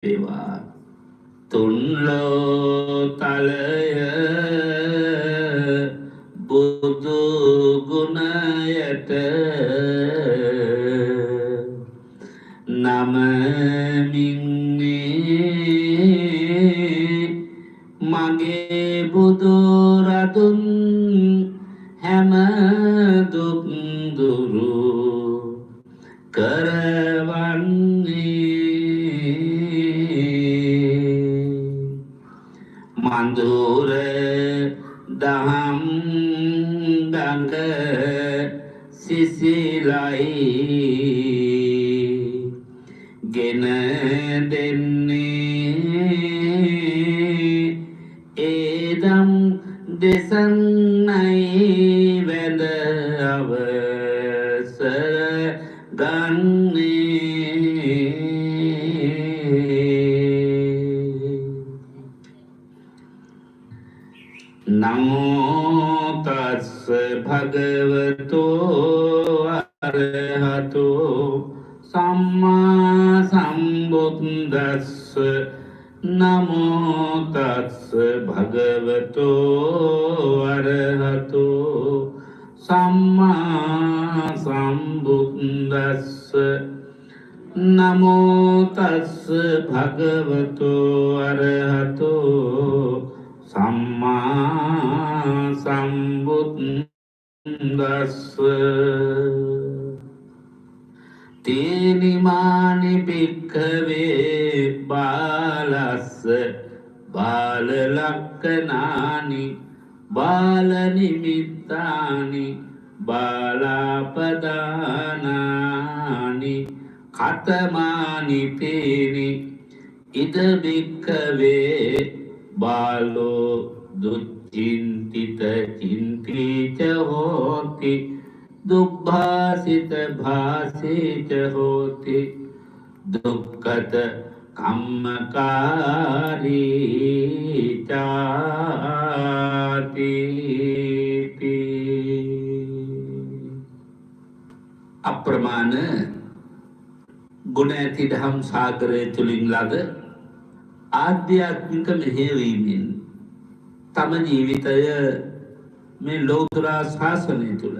වේවා තුන්ලෝ තලය බුදු ගුණයට නමමින්නේ මගේ බුදු රදුන් හැම දුක් දුරු කරවන්නේ මඳුර දහම් ගඟ සිසිලයි ගෙන දෙන්නේ ඒදම් දෙසන්නයි වැඳ අවසර ගන්නේ නමෝ තස්ස භගවතෝ අරහතෝ සම්මා සම්බුද්දස්ස නමෝ තස්ස භගවතෝ අරහතෝ සම්මා සම්බුද්දස්ස නමෝ තස්ස භගවතෝ අරහතෝ සම්මා සම්බුද්දස්ස තේනිමානි භික්ඛවේ බාලස්ස බාලලක්ඛනානි බාලනිමිත්තානි බාලාපදානානි කතමානි තේනි ඉද භික්ඛවේ බාලෝ දුච්චින්තිත චින්තිච හෝති දුක්ඛාසිත භාසිත හෝති දුක්ඛත කම්මකාරී චාති අප්‍රමාණ ගුණ ඇති දහම් සාගරය තුලින් ලද ආධ්‍යාත්මික මෙහෙයවීමෙන් තම ජීවිතය මේ ලෞතර ශාසනය තුල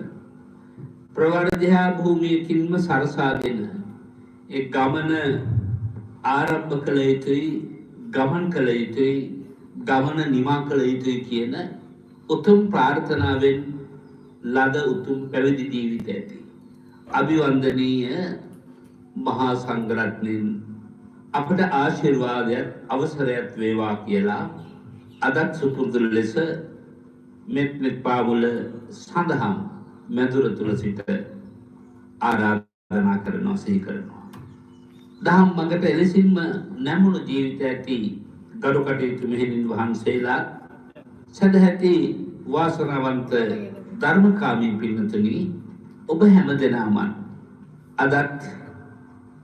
ප්‍රවර්ධයා භූමියකින්ම සරසාගෙන ඒ ගමන ආරම්භ කළ යුතුයි ගමන් කළ යුතුයි ගමන නිමා කළ යුතුයි කියන උතුම් ප්‍රාර්ථනාවෙන් ලද උතුම් පැවිදි ජීවිතය ඇති අභිවන්දනීය මහා සංඝරත්නයන් අපට ආශිර්වාදයක් අවසරයක් වේවා කියලා අදත් සුපුරුදු ලෙස මෙත් පාවුල සඳහන් මැදුර තුල සිට ආරාධනා කරනවා සිහි කරනවා දහම් මඟට එලෙසින්ම නැමුණු ජීවිතය ඇති ගරු කටයුතු මෙහෙණින් වහන්සේලා සදැහැති වාසනාවන්ත ධර්මකාමී පින්නතුනි ඔබ හැමදෙනාම අදත්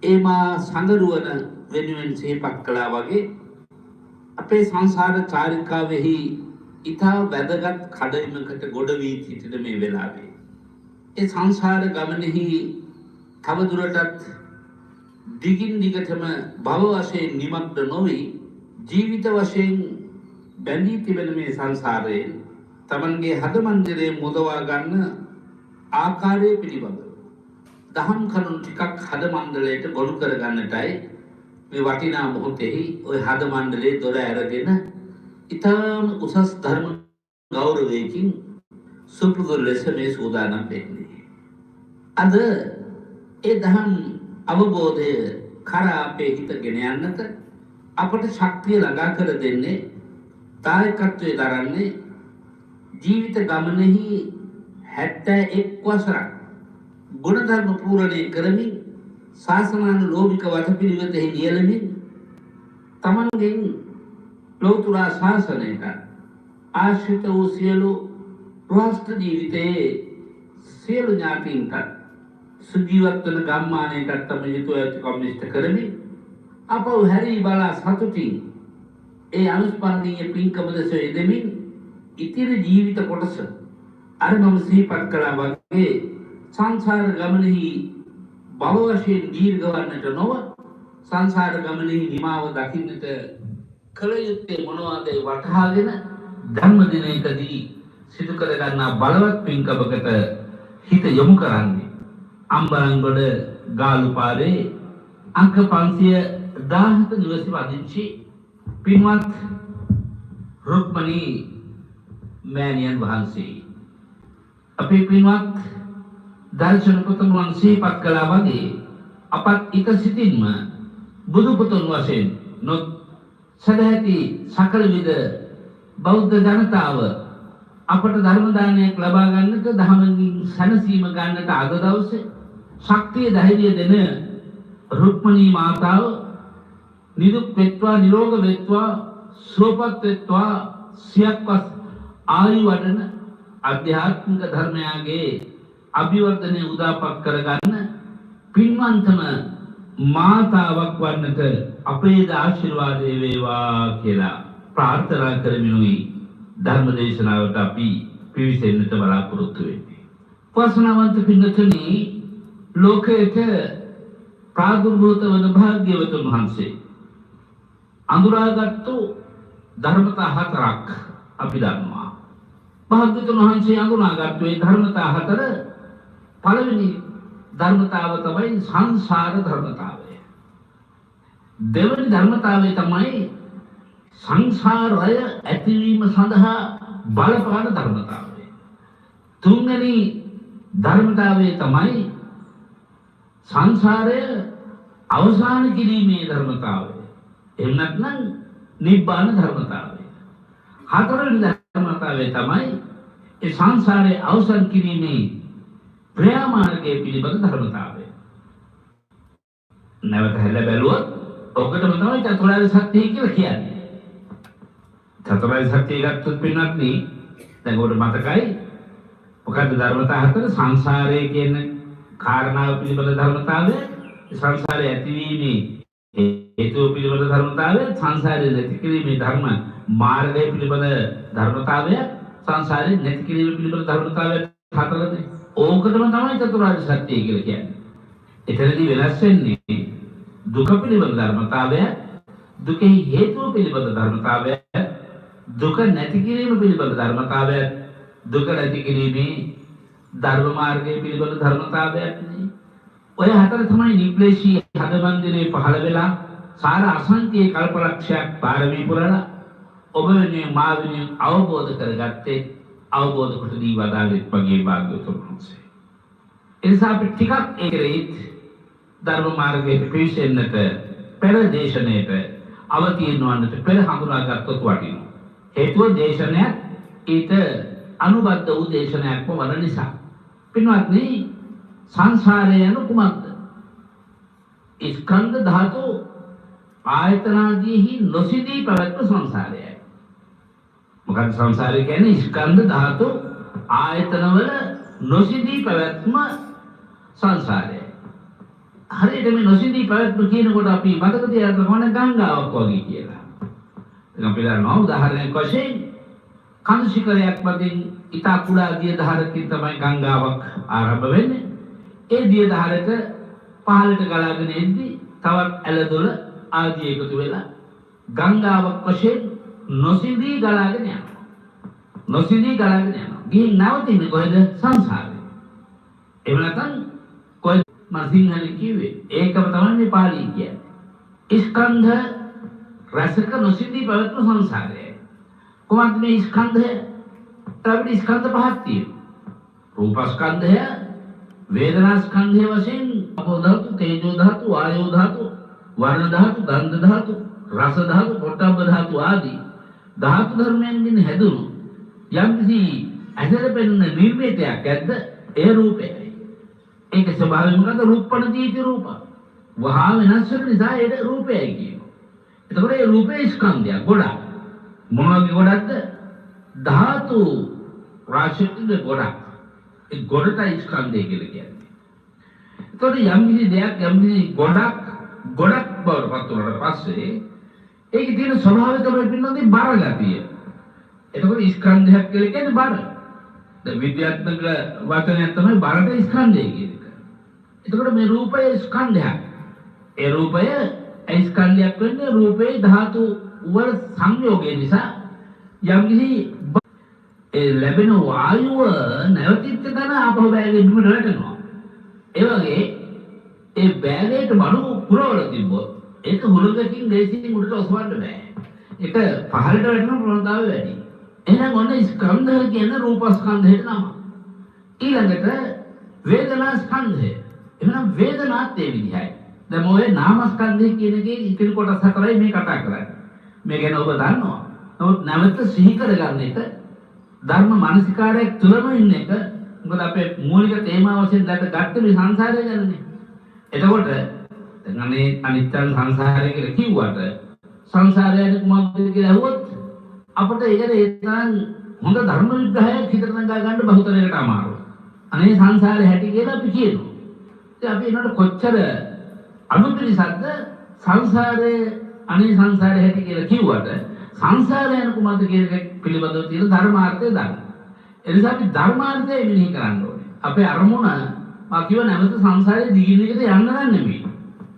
ඒමා සංගරුවන වෙනුවෙන් සිහිපත් කළා වගේ අපේ සංසාර චාරිකාවෙහි ඉතා වැදගත් කඩයිමකට ගොඩ වී සිටින මේ වෙලාවේ ඒ සංසාර ගමනෙහි තවදුරටත් දිගින් දිගටම භව වශයෙන් නිමග්න නොවි ජීවිත වශයෙන් බැඳී තිබෙන මේ සංසාරයේ තමන්ගේ හද මන්දිරයේ මුදවා ගන්න ආකාරය පිළිබඳව දහම් කරුණු ටිකක් හද මණ්ඩලයට ගොනු කර ගන්නටයි මේ වටිනා මොහොතෙහි ওই හද මණ්ඩලයේ දොර ඇරගෙන ඊටම උසස් ධර්ම ගෞරවයෙන් සුපුරුදු ලෙස මේ සූදානම් වෙන්නේ. අද ඒ දහම් අවබෝධය කරා අපේ හිත ගෙන යන්නට අපට ශක්තිය ළඟා කර දෙන්නේ දායකත්වයේ දරන්නේ ජීවිත ගමනෙහි 71 වසරක් ගුණධර්ම පූර්ණේ කරමින් ශාසනානුලෝභික වතපිළිවෙතෙහි නියැලෙමින් තමන්ගෙන් ලෞතර ශාසනයට ආශ්‍රිත වූ සියලු ගෘහස්ත ජීවිතයේ සියලු ඥාතීන්ට සුජීවත් වන ගම්මානයකට තම යුතුය කම්මිෂ්ඨ කරමින් අපව හැරී බලා සතුටින් ඒ අනුස්පන්දීය පින්කම දෙස යෙදෙමින් ඉතිරි ජීවිත කොටස අර මම සිහිපත් කළා වගේ සංසාර ගමනෙහි භව වශයෙන් දීර්ඝ වන්නට නොව සංසාර ගමනේ නිමාව දකින්නට කල යුත්තේ මොනවද වටහාගෙන ධර්ම දිනයකදී සිදු කර ගන්නා බලවත් පින්කමකට හිත යොමු කරන්නේ. අම්බලන්ගොඩ ගාලුපාරේ අංක 517 නිවසේ පදිංචි පින්වත් රුක්මනී මෑණියන් වහන්සේ. අපේ පින්වත් දර්ශන පුතුන් වහන්සේ පත් කළා වගේ අපත් ඉත සිටින්ම බුදු පුතුන් වශයෙන් නොත් සදැහැති සකල විද බෞද්ධ ජනතාව අපට ධර්ම දානයක් ලබා ගන්නට දහමකින් සැනසීම ගන්නට අද දවසේ ශක්තිය ධෛර්යය දෙන රුක්මනී මාතාව නිදුක් වෙත්වා නිරෝග වෙත්වා සුවපත් වෙත්වා සියක්වස් ආයු වඩන ආධ්‍යාත්මික ධර්මයාගේ අභිවර්ධනය උදාපත් කරගන්න පින්වන්තම මාතාවක් වන්නට අපේ ආශිර්වාදය වේවා කියලා ප්‍රාර්ථනා කරමිනුයි ධර්ම දේශනාවට අපි පිවිසෙන්නට බලාපොරොත්තු වෙන්නේ. වාසනාවන්ත පින්වත්නි, ලෝකයට ප්‍රාදුර්භූත වන භාග්‍යවතුන් වහන්සේ අඳුරාගත්තු ධර්මතා හතරක් අපි දන්නවා. භාග්‍යවතුන් වහන්සේ අඳුනාගත්තු මේ ධර්මතා හතර පළවෙනි ධර්මතාව තමයි සංසාර ධර්මතාවය. දෙවෙනි ධර්මතාවය තමයි සංසාරය ඇතිවීම සඳහා බලපාන ධර්මතාවය. තුන්වෙනි ධර්මතාවය තමයි සංසාරය අවසන් කිරීමේ ධර්මතාවය. එහෙම නැත්නම් නිබ්බාන ධර්මතාවය. හතරවෙනි ධර්මතාවය තමයි ඒ සංසාරයේ අවසන් කිරීමේ ප්‍රයාමාර්ගයේ පිළිබඳ ධර්මතාවය. නැවත හැල බැලුවොත් ඔකටම තමයි චතුරාර්ය සත්‍යය කියලා කියන්නේ. චතුරාර්ය සත්‍යය ගත්තොත් පින්වත්නි, දැන් ඔබට මතකයි මොකද්ද ධර්මතා හතර? සංසාරයේ කියන කාරණාව පිළිබඳ ධර්මතාවය, සංසාරයේ ඇතිවීමේ හේතුව පිළිබඳ ධර්මතාවය, සංසාරයේ නැති කිරීමේ ධර්ම මාර්ගය පිළිබඳ ධර්මතාවය, සංසාරයේ නැති කිරීම පිළිබඳ ධර්මතාවය හතරනේ. ඕකටම තමයි චතුරාර්ය සත්‍යය කියලා කියන්නේ. එතනදී වෙනස් වෙන්නේ දුක පිළිබඳ ධර්මතාවය, දුකෙහි හේතුව පිළිබඳ ධර්මතාවය, දුක නැති කිරීම පිළිබඳ ධර්මතාවය, දුක නැති කිරීමේ ධර්ම මාර්ගය පිළිබඳ ධර්මතාවයක් නේ. ඔය හතර තමයි නිබ්ලේශී හදවන්දිනේ පහළ වෙලා සාර අසංඛ්‍ය කල්පලක්ෂයක් පාරමී පුරලා ඔබ වෙනුවෙන් මා වෙනුවෙන් අවබෝධ කරගත්තේ, අවබෝධ කොට දී වදාළෙත් මගේ භාග්‍යවතුන් වහන්සේ. ඒ නිසා අපි ටිකක් ඒකෙත් ධර්ම මාර්ගයේ පිවිසෙන්නට පෙර දේශනාවට අවතීර්ණ වන්නට පෙර හඳුනාගත්තොත් වටිනවා. හේතුව දේශනය ඊට අනුබද්ධ වූ දේශනයක්ම වන නිසා. පින්වත්නි, සංසාරය යනු කුමක්ද? ස්කන්ධ ධාතු ආයතනාදීහි නොසිදී පැවැත්ම සංසාරයයි. මොකද සංසාරය කියන්නේ ස්කන්ධ ධාතු ආයතනවල නොසිදී පැවැත්ම සංසාරයයි. හරියට මේ නොසිදී පැවැත්ම කියනකොට අපි මතක තියාගන්න ඕනේ ගංගාවක් වගේ කියලා. දැන් අපි දන්නවා උදාහරණයක් වශයෙන් කඳු ශිඛරයක් මතින් ඉතා කුඩා දිය දහරකින් තමයි ගංගාවක් ආරම්භ වෙන්නේ. ඒ දිය දහරක පහළට ගලාගෙන එද්දී තවත් ඇලදොල ආදී එකතු වෙලා ගංගාවක් වශයෙන් නොසිදී ගලාගෙන යනවා. නොසිදී ගලාගෙන යනවා. ගිහින් නැවතින්නේ කොහෙද? සංසාරේ. එහෙම නැත්නම් කොහෙද මම සිංහලෙන් කිව්වේ? ඒකම තමයි මේ පාලියෙන් කියන්නේ. ස්කන්ධ රසක නොසිදී පැවැත්ම සංසාරයයි. කොහොමද මේ ස්කන්ධය? අපිට ස්කන්ධ පහක් තියෙනවා. රූපස්කන්ධය, වේදනාස්කන්ධය වශයෙන් අපෝ ධාතු, තේජෝ ධාතු, වායෝ ධාතු, වර්ණ ධාතු, ගන්ධ ධාතු, රස ධාතු, පොට්ටබ්බ ධාතු ආදී ධාතු ධර්මයන්ගෙන් හැදුණු යම්කිසි ඇසට පෙනෙන නිර්මිතයක් ඇද්ද? ඒ රූපයයි. ඒක ස්වභාවය මොකද? රූපණදීති රූප. වහා වෙනස් වෙන නිසා ඒක රූපයයි කියනවා. එතකොට ඒ රූපේ ස්කන්ධය ගොඩක්. මොනවගේ ගොඩක්ද? ධාතු රාශියකින් ගොඩක්. ඒ ගොඩටයි ස්කන්ධය කියලා කියන්නේ. එතකොට යම්කිසි දෙයක් යම්කිසි ගොඩක් බවට පත් වුණාට පස්සේ ඒකේ තියෙන ස්වභාවය තමයි පින්නන්නේ බර ගතිය. එතකොට ස්කන්ධයක් කියලා කියන්නේ බර. දැන් විද්‍යාත්මක වචනයක් තමයි බරට ස්කන්ධය කියන එක. එතකොට මේ රූපය ස්කන්ධයක්. ඒ රූපය ස්කන්ධයක් වෙන්නේ රූපේ ධාතු වල සංයෝගය නිසා යම්කිසි ඒ ලැබෙන වායුව නැවතිච්ච තැන ආපහු බෑගේ බිමට වැටෙනවා. ඒ වගේ ඒ බෑගේට බඩු පුරවල තිබ්බොත් ඒක හුලඟකින් දේශින් උඩට ඔසවන්න බෑ. ඒක පහළට වැටෙන ප්‍රවණතාවය වැඩි. එහෙනම් ඔන්න ස්කන්ධ කියන රූපස්කන්ධයට නම. ඊළඟට වේදනා ස්කන්ධය. එහෙනම් වේදනාත් ඒ විදිහයි. දැන් මොයේ නාමස්කන්ධය කියන එකේ ඉතිරි කොටස් හතරයි මේ කතා කරන්නේ. මේ ගැන ඔබ දන්නවා. නමුත් නැවත සිහි කරගන්න එක ධර්ම මානසිකාරයක් තුලම ඉන්න එක මොකද අපේ මූලික තේමාව වශයෙන් දැක ගත්ත මේ සංසාරය ගැනනේ. එතකොට දැන් අනිත්‍යං සංසාරය කියලා කිව්වට සංසාරය කුමක්ද කියලා අහුවොත් අපිට ඒකට ඒ තරම් හොඳ ධර්ම විග්‍රහයක් හිතට නගා ගන්න බහුතරයකට අමාරුයි. අනේ සංසාරේ හැටි කියලා අපි කියනවා. ඉතින් අපි ඒනට කොච්චර අනුපිරිසද්ද සංසාරේ අනේ සංසාරේ හැටි කියලා කිව්වට සංසාරය කුමක්ද කියන එක පිළිබඳව තියෙන ධර්මාර්ථය දන්න. ඒ නිසා අපි ධර්මාර්ථය මෙනෙහි කරන්න ඕනේ. අපේ අරමුණ මා කියව නැවත සංසාරේ දිගින් දිගට යන්න නෙමෙයි.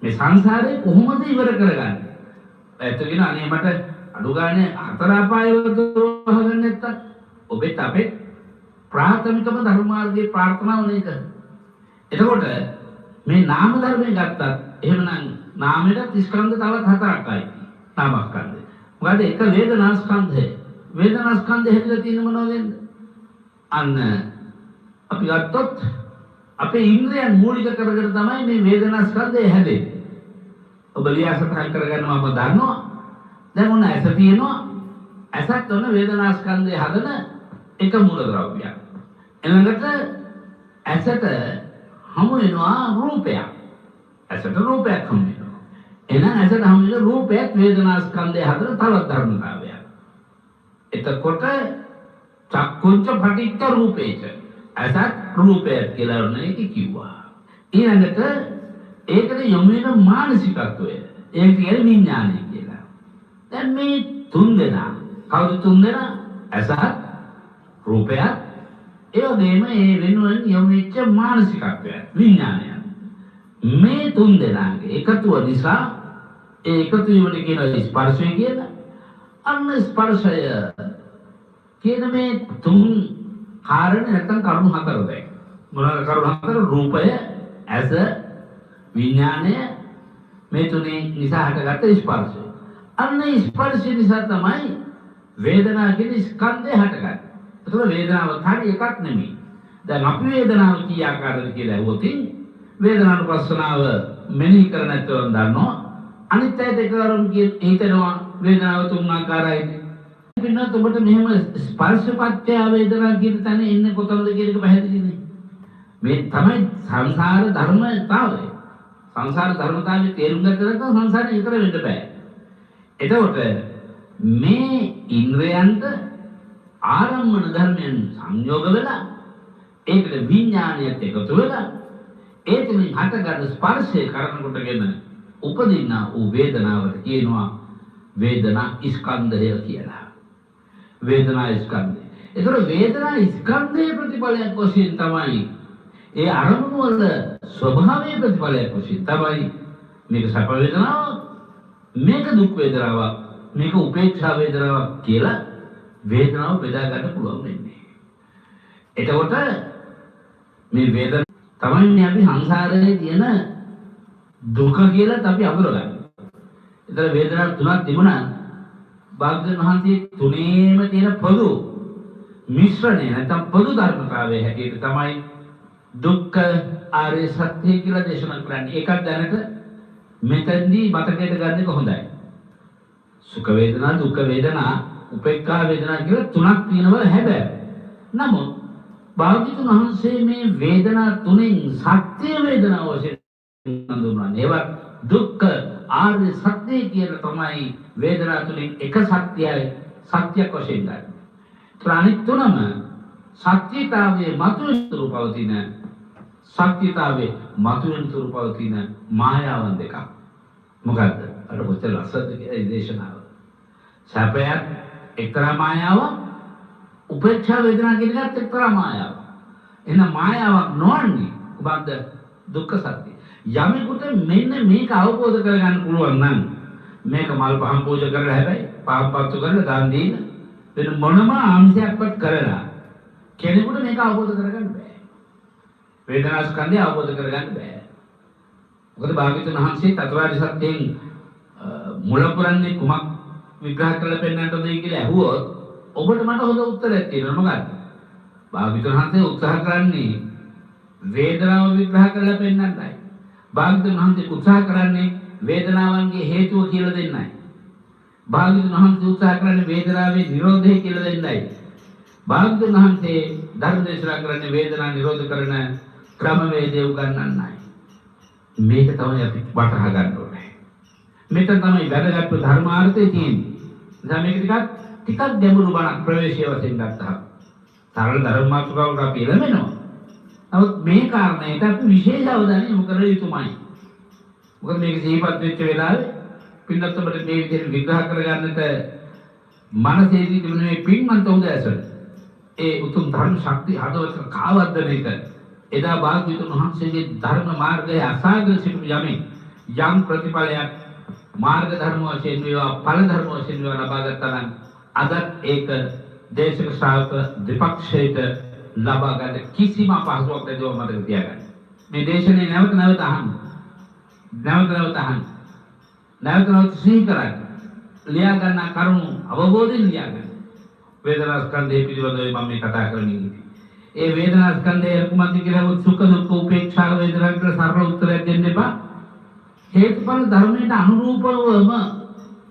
මේ සංසාරේ කොහොමද ඉවර කරගන්නේ? ඇත්තගෙන අනේ මට අඩු ගානේ හතර අපායවලට වහගන්න නැත්තම් ඔබෙත් අපේ ප්‍රාථමිකම ධර්මාර්ගයේ ප්‍රාර්ථනාව නේ කරන්නේ. එතකොට මේ නාම ධර්මයෙන් ගත්තත් එහෙමනම් නාමයට ස්කන්ධ තවත් හතරක්යි. නාමස්කන්ධය. මොකද එක වේදනා ස්කන්ධය. වේදනා ස්කන්ධය හැදලා තියෙන මොනවද? අන්න අපි ගත්තොත් අපේ ඉන්ද්‍රයන් මූලික කරගෙන තමයි මේ වේදනා ස්කන්ධය හැදෙන්නේ. ඔබ ලියාසටහන් කරගන්නවා මම දන්නවා. දැන් ඔන්න ඇස තියෙනවා. ඇසත් ඔන්න වේදනා ස්කන්ධය හදන එක මූල ද්‍රව්‍යයක්. ඊළඟට ඇසට හමු වෙනවා රූපයක්. ඇසට රූපයක් හමු වෙනවා. එහෙනම් ඇසට හමු වෙන රූපයක් වේදනා ස්කන්ධය හදන තවත් ධර්මතාවයක්. එතකොට චක්කුංච පටිච්ච රූපේච ඇසත් රූපයක් කියලා නේද කිව්වා. ඊළඟට ඒකට යොමු වෙන මානසිකත්වය ඒක කියන්නේ විඥානය කියලා. දැන් මේ තුන් දෙනා කවුද තුන් දෙනා? ඇසත් රූපයක් ඒ වගේම ඒ වෙනුවෙන් යොමු වෙච්ච මානසිකත්වය විඥානය. මේ තුන් දෙනාගේ එකතුව නිසා ඒ එකතු වීමට කියන ස්පර්ශය කියන අන්න ස්පර්ශය කියන මේ තුන් කාරණේ නැත්තම් කරුණු හතර දැන් මොනවාද කරුණු හතර? රූපය, ඇස, විඥානය, මේ තුනේ නිසා හටගත්ත ස්පර්ශය. අන්න ස්පර්ශය නිසා තමයි වේදනාව කියන ස්කන්ධය හටගන්නේ. ඒතකොට වේදනාව තමයි එකක් නෙමෙයි. දැන් අපි වේදනාව කී ආකාරද කියලා අහුවොත් වේදනානුපස්සනාව මෙනෙහි කර නැත්නම් දන්නවා. අනිත් ඇයිද කරුම් කියන හිතනවා වේදනාව තුන් ආකාරයිද. පින්නත් ඔබට මෙහෙම ස්පර්ශපත්‍ය වේදනා කියන තැන එන්නේ කොතනද කියන එක පැහැදිලි නේ. මේ තමයි සංසාර ධර්මතාවය. සංසාර ධර්මතාවයේ තේරුම් ගන්න නැත්නම් සංසාරේ ඉතර වෙන්න බෑ. එතකොට මේ ඉන්ද්‍රයන්ට ආරම්මන ධර්මයන් සංයෝග වෙලා ඒකට විඥානයත් එකතු වෙලා ඒකෙන් හටගන්න ස්පර්ශය කරන කොටගෙන උපදින වූ වේදනාවට කියනවා වේදනා ස්කන්ධය කියලා. වේදනා ස්කන්ධය. ඒතර වේදනා ස්කන්ධයේ ප්‍රතිඵලයක් වශයෙන් තමයි ඒ අරමුණු වල ස්වභාවයේ ප්‍රතිඵලයක් වශයෙන් තමයි මේක සැප වේදනාවක්, මේක දුක් වේදනාවක්, මේක උපේක්ෂා වේදනාවක් කියලා වේදනාව බෙදා ගන්න පුළුවන් වෙන්නේ. එතකොට මේ වේදනාව තමයි අපි සංසාරයේ තියෙන දුක කියලා අපි අඳුරගන්නේ. ඒතර වේදනා තුනක් තිබුණා. භාග්‍යවතුන් වහන්සේ තුනේම තියෙන පොදු මිශ්‍රණය නැත්නම් පොදු ධර්මතාවයේ හැටියට තමයි දුක්ඛ ආර්ය සත්‍ය කියලා දේශනා කරන්නේ. ඒකත් දැනට මෙතෙන්දී මතකයට ගන්න එක හොඳයි. සුඛ වේදනා, දුක්ඛ වේදනා, උපේක්ඛා වේදනා කියලා තුනක් තියෙනවා හැබැයි. නමුත් භාග්‍යවතුන් වහන්සේ මේ වේදනා තුනෙන් සත්‍ය වේදනාව වශයෙන් හඳුන්වන්නේ. ඒවා දුක්ඛ ආර්ය සත්‍ය කියලා තමයි වේදනා තුනෙන් එක සත්‍යයි සත්‍යයක් වශයෙන් ගන්න. අනිත් තුනම සත්‍යතාවයේ මතුවෙනතුරු පවතින සත්‍යතාවයේ මතුවෙනතුරු පවතින මායාවන් දෙකක්. මොකද්ද? අර කොච්චර ලස්සනද කියලා දේශනාව. සැපයත් එක්තරා මායාවක්, උපේක්ෂා වේදනා කියන එකත් එක්තරා මායාවක්. එහෙනම් මායාවක් නොවන්නේ මොකද්ද? දුක්ඛ සත්‍ය. යමෙකුට මෙන්න මේක අවබෝධ කරගන්න පුළුවන් නම් මේක මල් පහන් පූජා කරලා හැබැයි පාපපත්තු කරලා දාන් දීන වෙන මොනම ආංශයක්වත් කරලා කෙනෙකුට මේක අවබෝධ කරගන්න බෑ. වේදනා ස්කන්ධය අවබෝධ කරගන්න බෑ. මොකද භාග්‍යවතුන් වහන්සේ චතුරාර්ය සත්‍යයෙන් මුල පුරන්නේ කුමක් විග්‍රහ කරලා පෙන්නන්නද කියලා ඇහුවොත් ඔබට මට හොඳ උත්තරයක් තියෙනවා. මොකක්ද? භාග්‍යවතුන් වහන්සේ උත්සාහ කරන්නේ වේදනාව විග්‍රහ කරලා පෙන්නන්නයි. භාග්‍යවතුන් වහන්සේ උත්සාහ කරන්නේ වේදනාවන්ගේ හේතුව කියලා දෙන්නයි. භාග්‍යවතුන් වහන්සේ උත්සාහ කරන්නේ වේදනාවේ නිරෝධය කියලා දෙන්නයි. භාග්‍යවතුන් වහන්සේ ධර්ම දේශනා කරන්නේ වේදනා නිරෝධ කරන ක්‍රමවේදය උගන්වන්නයි. මේක තමයි අපි වටහා ගන්න ඕනේ. මෙතන තමයි වැදගත් ධර්මාර්ථය තියෙන්නේ. දැන් මේක ටිකක් ගැඹුරු බණක් ප්‍රවේශය වශයෙන් ගත්තා. සරල ධර්ම මාතෘකාවකට අපි එළමෙනවා. නමුත් මේ කාරණේට අපි විශේෂ අවධානය යොමු කර යුතුමයි. මොකද මේක සිහිපත් වෙච්ච වෙලාවේ පින්නත් ඔබට මේ විදිහට විග්‍රහ කරගන්නට මනසේදී තිබෙන මේ පින්වන්ත උදෑසන ඒ උතුම් ධර්ම ශක්තිය හදවතට කාවද්දන එක එදා භාග්‍යවතුන් වහන්සේගේ ධර්ම මාර්ගයේ අසාගර සිටු යමින් යම් ප්‍රතිඵලයක් මාර්ග ධර්ම වශයෙන් වේවා ඵල ධර්ම වශයෙන් වේවා ලබා ගත්තා නම් අද ඒක දේශක ශ්‍රාවක දෙපක්ෂයට ලබා ගන්න කිසිම අපහසුයක් නැතුව මතක තියාගන්න. මේ දේශනේ නැවත නැවත අහන්න. නැවත නැවත සිහි කරගන්න. ලියා ගන්න කරුණු අවබෝධයෙන් ලියා ගන්න. වේදනා ස්කන්ධය පිළිබඳව මම මේ කතා කරන්නේ. ඒ වේදනා ස්කන්ධය කුමක්ද කියලා සුඛ දුක්ඛ උපේක්ෂා වේදනා කියලා සරල උත්තරයක් දෙන්න එපා. හේතුඵල ධර්මයට අනුරූපවම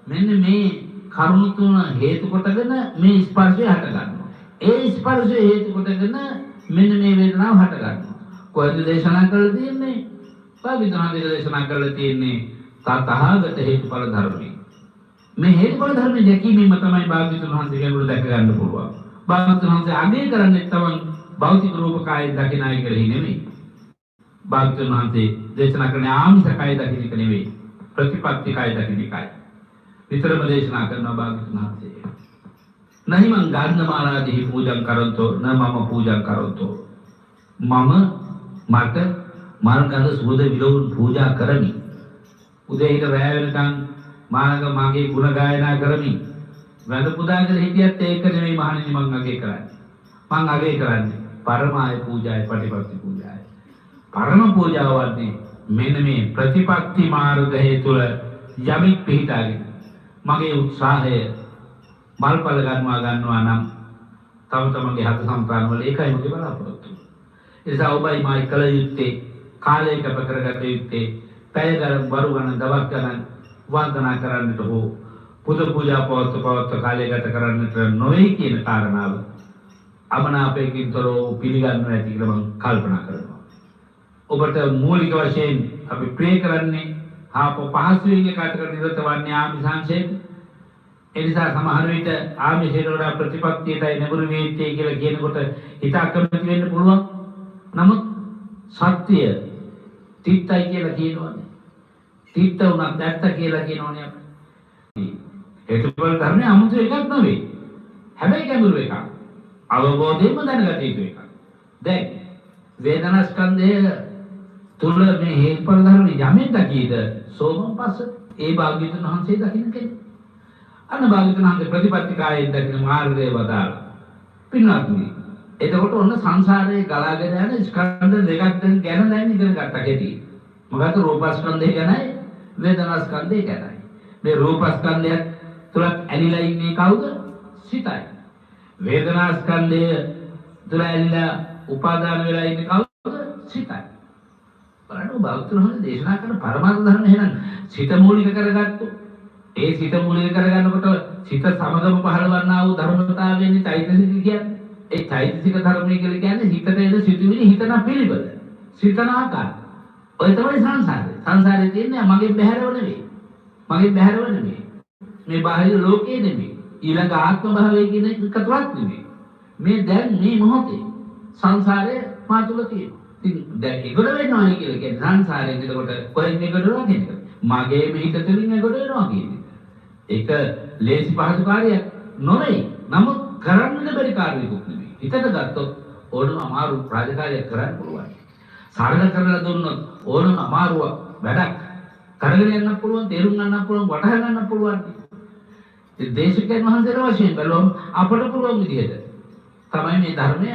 මෙන්න මේ කරුණු තුන හේතු කොටගෙන මේ ස්පර්ශය හට ගන්නවා. ඒ ස්පර්ශය හේතු කොටගෙන මෙන්න මේ වේදනාව හට ගන්නවා. කොහෙද දේශනා කරලා තියෙන්නේ? භාග්‍යවතුන් දේශනා කරලා තියෙන්නේ තථාගත හේතුඵල ධර්මයි. මේ හේතුඵල ධර්මයේ දැකීමෙන් තමයි භාග්‍යවතුන් වහන්සේ කෙනෙකුට දැක ගන්න පුළුවන්. භාග්‍යවතුන් වහන්සේ අගය කරන්නේ තමයි භෞතික රූප කාය දකින්නයි කියලා නෙමෙයි. භාග්‍යවතුන් වහන්සේ දේශනා කරන්නේ ආමිෂ කාය දකින්න එක නෙමෙයි. ප්‍රතිපත්ති කාය දකින්න එකයි. විතරම දේශනා කරනවා භාග්‍යවතුන් වහන්සේ. नहीं मं गार्धमालादि पूजन करंतो न मम पूजन करंतो मम मट मार्गद सुद विलोन पूजा करमि उदय हिट රැය වෙනකන් මානක මාගේ ගුණ ගායනා කරමි වැඳ පුදාගෙන හිටියත් ඒක නෙමෙයි මහණෙනි මං අගේ කරන්නේ මං අගේ කරන්නේ පරමාය පූජාය ප්‍රතිපත්ති පූජාය පරම පූජාව වන්නේ මෙන්න මේ ප්‍රතිපත්ති මාර්ගය තුල යමික් පිහිටාගෙන මගේ උත්සාහය මල්පල ගන්නවා නම් තම තමන්ගේ හත සම්ප්‍රාණ වල ඒකයි මගේ බලාපොරොත්තු. ඒ නිසා ඔබයි මායි කල යුත්තේ කාලයක ප්‍රකරගත යුත්තේ පැය ගණන් වරු ගණන් දවස් ගණන් වන්දනා කරන්නට හෝ පුද පූජා පවත්ව කාලය ගත කරන්නට නොවේ කියන කාරණාව අමනාපයෙන් තොරව පිළිගන්නව ඇති කියලා මම කල්පනා කරනවා. ඔබට මූලික වශයෙන් අපි ප්‍රේ කරන්නේ පහසුවෙන් එකට නිරත වන්නේ ආමිසංශයෙන්. එනිසා සමහර විට ආමිෂයට වඩා ප්‍රතිපත්තියටයි නැඹුරු වේත්තේ කියලා කියනකොට හිත අකමැති වෙන්න පුළුවන්. නමුත් සත්‍ය තිත්තයි කියලා කියනවනේ. තිත්ත උනත් ඇත්ත කියලා කියනවනේ අපි. හේතුඵල ධර්මයේ 아무තු එකක් නෙවෙයි. හැබැයි ගැඹුරු එකක්. අවබෝධයෙන්ම දැනගත යුතු එකක්. දැන් වේදනා ස්කන්ධය තුල මේ හේතුඵල ධර්ම යමෙන් දකීද සෝමං පස්ස ඒ භාග්‍යවතුන් වහන්සේ දකින්න කෙනෙක්. අන්න භාග්‍යවතුන් වහන්සේ ප්‍රතිපත්තිකායෙන් දකින මාර්ගය වදාළා. පින්වත්නි, එතකොට ඔන්න සංසාරයේ ගලාගෙන යන ස්කන්ධ දෙකක් ගැන දැන් ඉගෙන ගත්තා කෙටි. මොකද රූපස්කන්ධය ගැනයි වේදනා ස්කන්ධය ගැනයි. මේ රූපස්කන්ධය තුල ඇලිලා ඉන්නේ කවුද? සිතයි. වේදනා ස්කන්ධය තුල ඇලිලා උපාදාන වෙලා ඉන්නේ කවුද? සිතයි. බලන්න භාග්‍යවතුන් වහන්සේ දේශනා කරන පරමාර්ථ ධර්ම එහෙනම් සිත මූලික කරගත්තොත් ඒ සිත මූලික කරගන්නකොට සිත සමගම පහළවන්නා වූ ධර්මතාවයෙන් චෛතසික කියන්නේ. ඒ චෛතසික ධර්මය කියලා කියන්නේ හිතට එන සිතුවිලි හිතන පිළිවෙල. සිතන ආකාරය. ඔය තමයි සංසාරය. සංසාරේ තියෙන්නේ මගේ බහැරව නෙවෙයි. මගේ බහැරව නෙවෙයි. මේ බාහිර ලෝකේ නෙවෙයි. ඊළඟ ආත්ම භාවයේ කියන එකකටවත් නෙවෙයි. මේ දැන් මේ මොහොතේ සංසාරේ මා තුල තියෙනවා. ඉතින් දැන් ඒකට වෙනවා කියලා කියන්නේ සංසාරයෙන් එතකොට කොහෙන්ද ඒකට වෙන්නේ? මගේ මෙහිත තුලින් ඒකට වෙනවා කියන්නේ. ඒක ලේසි පහසු කාර්යයක් නොවේ. නමුත් කරන්න බැරි කාර්යයක් නෙවෙයි. හිතට ගත්තොත් ඕනම අමාරු රාජකාරියක් කරන්න පුළුවන්. සරල කරලා දුන්නොත් ඕනම අමාරුව වැඩක් කරගෙන යන්න පුළුවන්, තේරුම් ගන්න පුළුවන්, වටහා ගන්න පුළුවන්. ඒ දේශකයන් වහන්සේලා වශයෙන් බලමු අපට පුළුවන් විදිහට තමයි මේ ධර්මය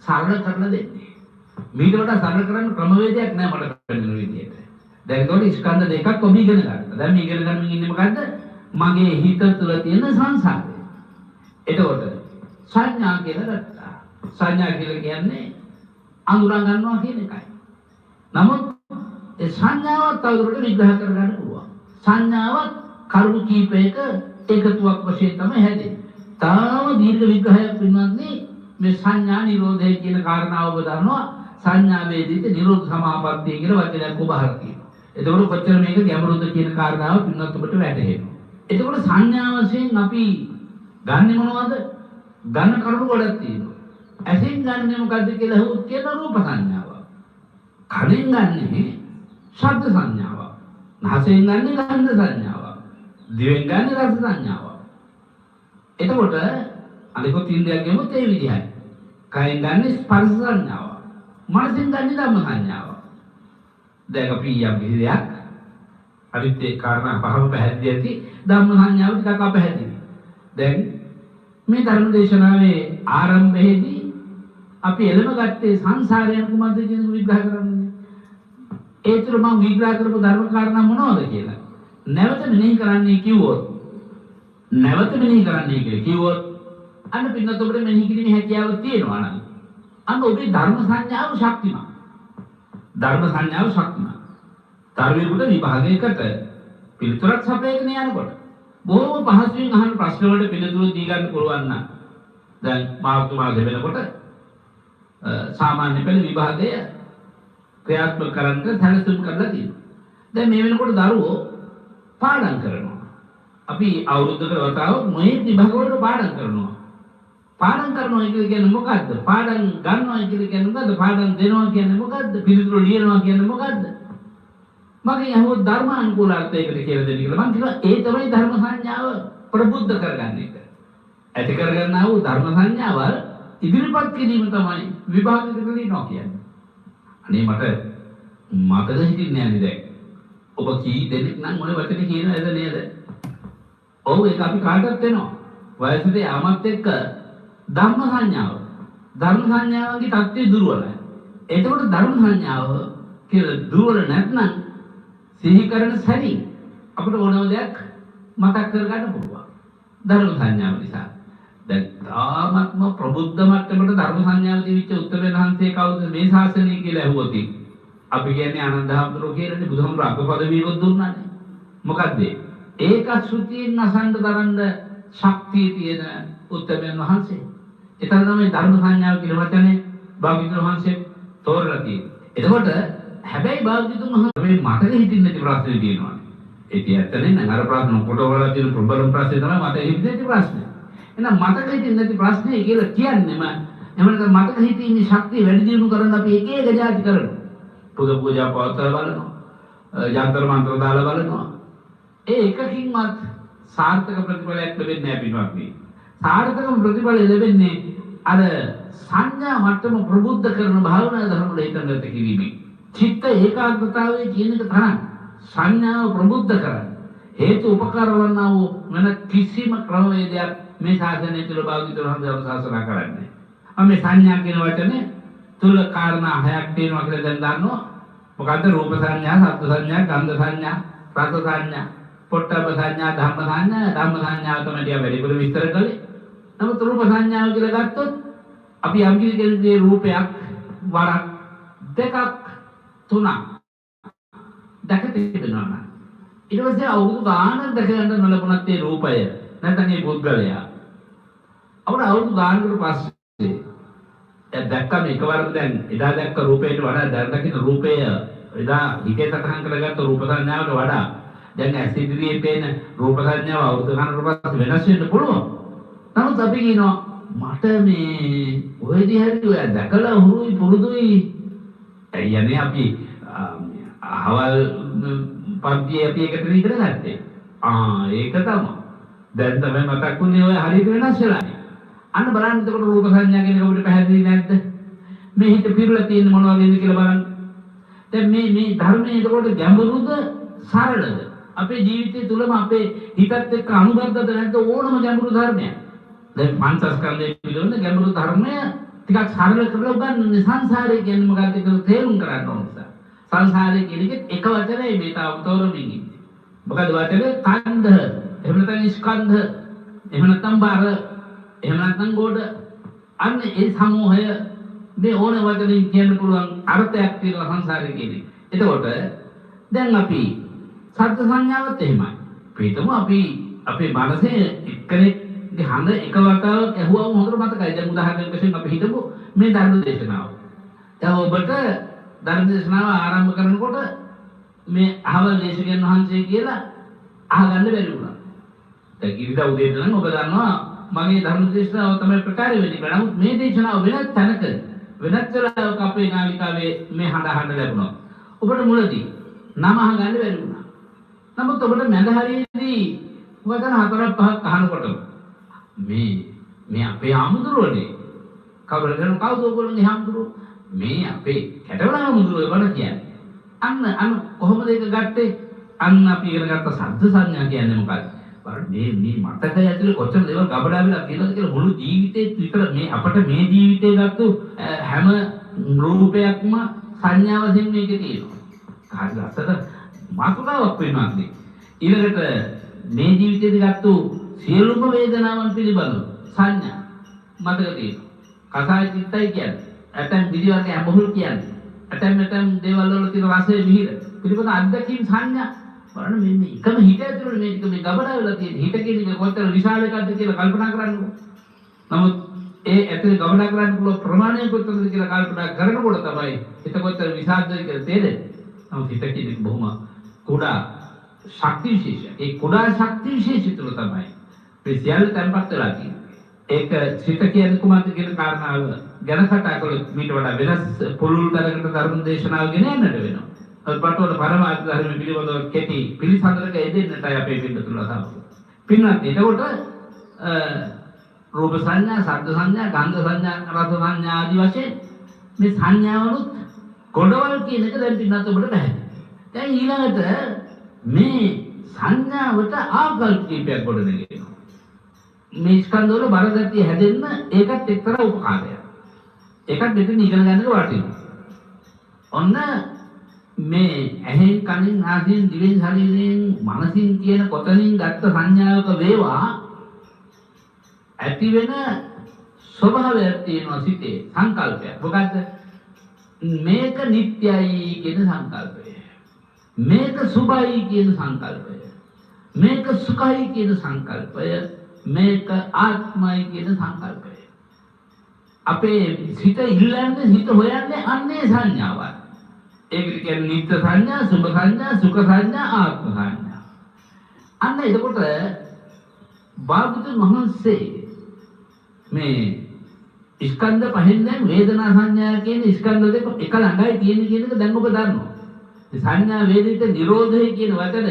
සරල කරලා දෙන්නේ. මීට වඩා සරල කරන්න ක්‍රමවේදයක් නැහැ මට පෙනෙන විදිහට. දැන් ඒතකොට ස්කන්ධ දෙකක් ඔබ ඉගෙන ගන්න. දැන් මේ ඉගෙන ගන්න ඉන්නේ මොකද්ද? මගේ හිත තුළ තියෙන සංසාරය. එතකොට සංඥා කියලා ගත්තා. සංඥා කියලා කියන්නේ අඳුරා ගන්නවා කියන එකයි. නමුත් ඒ සංඥාවත් තවදුරටත් විග්‍රහ කරගන්න පුළුවන්. සංඥාවත් කරුණු කීපයක එකතුවක් වශයෙන් තමයි හැදෙන්නේ. තාම දීර්ඝ විග්‍රහයක් වෙනවන්නේ මේ සංඥා නිරෝධය කියන කාරණාව ඔබ දන්නවා. සංඥා වේදිත නිරෝධ සමාපත්තිය කියලා වචනයක් ඔබ අහලා තියෙනවා. එතකොට කොච්චර මේක ගැඹුරුද කියන කාරණාව පින්නත් ඔබට වැටහෙනවා. එතකොට සංඥා වශයෙන් අපි ගන්නෙ මොනවද? ගන්න කරුණු ගොඩක් තියෙනවා. ඇසින් ගන්නෙ මොකද්ද කියලා අහුවොත් කියන රූප සංඥාව. කලින් ගන්නෙ ශබ්ද සංඥාව. නාසයෙන් ගන්නෙ ගන්ධ සංඥාව. දිවෙන් ගන්නෙ රස සංඥාව. එතකොට අනිකුත් ඉන්ද්‍රියක් ගමුත් ඒ විදිහයි. කයෙන් ගන්නෙ ස්පර්ශ සංඥාව. මනසෙන් ගන්නෙ ධම්ම සංඥාව. දැන් අපි යම් විදිහක් අනිත් ඒ කාරණා පහම පැහැදිලි ඇති ධම්ම සංඥාව ටිකක් අපැහැදිලි. දැන් මේ ධර්ම දේශනාවේ ආරම්භයේදී අපි එළම ගත්තේ සංසාරයන් කුමක්ද කියන විග්‍රහ කරන්නේ. ඒතර මම විග්‍රහ කරපු ධර්ම කාරණා මොනවද කියලා. නැවත මෙනෙහි කරන්නේ කිව්වොත් අන්න පින්නත් ඔබට මෙනෙහි කිරීමේ හැකියාව තියෙනවා නම් අන්න ඔබේ ධර්ම සංඥාව ශක්තිමත්. ධර්ම සංඥාව ශක්තිමත්. ධර්මයකට විභාගයකට පිළිතුරක් සපයගෙන යනකොට බොහොම පහසුවෙන් අහන ප්‍රශ්න වලට පිළිතුරු දී ගන්න පුළුවන් නම් දැන් මාර්තුමා දෙවෙනකොට සාමාන්‍ය පෙළ විභාගය ක්‍රියාත්මක කරන්න සැලසුම් කරලා තියෙනවා. දැන් මේ වෙනකොට දරුවෝ පාඩම් කරනවා. අපි අවුරුද්දකට වතාවක් මේ විභාග වලට පාඩම් කරනවා. පාඩම් කරනවා කියන්නේ මොකද්ද? පාඩම් ගන්නවා කියන්නේ මොකද්ද? පාඩම් දෙනවා කියන්නේ මොකද්ද? පිළිතුරු ලියනවා කියන්නේ මොකද්ද? මගේ අහුව ධර්මානුකූල අර්ථයකට කියලා දෙන්න කියලා මම කිව්වා ඒ තමයි ධර්ම සංඥාව ප්‍රබුද්ධ කරගන්න එක. ඇති කරගන්නා වූ ධර්ම සංඥාව ඉදිරිපත් කිරීම තමයි විභාගයකට ලියනවා කියන්නේ. අනේ මට මතක හිටින්නේ නැහැ දැන්. ඔබ කී දෙනෙක් නම් මොන වචනේ කියනවද නේද? ඔව් ඒක අපි කාටවත් වෙනවා. වයසට යාමත් එක්ක ධර්ම සංඥාවගේ தත්ත්වය දුර්වලයි. එතකොට ධර්ම සංඥාව කියලා දුර්වල නැත්නම් සිහි කරන සැනින් අපිට ඕනම දෙයක් මතක් කරගන්න පුළුවන්. ධර්ම සංඥාව නිසා. දැන් තාමත්ම ප්‍රබුද්ධ මට්ටමට ධර්ම සංඥාව දීවිච්ච උත්තරේ වහන්සේ කවුද මේ ශාසනය කියලා ඇහුවොත් අපි කියන්නේ ආනන්ද හාමුදුරුවෝ කියලානේ බුදුහාමුදුරුවෝ අප පදවියකොත් දුන්නානේ. මොකද්ද? ඒක ශ්‍රුතියෙන් අසන්න තරන්න ශක්තිය තියෙන උත්තරයන් වහන්සේ. එතන තමයි ධර්ම සංඥාව කියන වචනේ භාග්‍යවතුන් වහන්සේ තෝරලා තියෙන්නේ. එතකොට හැබැයි භාග්‍යවතුන් වහන්සේ මේ මතක හිටින්න නැති ප්‍රශ්නේ තියෙනවා. ඒක ඇත්තනේ නම් අර ප්‍රශ්න කොටවල තියෙන ප්‍රබලම ප්‍රශ්නේ තමයි මතක හිටින්න නැති ප්‍රශ්නේ. එහෙනම් මතක හිටින්න නැති ප්‍රශ්නේ කියලා කියන්නේම එහෙම නැත්නම් මතක හිතීමේ ශක්තිය වැඩි දියුණු කරන්න අපි එක එක જાති කරනවා. පුද පූජා පවත්වලා බලනවා. යන්ත්‍ර මන්ත්‍ර දාලා බලනවා. ඒ එකකින්වත් සාර්ථක ප්‍රතිඵලයක් ලැබෙන්නේ නැහැ පිටවත්. සාර්ථක ප්‍රතිඵල ලැබෙන්නේ අර සංඥා මට්ටම ප්‍රබුද්ධ කරන භාවනා ධර්ම වල හිතන්නට කිරීමෙන්. චිත්ත ඒකාග්‍රතාවයේ කියන එක තරම් සංඥාව ප්‍රබුද්ධ කරන්න හේතු උපකාර වන්නා වූ වෙන කිසිම ක්‍රමවේදයක් මේ ශාසනය තුළ භාග්‍යවතුන් වහන්සේ අනුශාසනා කරන්නේ. මේ සංඥා කියන වචනේ තුල කාරණා හයක් තියෙනවා කියලා දැන් දන්නවා. මොකද්ද? රූප සංඥා, ශබ්ද සංඥා, ගන්ධ සංඥා, රස සංඥා, පොට්ටබ්බ සංඥා, ධම්ම සංඥා. ධම්ම සංඥාව තමයි ටික වැඩිපුර විස්තර කළේ. නමුත් රූප සංඥාව කියලා ගත්තොත් අපි යම් කිසි රූපයක් වරක් දෙකක් තුනක් දැක තිබෙනවා. ඊට පස්සේ අවුරුදු ගානක් දැක ගන්න නොලබුණත් ඒ රූපය නැත්නම් ඒ පුද්ගලයා අවුරුදු ගානකට පස්සේ දැක්කම එකවරම දැන් එදා දැක්ක රූපයට වඩා දැන් දකින්න රූපය එදා හිතේ සටහන් කරගත්ත රූප සංඥාවට වඩා දැන් ඇස් ඉදිරියේ පේන රූප සංඥාව අවුරුදු ගානකට පස්සේ වෙනස් වෙන්න පුළුවන්. නමුත් අපි කියනවා මට මේ ඔය දිහාට ඔය දැකලා හුරුයි පුරුදුයි යන්නේ අපි අහවල් පන්තියේ අපි එකට ඉගෙන ගත්තේ. ඒක තමයි. දැන් තමයි මතක් වුණේ ඔය හරියට වෙනස් වෙලා. අන්න බලන්න එතකොට රූප සංඥා කියන එක අපිට පැහැදිලි නැද්ද? මේ හිත පිරලා තියෙන මොනවද කියලා බලන්න. දැන් මේ ධර්මයේ එතකොට ගැඹුරුද සරලද? අපේ ජීවිතය තුළම අපේ හිතත් එක්ක අනුබද්ධද නැද්ද ඕනම ගැඹුරු ධර්මයක්. දැන් පංචස්කන්ධය පිළිබඳ ගැඹුරු ධර්මය ටිකක් සරල කරලා උගන්වන්නේ සංසාරය කියන්නේ මොකක්ද කියලා තේරුම් ගන්න ඕන නිසා. සංසාරය කියන එක වචනේ මේ තාවතෝරමින් ඉන්නේ. මොකද වචනේ කන්ධ, එහෙම නැත්නම් ස්කන්ධ, එහෙම නැත්නම් බාර, එහෙම නැත්නම් ගොඩ, අන්න ඒ සමූහය මේ ඕන වචනින් කියන්න පුළුවන් අර්ථයක් තියෙනවා සංසාරය කියන්නේ. එතකොට දැන් අපි සත්‍ය සංඥාවත් එහෙමයි. පිටුම අපි අපේ මනසේ එක්කෙනෙක්ගේ හඳ එක වතාවක් ඇහුවම හොඳට මතකයි. දැන් උදාහරණයක් වශයෙන් අපි හිතමු මේ ධර්ම දේශනාව. දැන් ඔබට ධර්ම දේශනාව ආරම්භ කරනකොට මේ අහවල් දේශකයන් වහන්සේ කියලා අහගන්න බැරි වුණා. දැන් ඉරිදා උදේට නම් ඔබ දන්නවා මගේ ධර්ම දේශනාව තමයි ප්‍රකාරය වෙන්නේ. නමුත් මේ දේශනාව වෙනත් තැනක වෙනත් වෙලාවක අපේ නාලිකාවේ මේ හඬ ලැබුණා. ඔබට මුලදී නම අහගන්න බැරි වුණා. නමුත් ඔබට මැද හරියේදී වචන 4-5ක් අහනකොට මේ අපේ ආමුදුරනේ කවුරුද ඔයගොල්ලෝගේ ආමුදුරෝ මේ අපේ කැටවල ආමුදුරෝ වල කියන්නේ. අන්න කොහොමද ඒක ගත්තේ? අන්න අපි ඉගෙන ගත්ත සද්ද සංඥා කියන්නේ මොකක්ද? බලන්න මේ මතකය ඇතුලේ කොච්චර දේවල් ගබඩා වෙලා තියෙනවද කියලා මුළු ජීවිතේ විතර මේ අපට මේ ජීවිතේ ගත්ත හැම රූපයක්ම සංඥා වශයෙන් මේකේ තියෙනවා. කාටද අසත මාතෘකාවක් වෙනවා නේ. ඊළඟට මේ ජීවිතේදී ගත්ත සියලුම වේදනාවන් පිළිබඳව සංඥා මතක තියෙනවා. කසාය චිත්තයි කියන්නේ. ඇතැම් පිළිවර්ග අඹහුල් කියන්නේ. ඇතැම් දේවල් වල තියෙන රසය මිහිර පිළිබඳ අත්දැකීම් සංඥා බලන්න මේ එකම හිත ඇතුළේ මේක මේ ගබඩා වෙලා තියෙන හිත කියන එක කොච්චර විශාල එකක්ද කියලා කල්පනා කරන්නකෝ. නමුත් ඒ ඇතුලේ ගබඩා කරන්න පුළුවන් ප්‍රමාණය කොච්චරද කියලා කල්පනා කරනකොට තමයි හිත කොච්චර විශාලද කියලා තේරෙන්නේ. නමුත් හිත කියන්නේ බොහොම කුඩා ශක්ති විශේෂය. ඒ කුඩා ශක්ති විශේෂය තුළ තමයි මේ සියල්ල තැන්පත් වෙලා තියෙන්නේ. ඒක හිත කියන්නේ කුමක්ද කියන කාරණාව ගැන කතා කළොත් මීට වඩා වෙනස් පුළුල් තරකට ධර්ම දේශනාව ගෙන යන්නට වෙනවා. පටවල පරමාර්ථ ධර්ම පිළිබඳව කෙටි පිළිසඳරක යෙදෙන්නටයි අපේ පිටුතුලා තමයි. පින්වත් එතකොට රූප සංඥා, ශබ්ද සංඥා, ගන්ධ සංඥා, රස සංඥා ආදී වශයෙන් මේ සංඥාවලුත් කොටවල් කියන එක දැන් පින්නත් ඔබට පැහැදිලි. දැන් ඊළඟට මේ සංඥාවට ආකල්ප කීපයක් ගොඩනගෙනවා. මේ ස්කන්ධවල බරගතිය හැදෙන්න ඒකත් එක්තරා උපකාරයක්. ඒකත් මෙතන ඉගෙන ගන්න වටිනවා. ඔන්න මේ ඇහෙන් කනින් නාසයෙන් දිවෙන් ශරීරයෙන් මනසින් කියන කොතනින් ගත්ත සංඥාවක වේවා ඇති වෙන ස්වභාවයක් තියෙනවා සිතේ සංකල්පයක්. මොකද්ද? මේක නිට්ටයයි කියන සංකල්පය. මේක සුභයි කියන සංකල්පය. මේක සුඛයි කියන සංකල්පය. මේක ආත්මයි කියන සංකල්පය. අපේ සිත ඉල්ලන්නේ හිත හොයන්නේ අන්නේ සංඥාවයි. ඒකට කියන්නේ නිත්‍ය සංඥා, සුභ සංඥා, සුඛ සංඥා, ආත්ම සංඥා. අන්න එතකොට භාගතුන් වහන්සේ මේ ස්කන්ධ පහෙන් දැන් වේදනා සංඥා කියන ස්කන්ධ දෙක එක ළඟයි තියෙන කියන එක දැන් ඔබ දන්නවා. මේ සංඥා වේදිත නිරෝධය කියන වචනය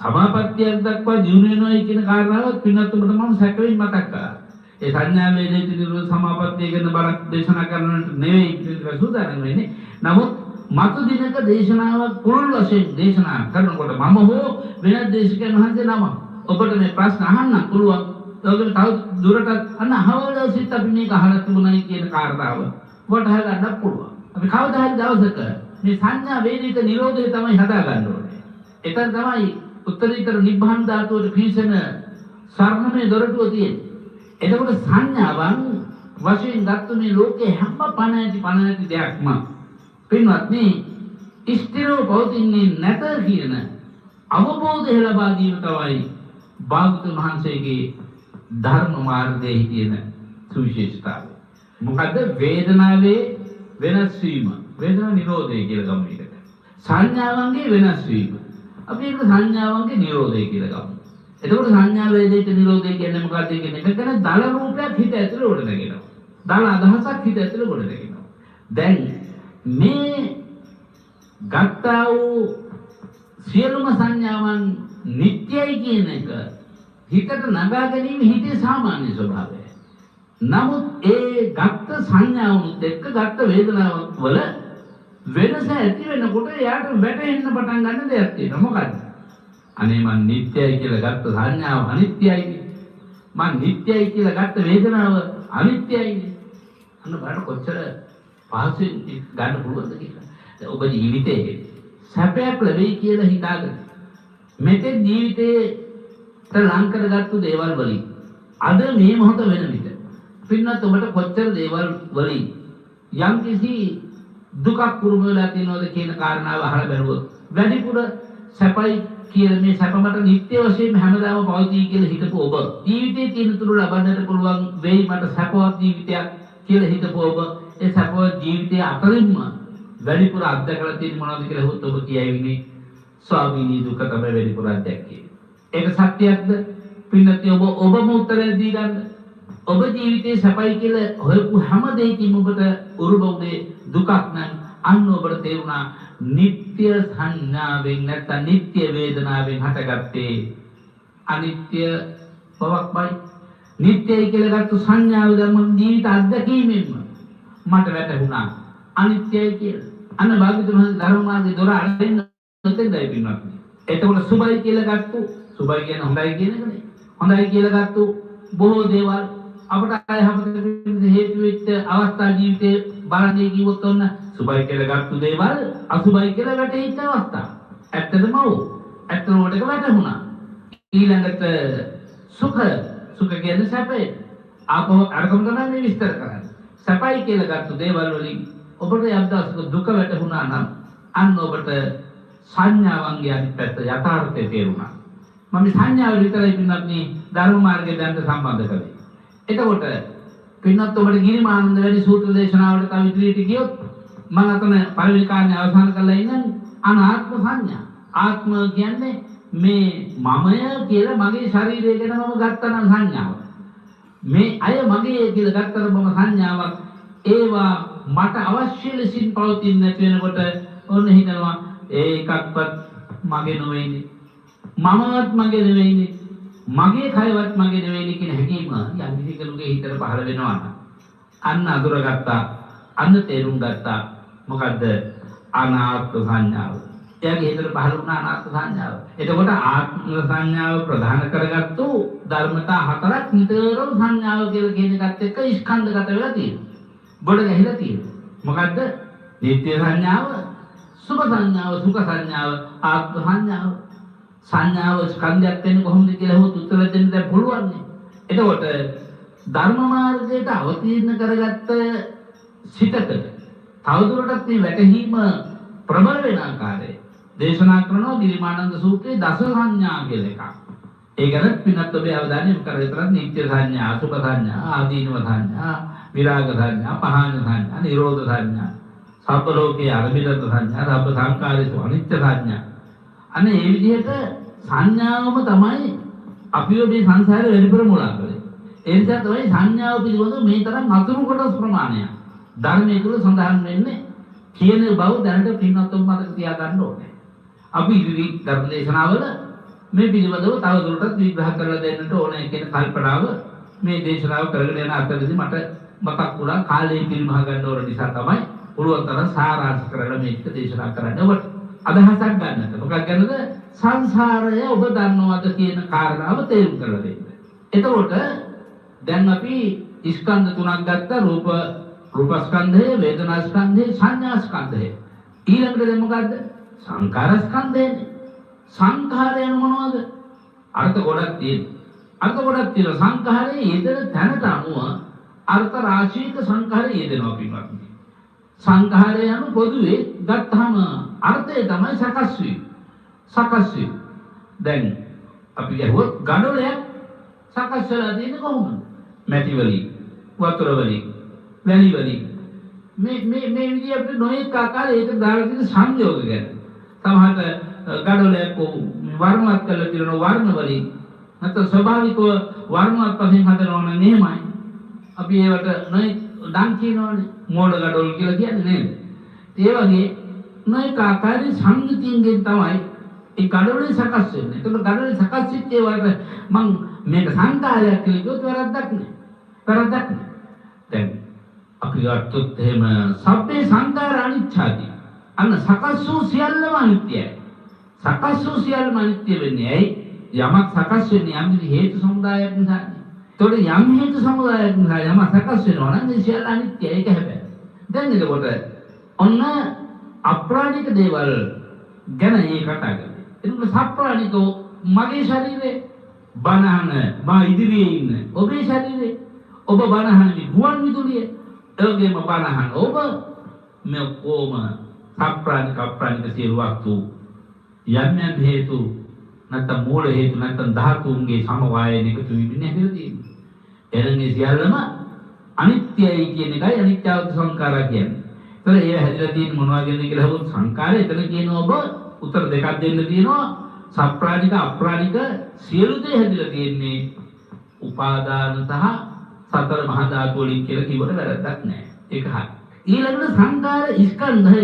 සමාපත්තියක් දක්වා ජීුණ වෙනවා කියන කාරණාව පින්නත් ඔබට මම සැකයෙන් මතක් කරා. ඒ සංඥා වේදිත නිරෝධ සමාපත්තිය ගැන බරක් දේශනා කරන්නට නෙවෙයි කියලා සූදානම් වෙන්නේ. නමුත් මතු දිනක දේශනාවක් පුළුල් වශයෙන් දේශනා කරනකොට මම හෝ වෙනත් දේශකයන් වහන්සේ නම ඔබට මේ ප්‍රශ්න අහන්න පුළුවන්. ඔයගොල්ලෝ තව දුරටත් අන්න අහවලසිට අපි මේක අහලා තිබුණයි කියන කාරණාව වටහා ගන්න පුළුවන්. අපි කවදා හරි දවසක මේ සංඥා වේදිත නිරෝධය තමයි හදා ගන්න ඕනේ. එතන තමයි උත්තරීතර නිබ්බාන ධාතුවට පිවිසෙන සර්ණමය දොරටුව තියෙන්නේ. එතකොට සංඥාවන් වශයෙන් ගත්ත මේ ලෝකේ හැම පණ ඇති දෙයක්ම පින්වත්නි ස්ථිරව පවතින්නේ නැත කියන අවබෝධය ලබා දීම තමයි භාගතුන් වහන්සේගේ ධර්ම මාර්ගයේ තියෙන සුවිශේෂතාවය. මොකද වේදනාවේ වෙනස් වීම, වේදනා නිරෝධය කියලා ගමු එකට. සංඥාවන්ගේ වෙනස් වීම. අපි ඒක සංඥාවන්ගේ නිරෝධය කියලා ගමු. එතකොට සංඥා වේදිත නිරෝධය කියන්නේ මොකක්ද කියන එක ගැන දල රූපයක් හිත ඇතුලේ ගොඩනගෙනවා. දල අදහසක් හිත ඇතුලේ ගොඩනගෙනවා. දැන් මේ ගත්තා වූ සියලුම සංඥාවන් නිට්ටයයි කියන එක හිතට නගා ගැනීම හිතේ සාමාන්‍ය ස්වභාවය. නමුත් ඒ ගත්ත සංඥාවුත් එක්ක ගත්ත වේදනාවක් වල වෙනස ඇති වෙනකොට යාට වැටෙන්න පටන් ගන්න දෙයක් තියෙනවා. මොකද්ද? අනේ මං නිත්‍යයි කියලා ගත්ත සංඥාව අනිත්‍යයි. මං නිත්‍යයි කියලා ගත්ත වේදනාව අනිත්‍යයි. අන්න බලන්න කොච්චර පහසුවෙන් ගන්න පුළුවන්ද කියලා. ඔබ ජීවිතේ සැපයක් ලැබෙයි කියලා හිතාගෙන මෙතෙක් ජීවිතේට ලං කරගත්තු දේවල් වලින් අද මේ මොහොත වෙන විට පින්නත් ඔබට කොච්චර දේවල් වලින් යම්කිසි දුකක් කුරුම වෙලා තියෙනවද කියන කාරණාව අහලා බැලුවොත් වැඩිපුර සැපයි කියලා මේ සැප මට නිත්‍ය වශයෙන් හැමදාම පවතී කියලා හිතපු ඔබ ජීවිතයේ තියෙන තුරු ලබන්නට පුළුවන් වෙයි මට සැපවත් ජීවිතයක් කියලා හිතපු ඔබ ඒ සැපවත් ජීවිතයේ අතරින්ම වැඩිපුර අත්දැකලා තියෙන මොනවද කියලා හොත් ඔබ කියයිනේ ස්වාමීනි දුක තමයි වැඩිපුර අත්දැකේ. ඒක සත්‍යයක්ද? පින්නත් ඔබම උත්තරය දී ගන්න. ඔබ ජීවිතේ සැපයි කියලා හොයපු හැම දෙයකින්ම ඔබට උරුබුනේ දුකක් නම් අන්න ඔබට තේරුණා නිත්‍ය සංඥාවෙන් නැත්නම් නිත්‍ය වේදනාවෙන් හටගත්තේ අනිත්‍ය බවක්මයි. නිත්‍යයි කියලා ගත්ත සංඥාව ධර්ම ජීවිත අත්දැකීමෙන්ම මට වැටහුණා අනිත්‍යයි කියලා. අන්න භාග්‍යතුන් ධර්ම මාර්ගයේ දොර අරින්න නැතෙන්දයි පින්නත්. එතකොට සුභයි කියලා ගත්තු සුභයි කියන්නේ හොඳයි කියන එකනේ. හොඳයි කියලා ගත්තු බොහෝ දේවල් අපට යහපතට හේතු වෙච්ච අවස්ථා ජීවිතේ බලන්නේ කිව්වොත් ඔන්න සුභයි කියලා ගත්තු දේවල් අසුභයි කියලා වැටෙච්ච අවස්ථා. ඇත්තටම ඇත්තම උඩට වැටුණා. ඊළඟට සුඛ කියන්නේ සැපේ. ආපහු අරකම තමයි මේ විස්තර කරන්නේ. සැපයි කියලා ගත්තු දේවල් වලින් ඔබට යම්දාසක දුක වැටුණා නම් අන්න ඔබට සංඥාවන්ගේ අනිත් පැත්ත යථාර්ථය තේරුණා. මම සංඥාව විතරයි පින්නත් මේ ධර්ම මාර්ගය දැනට සම්බන්ධ කරේ. එතකොට පින්නත් ඔබට ගිරිමානන්ද වැනි සූත්‍ර දේශනාවලට තව ඉදිරියට ගියොත් මම අතන පළවෙනි කාරණේ අවසන් කරලා ඉන්නේ අනාත්ම සංඥා. ආත්ම කියන්නේ මේ මමය කියලා මගේ ශරීරය ගැන මම ගත්තා නම් සංඥාව. මේ අය මගේ කියලා ගත්තම මම සංඥාවක් ඒවා මට අවශ්‍ය ලෙසින් පවතින නැති වෙනකොට ඔන්න හිතනවා ඒකක්වත් මගේ නෙවෙයිනේ. මමවත් මගේ නෙවෙයිනේ. මගේ කයවත් මගේ නෙවෙයිනේ කියන හැඟීම යම් කිසි කෙනෙකුගේ හිතට පහළ වෙනවා නම් අන්න අඳුරගත්තා අන්න තේරුම් ගත්තා මොකද්ද අනාත්ම සංඥාව. එයාගේ හිතට පහළ වුණා අනාත්ම සංඥාව. එතකොට ආත්ම සංඥාව ප්‍රධාන කරගත්තු ධර්මතා හතරක් නිතරම සංඥාව කියලා කියන එකත් එක්ක ස්කන්ධගත වෙලා තියෙනවා. බොඩ ගැහිලා තියෙනවා. මොකද්ද? නිත්‍ය සංඥාව, සුඛ සංඥාව, සුඛ සංඥාව, ආත්ම සංඥාව. සංඥාව ස්කන්ධයක් වෙන්නේ කොහොමද කියලා හොත් උත්තර දෙන්න දැන් පුළුවන් නේ. එතකොට ධර්ම මාර්ගයට අවතීර්ණ කරගත්ත සිතකට තවදුරටත් මේ වැටහීම ප්‍රබල වෙන ආකාරයේ දේශනා කරනවා ගිරිමානන්ද සූත්‍රයේ දස සංඥා කියලා එකක්. ඒ ගැන පින්නත් ඔබේ අවධානය යොමු කර විතරක් නිත්‍ය සංඥා, සුඛ සංඥා, ආදීනව සංඥා, විරාග සංඥා, පහාන සංඥා, නිරෝධ සංඥා, සබ්බ ලෝකේ අරමිත සංඥා, සබ්බ සංකාරේසු අනිත්‍ය සංඥා. අනේ මේ විදිහට සංඥාවම තමයි අපිව මේ සංසාරේ වැඩිපුර මුලා කරේ. ඒ නිසා තමයි සංඥාව පිළිබඳව මේ තරම් අතුරු කොටස් ප්‍රමාණයක් ධර්මයේ තුල සඳහන් වෙන්නේ කියන බව දැනට පින්වත්තුන් මතක තියාගන්න ඕනේ. අපි ඉදිරි ධර්ම දේශනාවල මේ පිළිබඳව තවදුරටත් විග්‍රහ කරලා දෙන්නට ඕනේ කියන කල්පනාව මේ දේශනාව කරගෙන යන අතරදී මට මතක් වුණා කාලේ පිළිමහ ගන්න ඕන නිසා තමයි පුළුවන් තරම් සාරාංශ කරලා මේක දේශනා කරන්න ඔබට අදහසක් ගන්නට. මොකක් ගැනද? සංසාරය ඔබ දන්නවද කියන කාරණාව තේරුම් කරලා දෙන්න. එතකොට දැන් අපි ස්කන්ධ තුනක් ගත්තා රූපස්කන්ධය, වේදනාස්කන්ධය, සංඥාස්කන්ධය. ඊළඟට දැන් මොකද්ද? සංකාරස්කන්ධයනේ. සංඛාරය මොනවද? අර්ථ ගොඩක් තියෙනවා. සංඛාරයේ යෙදෙන තැනට අනුව අර්ථ රාශියක සංඛාරය යෙදෙනවා පින්වත්නි. සංඛාරය යන පොදුවේ ගත්තාම අර්ථය තමයි සකස් වීම. දැන් අපි කියුවොත් ගඩොලයක් සකස් වෙලා තියෙන්නේ කොහොමද? මැටි වලින්, වතුර වලින්, වැලි වලින්. මේ විදිහ අපිට නොයෙක් ආකාරයක දාලා තියෙන සංයෝග ගැන. සමහරට ගඩොලයක් වර්ණවත් කරලා තියෙන වර්ණ වලින් නැත්නම් ස්වභාවිකව වර්ණවත් පසින් හදනවා නම් එහෙමයි. අපි ඒවට නොයෙක් දන් කියනවනේ. මෝඩ ගඩොල් කියලා කියන්නේ නේද? ඒ වගේ නොයෙක් ආකාරයේ සංගතියෙන් තමයි ඒ ගඩොලේ සකස් වෙන්නේ. ඒකල ගඩොලේ සකස් වෙච්ච ඒවාට මම මේක සංකාරයක් කියලා කිව්වොත් වැරද්දක් නෑ. දැන් අපි ගත්තොත් එහෙම සබ්බේ සංකාර අනිච්ඡාදී. අන්න සකස් වූ සියල්ලම අනිත්‍යයි. සකස් වූ සියල්ලම අනිත්‍ය වෙන්නේ ඇයි? යමක් සකස් වෙන්නේ යම් හේතු සමුදායක් නිසානේ. ඒතකොට යම් හේතු සමුදායක් නිසා යමක් සකස් වෙනවා නම් ඒ සියල්ල අනිත්‍යයි. ඒක හැබැයි. දැන් එතකොට ඔන්න අප්‍රාණික දේවල් ගැන මේ කතා කරන්නේ. එතකොට සප්‍රාණික මගේ ශරීරේ බනහන මා ඉදිරියේ ඉන්න ඔබේ ශරීරේ ඔබ බනහන ගුවන් විදුලිය එවැගේම බනහන ඔබ මේ කොම සප්‍රාණික අප්‍රාණික සියලු වස්තු යම් යම් හේතු නැත්නම් මූල හේතු නැත්නම් ධාතුන්ගේ සමவாயයෙන් එකතු වෙන්නේ නැතිව තියෙනවා. එරන්නේ සියල්ලම අනිත්‍යයි කියන එකයි අනිත්‍යවත් සංඛාරය කියන්නේ. ඒතර ඒ හැදිලා තියෙන මොනවා කියන්නේ කියලා හවොත් සංඛාරය එතන කියනවා ඔබ උත්තර දෙකක් දෙන්න තියෙනවා. සප්‍රාණික අප්‍රාණික සියලු දේ හැදිලා තියෙන්නේ උපාදාන සහ සතර මහා ධාතු වලින් කියලා කිව්වට වැරද්දක් නැහැ. ඒක හරි. ඊළඟට සංඛාර ස්කන්ධය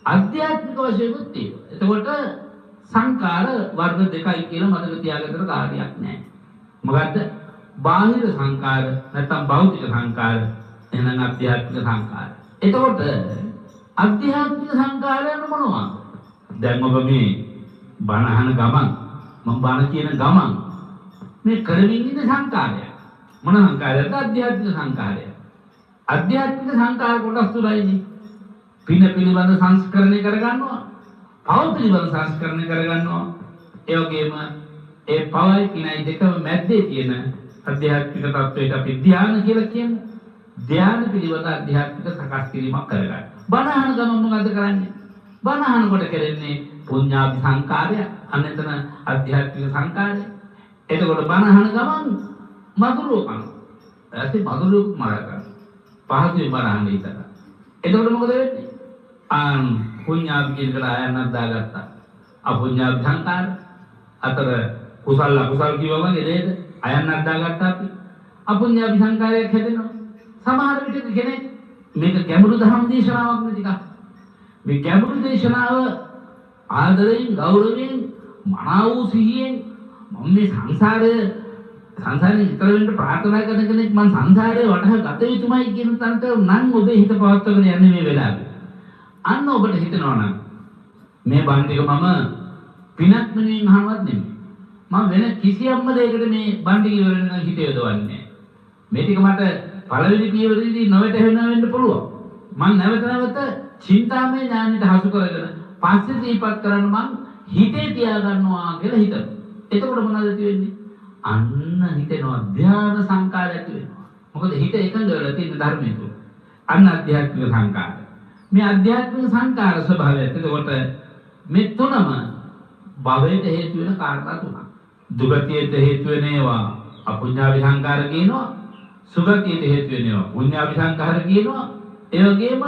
අධ්‍යාත්මික වශයෙන් තියෙනවා. එතකොට සංඛාර වර්ග දෙකයි කියලා මතක තියාගන්න කාර්යයක් නැහැ. මොකද්ද? බාහිර සංඛාර නැත්නම් භෞතික සංඛාර එහෙනම් අධ්‍යාත්මික සංඛාර. එතකොට අධ්‍යාත්මික සංඛාරයන් මොනවද? දැන් ඔබ මේ බණ අහන ගමන් මම බණ කියන ගමන් මේ කරමින් ඉන්න සංඛාරය. මොන සංඛාරයද? අධ්‍යාත්මික සංඛාරය. අධ්‍යාත්මික සංඛාර කොටස් තුනයිනේ. පින පිළිබඳ සංස්කරණය කරගන්නවා. පව පිළිබඳ සංස්කරණය කරගන්නවා. ඒ වගේම ඒ පවයි පිනයි දෙකම මැද්දේ තියෙන අධ්‍යාත්මික තත්වයට අපි ධ්‍යාන කියලා කියන්නේ. ධ්‍යාන පිළිබඳ අධ්‍යාත්මික සකස් කිරීමක් කරගන්න. බණ අහන ගමන් මොකද කරන්නේ? බණ අහනකොට කරන්නේ පුඤ්ඤාභි සංකාරය, අනේතන අධ්‍යාත්මික සංකාරය. එතකොට බණ අහන ගමන් මధుරෝ කන. ඊට මధుරෝ මරා ගන්න. පහසුවෙන් බණ අහන්න ඉතන. එතකොට මොකද වෙන්නේ? පුඤ්ඤාභි කියනකට ආයන්නක් දාගත්තා. අපුඤ්ඤාභි සංකාර අතර කුසල අකුසල කියවම නේද? ආයන්නක් දාගත්තා අපි. අපුඤ්ඤාභි සංකාරයක් හැදෙනවා. සමහර විට කෙනෙක් මේක ගැඹුරු ධර්ම දේශනාවක් නේ ටිකක්. මේ ගැඹුරු දේශනාව ආදරයෙන් ගෞරවයෙන් මනාව සිහියෙන් මම මේ සංසාරේ ඉතර වෙන්න ප්‍රාර්ථනා කරන කෙනෙක් මම සංසාරේ වටහා ගත යුතුමයි කියන තැනට නම් ඔබේ හිත පවත්වාගෙන යන්නේ මේ වෙලාවේ. අන්න ඔබට හිතෙනවා නම් මේ බණ ටික මම පිනක් මෙනෙන් අහනවත් නෙමෙයි. මම වෙන කිසියම්ම දෙයකට මේ බණ ටික ඉවර වෙනකන් හිත යොදවන්නේ නැහැ. මේ ටික මට පළවෙනි පියවරේදී නොවැටහෙන්න වෙන්න පුළුවන්. මම නැවත චින්තාමය ඥානෙට හසු කරගෙන පස්සේ දීපත් කරන්න මං හිතේ තියා ගන්නවා කියලා හිතනවා. එතකොට මොනවද වෙන්නේ? අන්න හිතෙනවා ධ්‍යාන සංකාරය ඇති වෙනවා. මොකද හිත එකඟ වෙලා තියෙන ධර්මයේ තුල. අන්න අධ්‍යාත්මික සංකාරය. මේ අධ්‍යාත්මික සංකාර ස්වභාවය. එතකොට මේ තුනම භවයට හේතු වෙන කාරණා තුනක්. දුගතියට හේතු වෙන ඒවා අපුඤ්ඤාභි සංකාර කියනවා. සුගතියට හේතු වෙන ඒවා පුඤ්ඤාභි සංකාර කියනවා. ඒ වගේම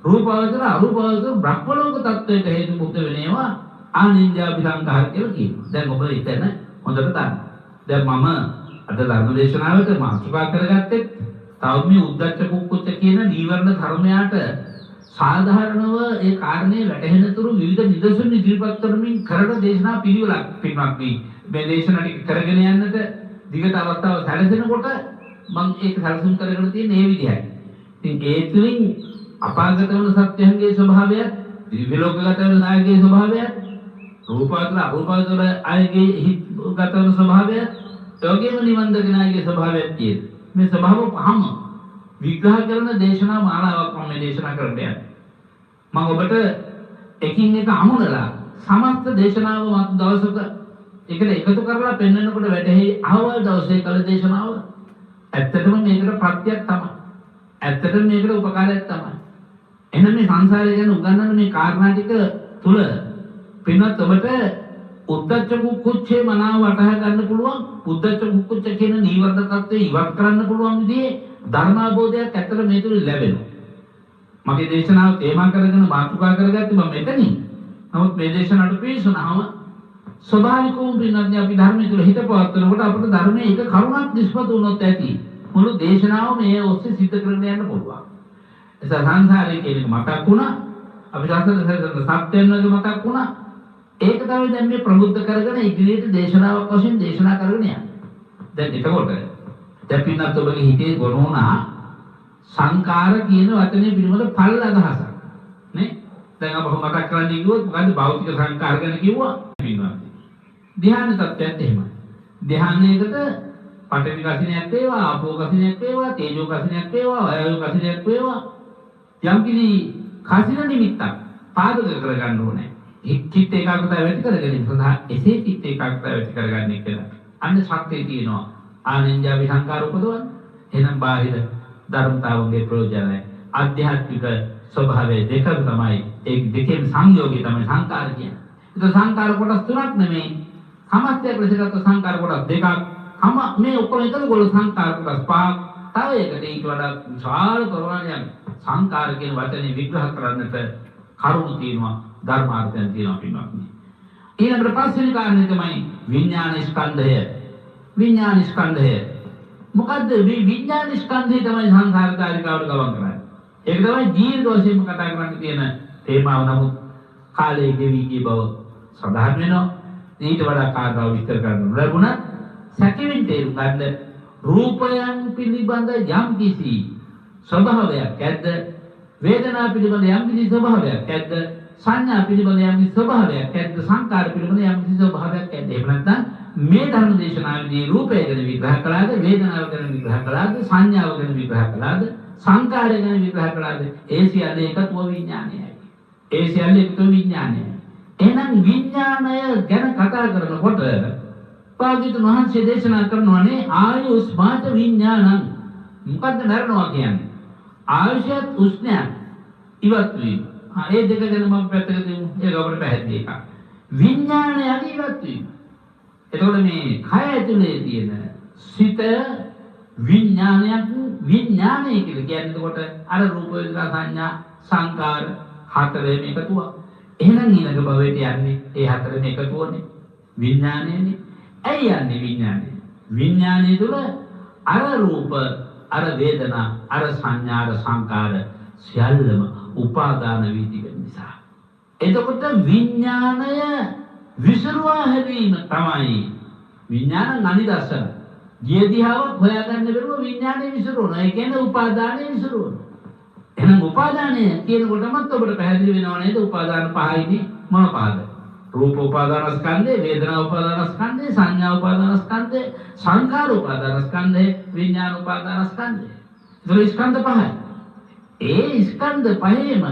රූපාවචර අරූපාවචර බ්‍රහ්ම ලෝක තත්වයට හේතු මුක්ත වෙන ඒවා ආනින්ජාභි සංකාර කියලා කියනවා. දැන් ඔබ හිතන හොඳට දන්න. දැන් මම අද ධර්ම දේශනාවට මාතෘකා කරගත්තේ තව මේ උද්දච්ච කුක්කුච්ච කියන නීවරණ ධර්මයට සාධාරණව ඒ කාරණේ වැටහෙන තුරු විවිධ නිදර්ශන ඉදිරිපත් කරමින් කරන දේශනා පිළිවෙලක් පින්වත් මේ දේශනා ටික කරගෙන යන්නට දිගට අවස්ථාව සැලසෙනකොට මම ඒක සැලසුම් කරගෙන තියෙන මේ විදිහයි. ඉතින් ඒ තුලින් අපාගත වන සත්‍යයන්ගේ ස්වභාවය, දිව්‍ය ලෝකගත වන නායකගේ ස්වභාවය, රූපාවචර අරූපාවචර ආයගේ හිත්ගත වන ස්වභාවය, යෝගීම නිවන් දකිනාගේ ස්වභාවයක් තියෙනවා. මේ ස්වභාව පහම විග්‍රහ කරන දේශනා මාලාවක් මම මේ දේශනා කරන්න යනවා. මම ඔබට එකින් එක අමුණලා සමස්ත දේශනාව මත දවසක එකට එකතු කරලා පෙන්වනකොට වැටහි අහවල් දවසේ කළ දේශනාව ඇත්තටම මේකට ප්‍රත්‍යක් තමයි. ඇත්තටම මේකට උපකාරයක් තමයි. එහෙනම් මේ සංසාරය ගැන උගන්වන මේ කාරණා ටික තුල පින්වත් ඔබට උද්දච්ච කුක්කුච්චේ මනාව වටහා ගන්න පුළුවන්. උද්දච්ච කුක්කුච්ච කියන නීවරණ තත්ත්වය ඉවත් කරන්න පුළුවන් විදිහේ ධර්මාභෝධයක් ඇත්තට මේ තුල ලැබෙනවා. මගේ දේශනාව තේමා කරගෙන මාතෘකා කරගත්තේ මම මෙතනින්. නමුත් මේ දේශනාවට පිළිසුනහම ස්වභාවිකවම පින්වත්නි අපි ධර්මයේ තුල හිත පවත්වනකොට අපිට ධර්මයේ එක කරුණක් නිස්පත වුණොත් ඇති. මුළු දේශනාව මේ ඔස්සේ සිද්ධ කරගෙන යන්න පුළුවන්. ඒ සංසාරයේ කියන එක මතක් වුණා. අපි රසන සත්‍යයන් වගේ මතක් වුණා. ඒක තමයි දැන් මේ ප්‍රබුද්ධ කරගෙන ඉදිරියට දේශනාවක් වශයෙන් දේශනා කරගෙන යන්නේ. දැන් එතකොට දැන් පින්නත් ඔබගේ හිතේ ගොනුණා සංකාර කියන වචනේ පිළිබඳ පළ අදහසක් නේ. දැන් අප මතක් කරන්නේ කිව්වොත් මොකද්ද භෞතික සංකාර ගැන කිව්වා පින්වත්. ධ්‍යාන තත්ත්වයත් එහෙමයි. ධ්‍යානයේකට පඨවි කසිනයක් වේවා, ආපෝ කසිනයක් වේවා, තේජෝ කසිනයක් වේවා, වායෝ කසිනයක් වේවා යම්කිසි කසින නිමිත්තක් පාදක කරගන්න ඕනේ. චිත්ත ඒකාග්‍රතාවය වැඩි කර ගැනීම සඳහා එසේ චිත්ත ඒකාග්‍රතාවය වැඩි කරගන්නේ කියලා. අන්න ශක්තිය තියෙනවා. ආනෙන්ජා විසංකාර උපදවන්න. එහෙනම් බාහිර ධර්මතාවගේ ප්‍රයෝජනයි. ආධ්‍යාත්මික ස්වභාවය දෙකම තමයි. ඒ දෙකේම සංයෝගය තමයි සංකාර කියන්නේ. ඒක සංකාර කොටස් තුනක් නෙමෙයි. සමස්තයක් ලෙසට සංකාර කොටස් දෙකක්. මේ ඔක්කොම එකතුකොල සංකාර කොටස් පහක්. තව එකට ඊට වඩා විශාල ප්‍රමාණයක් සංකාර කියන වචනේ විග්‍රහ කරන්නට කරුණු තියෙනවා. ධර්මාර්ථයන් තියෙනවා පින්වත්නි. ඊළඟට පස්වෙනි කාරණේ තමයි විඥාන ස්කන්ධය. විඥාන ස්කන්ධය. මොකද්ද මේ විඥාන ස්කන්ධය තමයි සංසාරකාරිකාවට ගමන් කරන්නේ. ඒක තමයි දීර්ඝ වශයෙන්ම කතා කරන්න තියෙන තේමාව. නමුත් කාලයේ ගෙවි ගිය බව සඳහන් වෙනවා. ඊට වඩා කාරණා විස්තර කරන්න ලැබුණත් සැකෙමින් තේරුම් ගන්න රූපයන් පිළිබඳ යම් කිසි ස්වභාවයක් ඇද්ද, වේදනා පිළිබඳ යම් කිසි ස්වභාවයක් ඇද්ද, සංඥා පිළිබඳ යම් කිසි ස්වභාවයක් ඇද්ද, සංකාර පිළිබඳ යම් කිසි ස්වභාවයක් ඇද්ද. එහෙම නැත්නම් මේ ධර්ම දේශනාවේදී රූපය ගැන විග්‍රහ කළාද, වේදනාව ගැන විග්‍රහ කළාද, සංඥාව ගැන විග්‍රහ කළාද, සංකාරය ගැන විග්‍රහ කළාද, ඒ සියල්ල එකතුව විඥානයයි. ඒ සියල්ල එකතුව විඥානයයි. එහෙනම් විඥානය ගැන කතා කරනකොට පාවිච්චි මහන්සිය දේශනා කරනවානේ ආයුස්මාත විඥානං. මොකද්ද මරණවා කියන්නේ? ආයුෂයත් උෂ්ණයත් ඉවත් වීම. ඒ දෙක ගැන මම පැත්තකට දෙමු. ඒක අපිට පැහැදිලි එකක්. විඥානය ඉවත් වීම. එතකොට මේ කය ඇතුලේ තියෙන සිත විඥානයක් විඥානය කියලා කියන්නේ එතකොට අර රූප වේදනා සංඥා සංකාර හතරේම එකතුව. එහෙනම් ඊළඟ භවයට යන්නේ ඒ හතරේම එකතුවනේ විඥානයනේ. ඇයි යන්නේ විඥානය? විඥානය තුළ අර රූප අර වේදනා අර සංඥා අර සංකාර සියල්ලම උපාදාන වී තිබෙන නිසා. එතකොට විඥානය විසරුවා හැරීම තමයි විඥාන අනිදර්ශන. ගියදිහාවක් හොයාගන්න බැරුව විඥානය විසරුවනවා. ඒ කියන්නේ උපාදානය විසරුවනවා. එහෙනම් උපාදානය කියනකොටම ඔබට පැහැදිලි වෙනව නේද? උපාදාන පහයිනේ මොන පහද? රූප උපාදානස්කන්ධය, වේදනා උපාදානස්කන්ධය, සංඥා උපාදානස්කන්ධය, සංකාර උපාදානස්කන්ධය, විඥාන උපාදානස්කන්ධය. ඒක ස්කන්ධ පහයි. ඒ ස්කන්ධ පහේම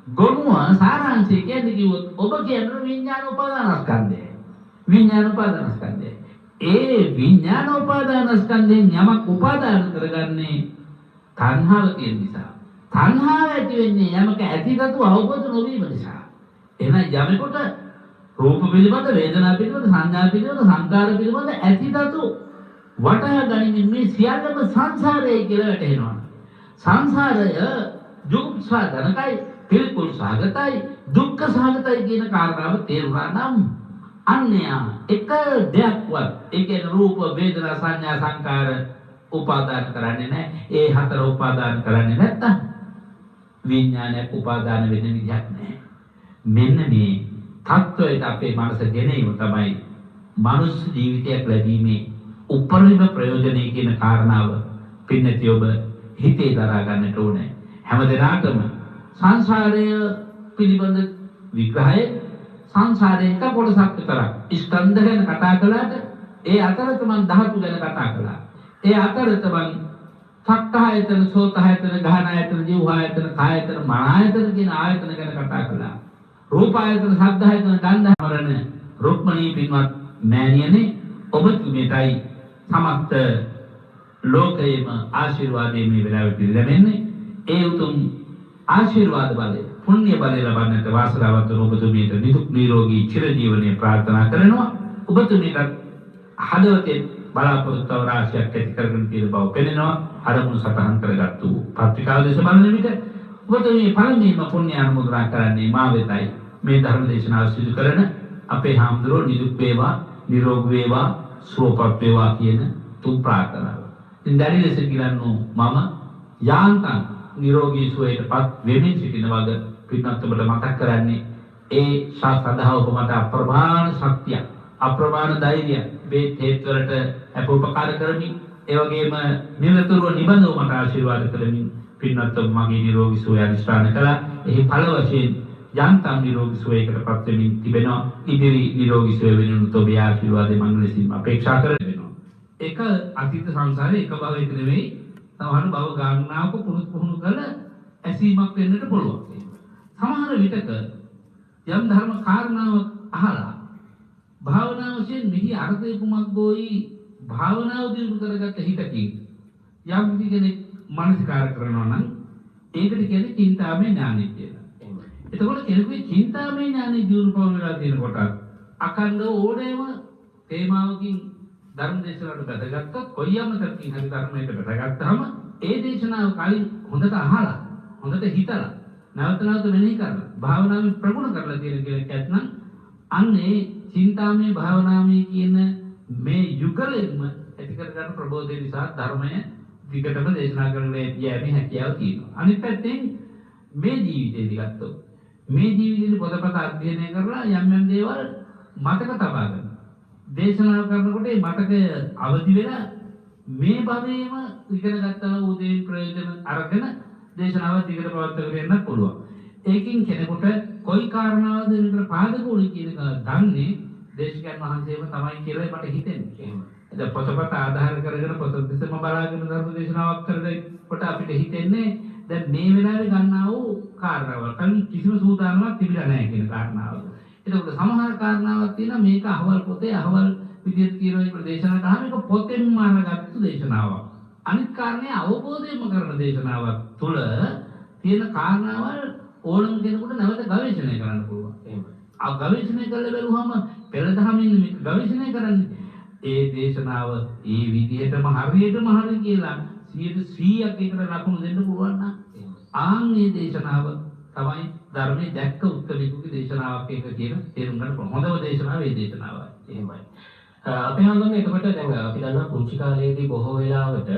ගොනුව සාරාංශය කියන්නේ කිව්වොත් ඔබ කියන විඥාන උපාදානස්කන්ධය. විඥාන උපාදානස්කන්ධය. ඒ විඥාන උපාදානස්කන්ධයෙන් යමක් උපාදාන කරගන්නේ තණ්හාව කියන නිසා. තණ්හාව ඇති වෙන්නේ යමක ඇතිගතු අවබෝධ නොවීම නිසා. එහෙනම් යමෙකුට රූප පිළිබඳ, වේදනා පිළිබඳ, සංඥා පිළිබඳ, සංකාර පිළිබඳ ඇතිගතු වටහා ගැනීම මේ සියල්ලම සංසාරයයි කියලා වැටහෙනවා. සංසාරය දුක්ඛසහගතයි, පිළිකුල් සහගතයි, දුක්ඛ සහගතයි කියන කාරණාව තේරුණා නම් අන්‍ය එක දෙයක්වත් ඒ කියන්නේ රූප, වේදනා, සංඥා, සංකාර උපාදාන කරන්නේ නැහැ. ඒ හතර උපාදාන කරන්නේ නැත්තම් විඥානයක් උපාදාන වෙන්න විදිහක් නැහැ. මෙන්න මේ තත්ත්වයට අපේ මනස ගෙනීම තමයි මනුස්ස ජීවිතයක් ලැබීමේ උපරිම ප්‍රයෝජනය කියන කාරණාව පින්නති ඔබ හිතේ දරා ගන්නට ඕනේ. හැම දිනකටම සංසාරය පිළිබඳ විග්‍රහය සංසාරයේ එක කොටසක් විතරක් ස්කන්ධ ගැන කතා කළාට ඒ අතරත මම ධාතු ගැන කතා කළා. ඒ අතරත මම සක්කායතන, සෝතායතන, ගහනායතන, ජීවආයතන, කායතන, මනායතන කියන ආයතන ගැන කතා කළා. රූපායතන, ශබ්දායතන, ගන්ධාමරණ රුක්මනී පින්වත් මෑණියනේ ඔබතුමියටයි සමස්ත ලෝකයේම ආශිර්වාදයේ මේ වෙලාවට ලැබෙන්නේ. ඒ උතුම් ආශිර්වාද බලය, පුණ්‍ය බලය ලබන්නට වාසනාවන්ත ඔබතුමියට නිදුක් නිරෝගී චිරජීවනයේ ප්‍රාර්ථනා කරනවා. ඔබතුමියට හදවතේ බලාපොරොත්තු රාශියක් ඇති කරගෙන තියෙන බව පෙනෙනවා. අරමුණු සටහන් කරගත්තු පත්‍රිකාව දේශ බලන විට ඔබතුමිය පළමුවෙන්ම පුණ්‍ය අනුමෝදනා කරන්නේ මා වෙතයි. මේ ධර්ම දේශනාව සිදු කරන අපේ හාමුදුරුවෝ නිදුක් වේවා, නිරෝගී වේවා, සුවපත් වේවා කියන තුන් ප්‍රාර්ථනාව. ඉතින් දැඩි ලෙස කියනු මම යාන්තම් නිරෝගී සුවයටපත් වෙමින් සිටින වග පිටත් ඔබට මතක් කරන්නේ ඒ සදා ඔබ මට අප්‍රමාණ ශක්තිය, අප්‍රමාණ ධෛර්යය මේ හේතුවලට අපෝපකාර කරමින් ඒ වගේම නිරතුරුව නිබඳව මට ආශිර්වාද කරමින් පින්වත් ඔබ මගේ නිරෝගී සුවය අධිෂ්ඨාන කළා. එහි ඵල වශයෙන් යන්තම් නිරෝගී සුවයකටපත් වෙමින් තිබෙනවා. ඉදිරි නිරෝගී සුවය වෙනුවෙන් ඔබේ ආශිර්වාදයෙන් මංගල සිරිම අපේක්ෂා කරගෙන ඒක අතීත සංසාරේ එක භවයක නෙවෙයි සමහර භව ගණනාවක පුහුණු කළ ඇසීමක් වෙන්නට පුළුවන්. සමහර විටක යම් ධර්ම කාරණාවක් අහලා භාවනාව වශයෙන් මෙහි අර්ථය කුමක්දෝයි භාවනාව දිනු කරගත්ත හිතකින් යම් කෙනෙක් මානසිකාර කරනවා නම් ඒකට කියන්නේ චින්තාමය ඥානය කියලා. එතකොට කෙනෙකුගේ චින්තාමය ඥානය දිනු පවු වෙලා තියෙනකොට අකණ්ඩ ඕනෑම තේමාවකින් ධර්ම දේශනාවට බැසගත්තොත් කොයියම් තත්කින් හරි ධර්මයට බැසගත්තාම ඒ දේශනාව කලින් හොඳට අහලා හොඳට හිතලා නැවත නැවත මෙනෙහි කරලා භාවනාවෙන් ප්‍රගුණ කරලා තියෙන කෙනෙක් ඇත්නම් අන්නේ චින්තාමය භාවනාමය කියන මේ යුගලෙම ඇති කර ගන්න ප්‍රබෝධය නිසා ධර්මය විකටම දේශනා කරන්න යෑමේ හැකියාව තියෙනවා. අනිත් පැත්තෙන් මේ ජීවිතේදී ගත්තොත් මේ ජීවිතේ පොතපත අධ්‍යයනය කරලා යම් යම් දේවල් මතක තබා ගන්න. දේශනා කරනකොට මේ මතකය අවදි වෙලා මේ භවයේම ඉගෙන ගන්නා උදේ ප්‍රයෝජන අරගෙන දේශනාව දිගට පවත්වාගෙන යන්න පුළුවන්. ඒකින් කෙනෙකුට කොයි කාරණාවද විතර පාදක උනේ කියන එක දන්නේ දේශකයන් වහන්සේම තමයි කියලා මට හිතෙන්නේ. එහෙම. දැන් පොතපත ආධාර කරගෙන පොත දෙසම බලාගෙන ධර්ම දේශනාවක් කරනකොට අපිට හිතෙන්නේ දැන් මේ වෙලාවේ ගන්නා වූ කාරණාවල් කලින් කිසිම සූදානමක් තිබිලා නැහැ කියන කාරණාව. ඒකෝට සමහර කාරණාවක් තියෙනවා මේක අහවල් පොතේ අහවල් විදිහට කියන එක දේශනා කරාම ඒක පොතෙන්ම අරගත්තු දේශනාවක්. අනිත් කාරණේ අවබෝධයෙන්ම කරන දේශනාවක් තුළ තියෙන කාරණාවල් ඕනම කෙනෙකුට නැවත ගවේෂණය කරන්න පුළුවන්. එහෙම. ආ ගවේෂණය කරලා බැලුවම පෙරදහමින් මේක ගවේෂණය කරන්නේ ඒ දේශනාව ඒ විදිහටම හරියටම හරි කියලා 100%ක් ඒකට ලකුණු දෙන්න පුළුවන් නම් ආන් මේ දේශනාව තමයි ධර්මයේ දැක්ක උත්තරීකුගේ දේශනාවක් එක කියන තේරුම් ගන්න පුළුවන්. හොඳම දේශනාව ඒ දේශනාවයි. එහෙමයි. අපි හඳුනන්නේ එතකොට දැන් අපි දන්නවා පුංචි කාලේදී බොහෝ වෙලාවට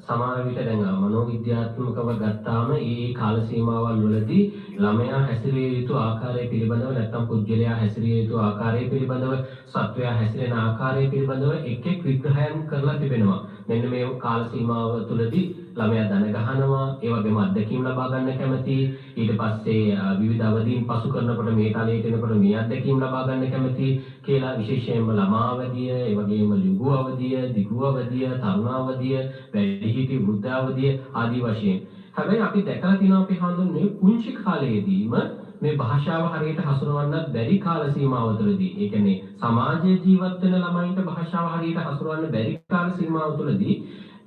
සමහර විට දැන් මනෝවිද්‍යාත්මකව ගත්තාම ඒ කාල සීමාවල් වලදී ළමයා හැසිරිය යුතු ආකාරය පිළිබඳව නැත්නම් පුද්ගලයා හැසිරිය යුතු ආකාරය පිළිබඳව සත්වයා හැසිරෙන ආකාරය පිළිබඳව එක් එක් විග්‍රහයන් කරලා තිබෙනවා. මෙන්න මේ කාල සීමාව තුළදී ළමයා දන ගහනවා, ඒ වගේම අත්දැකීම් ලබා ගන්න කැමති, ඊට පස්සේ විවිධ අවදීන් පසු කරනකොට මේ තලයට එනකොට මේ අත්දැකීම් ලබා ගන්න කැමති කියලා විශේෂයෙන්ම ළමා අවදිය, ඒ වගේම ලිඟු අවදිය, දිගු අවදිය, තරුණ අවදිය, වැඩිහිටි වෘද්ධ අවදිය ආදී වශයෙන්. හැබැයි අපි දැකලා තියෙනවා අපි හඳුන්වන්නේ පුංචි කාලයේදීම මේ භාෂාව හරියට හසුරවන්නත් බැරි කාල සීමාව තුළදී, ඒ කියන්නේ සමාජයේ ජීවත් වෙන ළමයින්ට භාෂාව හරියට හසුරවන්න බැරි කාල සීමාව තුළදී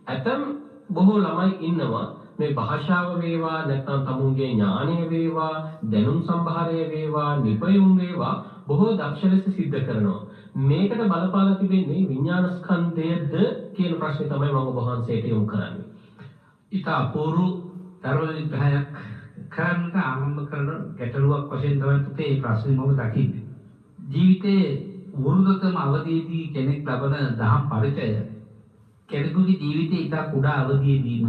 ඇතම් බොහෝ ළමයි ඉන්නවා මේ භාෂාව වේවා නැත්නම් තමුන්ගේ ඥානය වේවා දැනුම් සම්භාරය වේවා නිපයුම් වේවා බොහෝ දක්ෂ ලෙස සිද්ධ කරනවා. මේකට බලපාලා තිබෙන්නේ විඥාන ස්කන්ධයද කියන ප්‍රශ්නේ තමයි මම ඔබ වහන්සේට යොමු කරන්නේ. ඊට අපූර්ව ධර්ම විග්‍රහයක් කරන්නට ආරම්භ කරන ගැටලුවක් වශයෙන් තමයි පුතේ මේ ප්‍රශ්නේ මම දකින්නේ. ජීවිතයේ වෘද්ධතම අවධියේදී කෙනෙක් ලබන දහම් පරිචය කෙනෙකුගේ ජීවිතයේ ඉතා කුඩා අවධියේදීම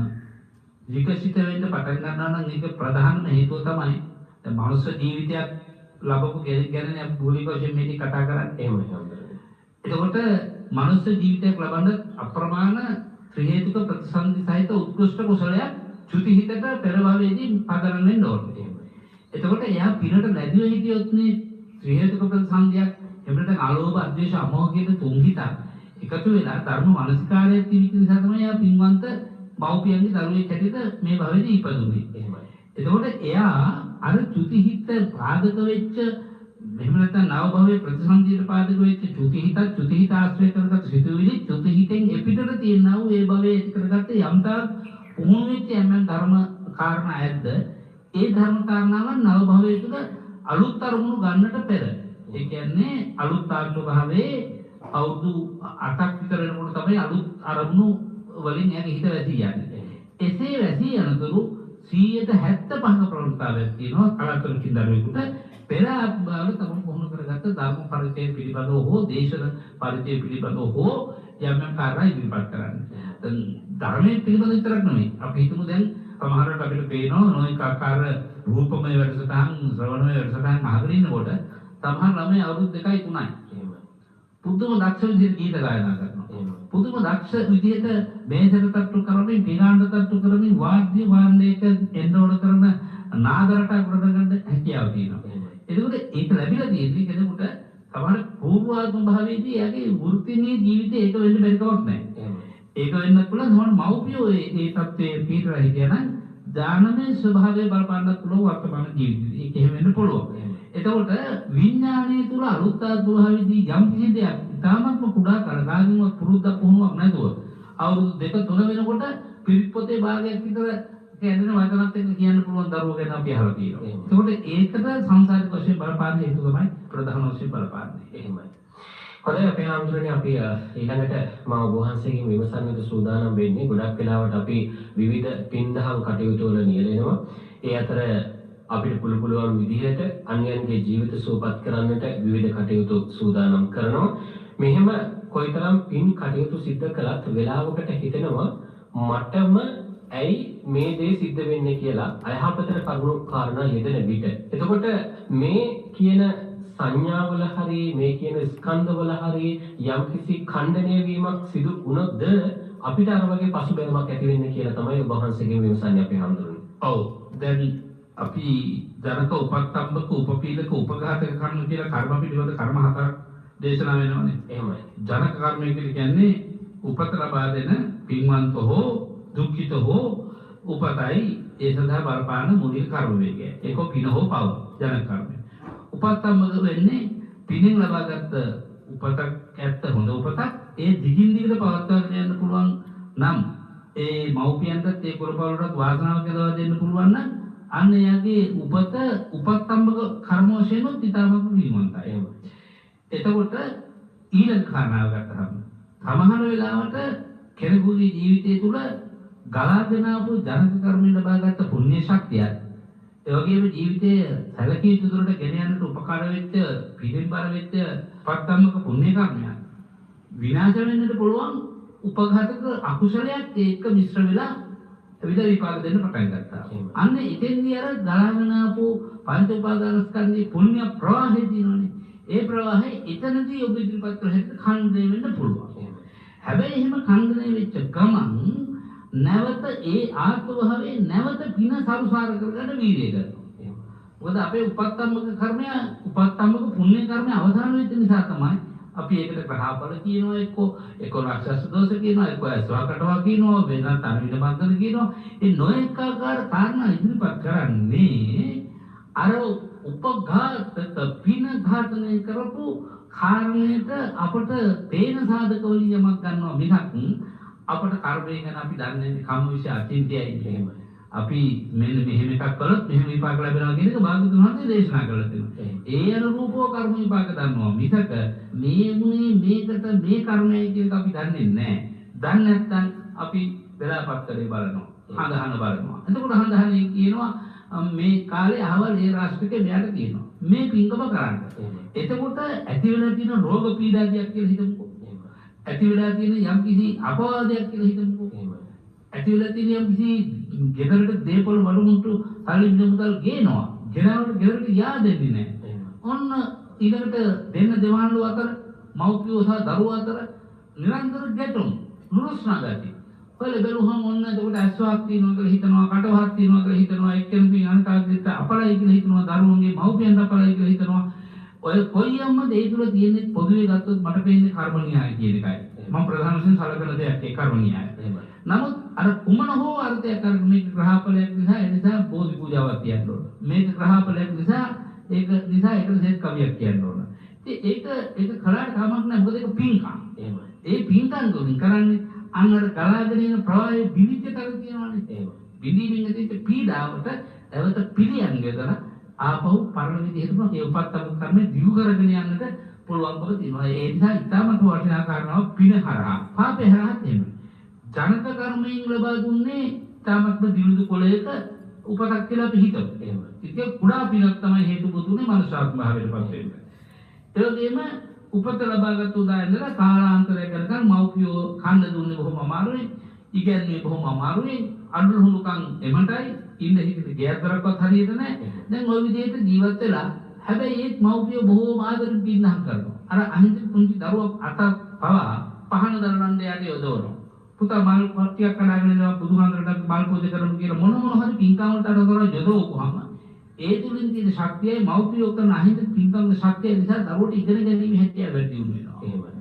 විකසිත වෙන්න පටන් ගන්නවා නම් ඒක ප්‍රධානම හේතුව තමයි දැන් මනුෂ්‍ය ජීවිතයක් ලැබපු කෙනෙක් ගැන අපි මූලික වශයෙන් මේක කතා කරන්නේ. එහෙමයි. එතකොට මනුෂ්‍ය ජීවිතයක් ලබන්න අප්‍රමාණ ත්‍රි හේතුක ප්‍රතිසන්දි සහිත උත්කෘෂ්ඨ කුසලයක් චුති හිතට පෙර භවයේදී පදරන්න වෙන්න ඕනේ. එතකොට එයා පිනට ලැබිව හිටියොත් නේ ත්‍රි හේතුක ප්‍රතිසන්දියක් එහෙම නැත්නම් අලෝභ අද්වේෂ අමෝහ කියන තුන් හිතක් එකතු වෙලා ධර්ම මානසිකාරයේ තිබෙන නිසා තමයි එයා පින්වන්ත මව්පියන්ගේ දරුවෙක් හැටියට මේ භවෙදී ඉපදුනේ. එහෙමයි. එතකොට එයා අර චුති හිත පාදක වෙච්ච එහෙම නැත්නම් නව භවයේ ප්‍රතිසන්දියට පාදක වෙච්ච චුති හිත ආශ්‍රය කරගත් සිතුවිලි චුති හිතෙන් එපිටට තියෙනා වූ ඒ භවයේ ඇති කරගත්ත යම්තා උමුණු වෙච්ච යම් ධර්ම කාරණා ඇද්ද ඒ ධර්ම කාරණාවන් නව භවයේ තුල අලුත් අරමුණු ගන්නට පෙර ඒ කියන්නේ අලුත් ආත්ම භවයේ අවුරුදු 8ක් විතර වෙනකොට තමයි අලුත් අරමුණු වලින් එයාගේ හිත වැසී යන්නේ. එසේ වැසී යනතුරු 175ක ප්‍රවණතාවයක් තියෙනවා කලාතුරකින් දරුවෙකුට පෙර ආත්මවල තමයි පුහුණු කරගත්ත ධර්ම පරිචය පිළිබඳව හෝ දේශන පරිචය පිළිබඳව හෝ යම් යම් කාරණා ඉදිරිපත් කරන්නේ. දැන් ධර්මයේ පිළිබඳව විතරක් නෙමෙයි. අපි හිතමු දැන් සමහරවිට අපිට පේනවා නොයෙක් ආකාර රූපමය වැඩසටහන්, ශ්‍රවණමය වැඩසටහන් අහගෙන ඉන්නකොට සමහර ළමයි අවුරුදු 2යි 3යි. පුදුම දක්ෂ විදිහට ගීත ගායනා කරනවා. පුදුම දක්ෂ විදිහට මේසෙට තට්ටු කරමින්, පිනාණ්ඩ තට්ටු කරමින් වාද්‍ය වාදනයක එන්නෝඩ කරන නාද රටක් ගොඩනගන්න හැකියාව තියෙනවා. එතකොට ඒක ලැබිලා තියෙන්නේ කෙනෙකුට සමහර පූර්වාත්ම භාවයේදී එයාගේ වෘත්තිමය ජීවිතේ ඒක වෙන්න බැරි කමක් නැහැ. ඒක වෙන්න පුළුවන් සමහර මව්පියෝ ඒ තත්ත්වයේ පිටලා හිටියනම් ඥානමය ස්වභාවය බලපන්නත් පුළුවන් වර්තමාන ජීවිතේ. ඒක එහෙම වෙන්න පුළුවන්. එතකොට විඥානයේ තුල අලුත් ආත්මභාවයේදී යම් කිසි දෙයක් ඉතාමත්ම කුඩා කරගානින්වත් පුරුද්දක් පුහුණුවක් නැතුව අවුරුදු 2-3 වෙනකොට පිරිත් පොතේ භාගයක් විතර කියන වචනත් එක්ක කියන්න පුළුවන් දරුවෝ ගැන අපි අහලා තියෙනවා. එතකොට ඒකට සංසාරික වශයෙන් බලපාන හේතු තමයි ප්‍රධාන වශයෙන් බලපාන්නේ. එහෙමයි. හොඳයි අපේ ආම්දුරනේ අපි ඊළඟට මම ඔබ වහන්සේගෙන් විමසන්නට සූදානම් වෙන්නේ ගොඩක් වෙලාවට අපි විවිධ පින්දහම් කටයුතු වල නියැලෙනවා. ඒ අතර අපිට පුළුවන් විදිහට අන්‍යයන්ගේ ජීවිත සුවපත් කරන්නට විවිධ කටයුතු සූදානම් කරනවා. මෙහෙම කොයිතරම් පින් කටයුතු සිද්ධ කළත් වෙලාවකට හිතෙනවා මටම ඇයි මේ දේ සිද්ධ වෙන්නේ කියලා අයහපතට කරුණු කාරණා යෙදෙන විට. එතකොට මේ කියන සංඥාවල හරි මේ කියන ස්කන්ධවල හරි යම්කිසි ඛණ්ඩනය වීමක් සිදු වුණොත්ද අපිට අර වගේ පසුබෑමක් ඇති වෙන්නේ කියලා තමයි ඔබ වහන්සේගෙන් විමසන්නේ අපි හඳුනන්නේ. ඔව්. දැන් අපි ජනක උපත්තම්බක උපපීඩක උපඝාතක කර්ම කියලා කර්ම පිළිවෙල කර්ම හතරක් දේශනා වෙනවානේ. එහෙමයි. ජනක කර්මය කියන්නේ උපත ලබා දෙන පින්වන්ත හෝ දුක්ඛිත හෝ උපතයි ඒ සඳහා බලපාන මූලික කර්ම වේගය. ඒක පින හෝ පව ජනක කර්මය. උපත්තම්බක වෙන්නේ පිනෙන් ලබාගත් උපතක් ඇත්ත හොඳ උපතක් ඒ දිගින් දිගට පවත්වාගෙන යන්න පුළුවන් නම් ඒ මව්පියන්ටත් ඒ කුලපවුලටත් වාසනාව කියලා දෙන්න පුළුවන් නම් අන්න එයාගේ උපත උපත්තම්බක කර්ම වශයෙන් ඉතාමත් විමන්තයි. එතකොට ඊළඟ කාරණාව ගත්තහම සමහර වෙලාවට කෙනෙකුගේ ජීවිතය තුළ ගලාගෙන ආපු ජනක කර්මයෙන් ලබාගත් පුණ්‍ය ශක්තියත් ඒ වගේම ජීවිතයේ සැලකිය යුතු දුරට ගෙන යන්නට උපකාර වෙච්ච පිළිඹර වෙච්ච උපත්තම්බක පුණ්‍ය කර්මයක් විනාශ වෙන්නට පුළුවන් උපඝාතක අකුසලයක් ඒක මිශ්‍ර වෙලා විවිධ විපාක දෙන්න පටන් ගත්තා. අන්න එතෙන්දී අර ගලාගෙන ආපු පංච උපාදානස්කන්ධයේ පුණ්‍ය ප්‍රවාහය දිනවනේ. ඒ ප්‍රවාහය එතනදී ඔබ ඉදිරිපත් කරහෙත් ඛණ්ඩණය වෙන්න පුළුවන්. හැබැයි එහෙම ඛණ්ඩණය වෙච්ච ගමන් නැවත ඒ ආත්මභාවයේ නැවත පින සරුසාර කරගන්න වීර්යය කරනවා. මොකද අපේ උපත්තම්බක කර්මය උපත්තම්බක පුණ්‍ය කර්මය අවසන් වෙච්ච නිසා තමයි අපි ඒකට ග්‍රහඵල කියනවා එක්ක රාක්ෂස දෝෂ කියනවා එක්ක අස්වාකටවා කියනවා වෙනත් අනිවිද බන්ධන කියනවා. ඒ නොඑක ආකාර කාරණා ඉදිරිපත් කරන්නේ අර උපඝාතක පින ඝාතනය කරපු කාරණයට අපට තේන සාධක වලින් යමක් ගන්නවා මිසක් අපට කර්මය ගැන අපි දන්නේ නැහැ. කම්ම විශ්ය අචින්තයයි එහෙම. අපි මෙන්න මෙහෙම එකක් කළොත් මෙහෙම විපාක ලැබෙනවා කියන එක භාග්‍යවතුන් වහන්සේ දේශනා කරලා තියෙනවා. ඒ අනුරූපව කර්ම විපාක දන්නවා මිසක මේකට මේ කර්මයයි කියන එක අපි දන්නේ නැහැ. දන්නේ නැත්නම් අපි වෙලාපත් කරේ බලනවා. හඳහන බලනවා. එතකොට හඳහනේ කියනවා මේ කාලේ අහවල් ඒ රාष्ट्रකේ මෙයාට තියෙනවා. මේ පින්කම කරන්න. එතකොට ඇති වෙලා තියෙන රෝග පීඩාදියක් කියලා හිතමුකෝ. ඇති වෙලා තියෙන යම් කිසි අපවාදයක් කියලා හිතමුකෝ. ඇති වෙලා තියෙන යම් කිසි ගෙදරට දේපොළ වලුමුට්ටු සල්ලි මුදල් ගේනවා. ගෙනාවට ගෙදරට යා දෙන්නේ නැහැ. ඔන්න ඊළඟට දෙන්න දෙමාණ්ඩු අතර මව්පියෝ සහ දරුවෝ අතර නිරන්තර ගැටුම් නුරුස්නා ගති. ඔය බැලුවහම ඔන්න එතකොට ඇස්වාක් තියෙනවා කියලා හිතනවා, කටවහක් තියෙනවා කියලා හිතනවා, එක්කෙනෙකුගේ අන්තාග්‍රහිත අපලයි කියලා හිතනවා, දරුවන්ගේ මව්පියන් අපලයි කියලා හිතනවා. ඔය කොයියම්ම දේ තුල තියෙන්නේ පොදුවේ ගත්තොත් මට පේන්නේ කර්ම න්‍යාය කියන එකයි. මම ප්‍රධාන වශයෙන් සලකන දෙයක් ඒ කර්ම න්‍යාය. නමුත් අර කුමන හෝ අර්ථයක් අර මේක ග්‍රහඵලයක් නිසා ඒ නිසා බෝධි පූජාවක් කියන්න ඕන. මේක ග්‍රහඵලයක් නිසා ඒක ඒකට සෙත් කවියක් කියන්න ඕන. ඉතින් ඒක කලාට කමක් නැහැ. මොකද ඒක පින්කම්. ඒ පින්කම් වලින් කරන්නේ අන්නර ගලාගෙන යන ප්‍රවාහයේ විවිධ තර තියෙනවානේ. විවිධින් ඇතිවෙච්ච පීඩාවට නැවත පිළියම් ගෙදලා ආපහු පරණ විදිහටම ඒ උපත්තම කර්මෙ දියු කරගෙන යන්නට පුළුවන්කම තියෙනවා. ඒ නිසා ඉතාමත් වටිනා කාරණාවක් පින හරහා පාපේ හරහා තියෙනවා. ජනක කර්මයෙන් ලබා දුන්නේ ඉතාමත්ම දිනුදු කොලයක උපතක් කියලා අපි හිතමු. එහෙම. ඉතින් කුඩා පිනක් තමයි හේතු බුදුනේ මනුෂ්‍යාත්ම භාවයට පත් වෙන්නේ. ඒ වගේම උපත ලබාගත් උදායනලා කාලාන්තරය කරගෙන මව්පියෝ කන්න දුන්නේ බොහොම අමාරුයි. ඉගැන්වීම බොහොම අමාරුයි. අඳුරු හුණුකම් එමටයි ඉන්න හිතේ ගෑතරක්වත් හරියට නැහැ. දැන් ওই විදිහට ජීවත් වෙලා හැබැයි ඒත් මව්පියෝ බොහොම ආදරෙන් පින්නහම් කරනවා. අර අහිංසක පුංචි දරුවා අත පවා පහන දරනන්න යට යොදවනවා. පුතා මල් පත්තියක් කඩාගෙන යනවා බුදුහාමරට මල් පූජා කරමු කියලා මොන හරි පින්කම් වලට අර කරලා යොදවපුවාම ඒ තුලින් තියෙන ශක්තියයි මෞපියෝ කරන අහිංසක පින්කම් ශක්තිය නිසා දරුවට ඉගෙන ගැනීම හැකියාව වැඩි දියුණු වෙනවා. එහෙමයි.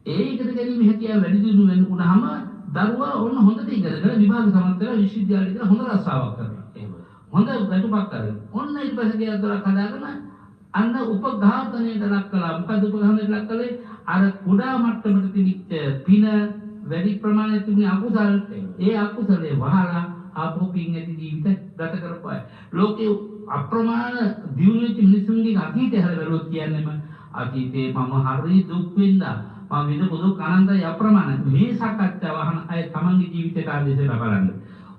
ඒ ඉගෙන ගැනීම හැකියාව වැඩි දියුණු වෙනකොටම දරුවා ඔන්න හොඳට ඉගෙනගෙන විභාග සමත් වෙලා විශ්වවිද්‍යාලයට ගිහලා හොඳ රස්සාවක් කරනවා. එහෙමයි. හොඳ වැටුපක් කරගෙන ඔන්න ඊට පස්සේ ගෙයක් දොරක් හදාගෙන අන්න උපඝාතනයට ලක් කළා. මොකද උපඝාතනයට ලක් කළේ අර කුඩා මට්ටමට තිබිච්ච පින වැඩි ප්‍රමාණයක් තිබුණේ අකුසල්. ඒ අකුසලේ වහලා ආපහු පින් ඇති ජීවිත ගත කරපුවා. ලෝකේ අප්‍රමාණ දියුණුවෙච්ච මිනිසුන්ගේ අතීතය හැර බැලුවොත් කියන්නේම අතීතේ මම හරි දුක් විඳා මම විඳපු දුක් අනන්තයි අප්‍රමාණ. මේ සාකච්ඡාව අහන අය තමන්ගේ ජීවිතයට ආදේශය ලබන්න.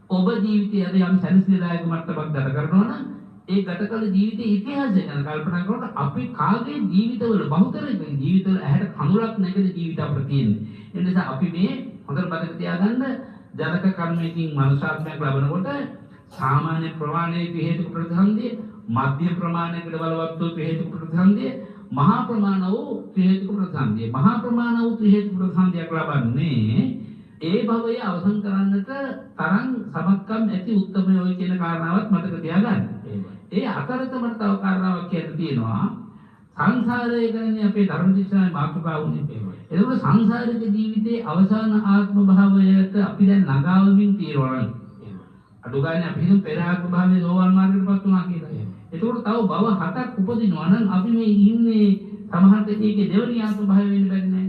ඔබ ජීවිතයේ අද යම් සැනසීමදායක මට්ටමක් ගත කරනවා නම් ඒ ගත කළ ජීවිතයේ ඉතිහාසය ගැන කල්පනා කරනකොට අපි කාගේ ජීවිතවල බහුතරයේ ජීවිතවල ඇහැට කඳුලක් නැගද ජීවිත අපිට තියෙන්නේ. ඒ නිසා අපි මේ හොඳට මතක තියාගන්න ජනක කර්මයෙන් මනුෂ්‍යාත්මයක් ලැබනකොට සාමාන්‍ය ප්‍රමාණයේ හේතුක ප්‍රතිසන්දිය, මධ්‍යම ප්‍රමාණයකට බලවත් වූ හේතුක ප්‍රතිසන්දිය, මහා ප්‍රමාණ වූ හේතුක ප්‍රතිසන්දිය. මහා ප්‍රමාණ වූ හේතුක ප්‍රතිසන්දියක් ලබන්නේ ඒ භවය අවසන් කරන්නට තරම් සමත්කම් ඇති උත්තමයෝ කියන කාරණාවත් මතක තියාගන්න. ඒ අතරතම තව කාරණාවක් කියන්න තියෙනවා. සංසාරය ගැන අපේ ධර්ම දේශනාවේ මාතෘකාව උනේ එහෙමයි. ඒකෝ සංසාරික ජීවිතයේ අවසාන ආත්ම භාවයට අපි දැන් ළඟාවමින් තියෙනවා නම් අඩු ගානේ අපි හිතමු පෙර ආත්ම භාවයේ සෝවාන් මාර්ගයටපත් වුණා කියලා. ඒකෝට තව භව 7ක් උපදිනවා නම් අපි මේ ඉන්නේ සමහරට ඒකේ දෙවෙනි ආත්ම භාවය වෙන්න බැරි නෑ.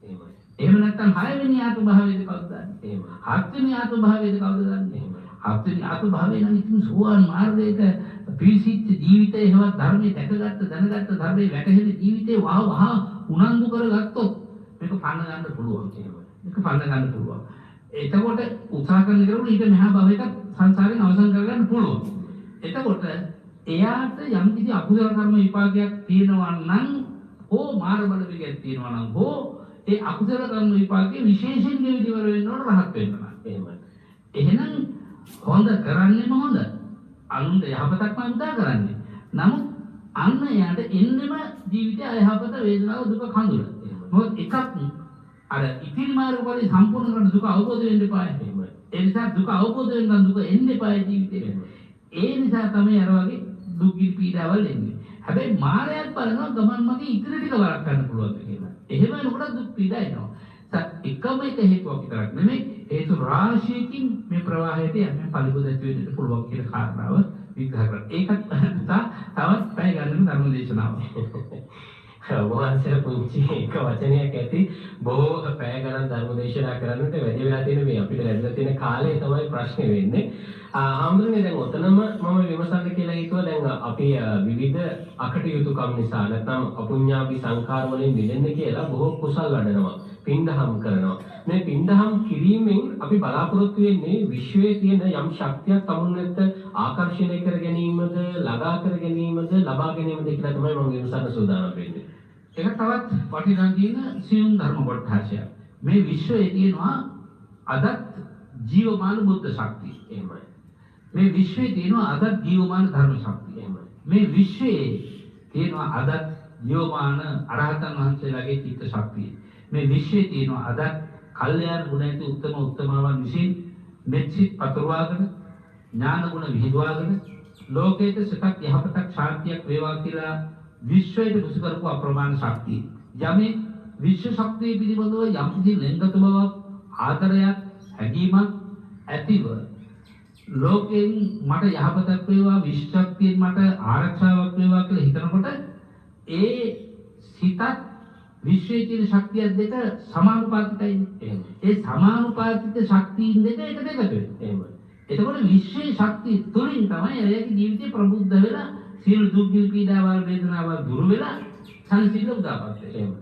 එහෙමයි. එහෙම නැත්නම් 6 වෙනි ආත්ම භාවයේද කවුද දන්නේ? එහෙමයි. 7 වෙනි ආත්ම භාවයේද කවුද දන්නේ? එහෙමයි. 7 වෙනි ආත්ම භාවයේ නම් ඉතින් සෝවාන් මාර්ගයක පිරිසිච්ච ජීවිතේ එහෙවත් ධර්මයේ දැකගත්ත දැනගත්ත ධර්මයේ වැටහෙන ජීවිතේ වහ උනන්දු කරගත්තොත් මේක පන්න ගන්න පුළුවන් කියනවා. මේක පන්න ගන්න පුළුවන්. එතකොට උත්සාහ කරන කෙනෙකුට ඊට මෙහා භවයක සංසාරයෙන් අවසන් කරගන්න පුළුවන්. එතකොට එයාට යම් කිසි අකුසල කර්ම විපාකයක් තියෙනවා නම් හෝ මාර බල විගයක් තියෙනවා නම් හෝ ඒ අකුසල කර්ම විපාකේ විශේෂයෙන් දෙවිවර වෙන්න ඕන රහත් වෙන්න නම්. එහෙමයි. එහෙනම් හොඳ කරන්නේම හොඳ. අනුන්ට යහපතක්ම උදා කරන්නේ. නමුත් අන්න එයාට එන්නෙම ජීවිතය අයහපත වේදනාව දුක කඳුල. මොකද එකක් අර ඉතිරි මාර්ගවලින් සම්පූර්ණ කරන දුක අවබෝධ වෙන්න එපා. ඒ නිසා දුක අවබෝධ වෙන දුක එන්න එපා ජීවිතේ. ඒ නිසා තමයි අර වගේ දුක් පීඩාවල් එන්නේ. හැබැයි මායයක් බලනවා ගමන් මගේ ඉතිරි ටික වරක් ගන්න පුළුවන් කියලා. එහෙම වෙනකොට දුක් පීඩා එනවා. එකම එක හේතුවක් විතරක් නෙමෙයි හේතු රාශියකින් මේ ප්‍රවාහයට යන්නේ පරිබුද ඇති වෙන්නට පුළුවන් කියන කාරණාව විග්‍රහ කරනවා. ඒකත් තවත් පැය ගන්න ධර්ම දේශනාව. වහන්සේ පුංචි එක වචනයක් ඇති බොහෝ පැය ගණන් ධර්ම දේශනා කරන්නට වැඩි වෙලා තියෙන මේ අපිට ලැබිලා තියෙන කාලය තමයි ප්‍රශ්නේ වෙන්නේ. ආම්බුනේ දැන් ඔතනම මම විමසන්න කියලා හිතුවා දැන් අපි විවිධ අකටයුතුකම් නිසා නැත්නම් අපුඤ්ඤාපි සංඛාර වලින් මිදෙන්න කියලා බොහෝ කුසල් වඩනවා. පින්දහම් කරනවා. මේ පින්දහම් කිරීමෙන් අපි බලාපොරොත්තු වෙන්නේ විශ්වයේ තියෙන යම් ශක්තියක් තමුන්ට ආකර්ෂණය කර ගැනීමද, ළඟා කර ගැනීමද, ලබා ගැනීමද කියලා තමයි මම විමසන්න සූදානම් වෙන්නේ. ඒක තවත් වටිනා කියන සියුම් ධර්ම කොටසක්. මේ විශ්වයේ තියෙනවා අදත් ජීවමාන බුද්ධ ශක්තිය. එහෙමයි. මේ විශ්වයේ තියෙනවා අදත් ජීවමාන ධර්ම ශක්තිය. එහෙමයි. මේ විශ්වයේ තියෙනවා අදත් ජීවමාන අරහතන් වහන්සේලාගේ චිත්ත ශක්තිය. මේ විශ්වයේ තියෙනවා අද කල්යාණ ගුණ ඇති උත්තමාවන් විසින් මෙත්සිත පතරවාගෙන ඥාන ගුණ විහිදුවාගෙන ලෝකයට සකත් යහපතක් ශාන්තියක් වේවා කියලා විශ්වයට මුසු කරපු අප්‍රමාණ ශක්තිය. යමේ විශ්ව ශක්තිය පිළිබඳව යම් කිසි ලෙන්ගත බවක් ආදරයක් හැඟීමක් ඇතිව ලෝකෙන් මට යහපතක් වේවා විශ්ව ශක්තියෙන් මට ආරක්ෂාවක් වේවා කියලා හිතනකොට ඒ සිතත් විශ්වයේ තියෙන ශක්තිය දෙක සමානුපාතිකයි. ඒ සමානුපාතික ශක්තියින් දෙක එකට එකතු වෙනවා. එහෙමයි. එතකොට විශ්වයේ ශක්තිය තුලින් තමයි එයාගේ ජීවිතේ ප්‍රබුද්ධ වෙලා සියලු දුක් පීඩාවල් වේදනාවල් දුරු වෙලා සංසිද්ධ උදාපත් වෙන්නේ. එහෙමයි.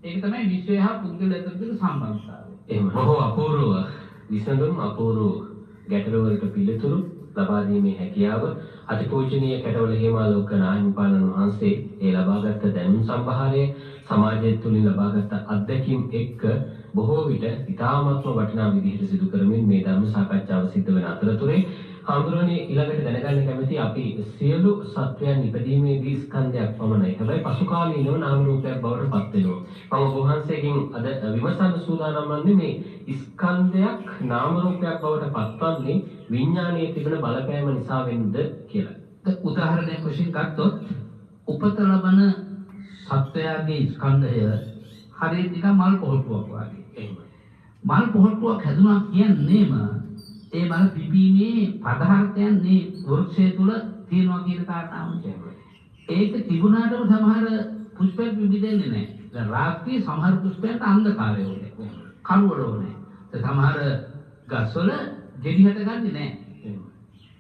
ඒක තමයි විශ්වය හා පුද්ගල අතර තියෙන සම්බන්ධතාවය. එහෙමයි. බොහෝ අපූර්ව විසඳුම් අපූර්ව ගැටළු වලට පිළිතුරු ලබා දීමේ හැකියාව අතිපූජනීය කැටවල හේමාලෝක නාහිමිපාණන් වහන්සේ ඒ ලබාගත් දැනුම් සම්භාරය සමාජය තුළින් ලබාගත් අත්දැකීම් එක්ක බොහෝ විට ඉතාමත්ම වටිනා විදිහට සිදු කරමින් මේ ධර්ම සාකච්ඡාව සිද්ධ වෙන අතරතුරේ හාමුදුරනේ ඊළඟට දැනගන්න කැමති අපි සියලු සත්වයන් ඉපදීමේදී ස්කන්ධයක් පමණයි. හැබැයි පසු කාලීනව නාම රූපයක් බවට පත් වෙනවා. මම වහන්සේගෙන් අද විමසන්න සූදානම් වන්නේ මේ ස්කන්ධයක් නාම රූපයක් බවට පත්වන්නේ විඥානයේ තිබෙන බලපෑම නිසා වෙනද කියලා. උදාහරණයක් වශයෙන් ගත්තොත් උපත ලබන සත්වයාගේ ස්කන්ධය හරියට නිකන් මල් පොහොට්ටුවක් වගේ. එහෙමයි. මල් පොහොට්ටුවක් හැදුනා කියන්නේම ඒ මල් පිපීමේ පදාර්ථයන් මේ වෘක්ෂය තුල තියෙනවා කියන කාරණාවයි. ඒක තිබුණාටම සමහර පුෂ්පයන් පිපිදෙන්නේ නැහැ. දැන් රාත්‍රියේ සමහර පුෂ්පයන්ට අන්ධකාරය ඕනේ. කළුවර ඕනේ. සමහර ගස්වල ගෙඩි හටගන්නේ නැහැ.